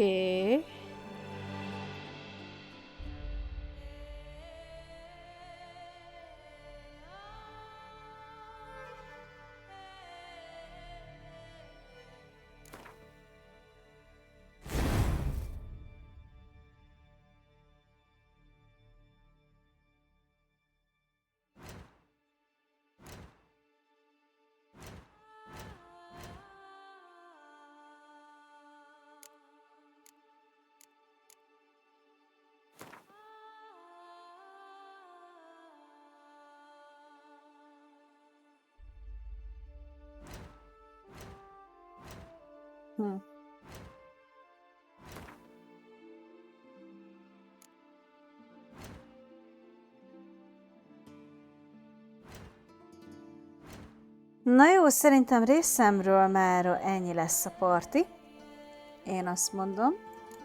A: Okay. Na jó, szerintem részemről már ennyi lesz a parti. Én azt mondom,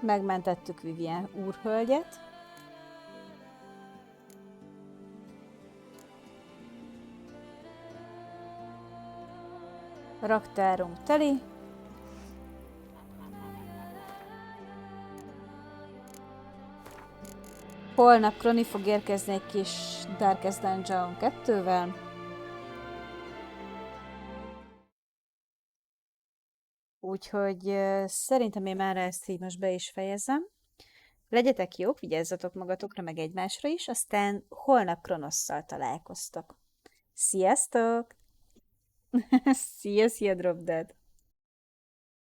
A: megmentettük Vivien úrhölgyet. Raktárunk teli. Holnap Kroni fog érkezni egy kis Darkest Dungeon 2-vel. Úgyhogy szerintem én már ezt így most be is fejezem. Legyetek jók, vigyázzatok magatokra, meg egymásra is, aztán holnap Kronosszal találkoztok. Sziasztok! Szia, Drop Dead!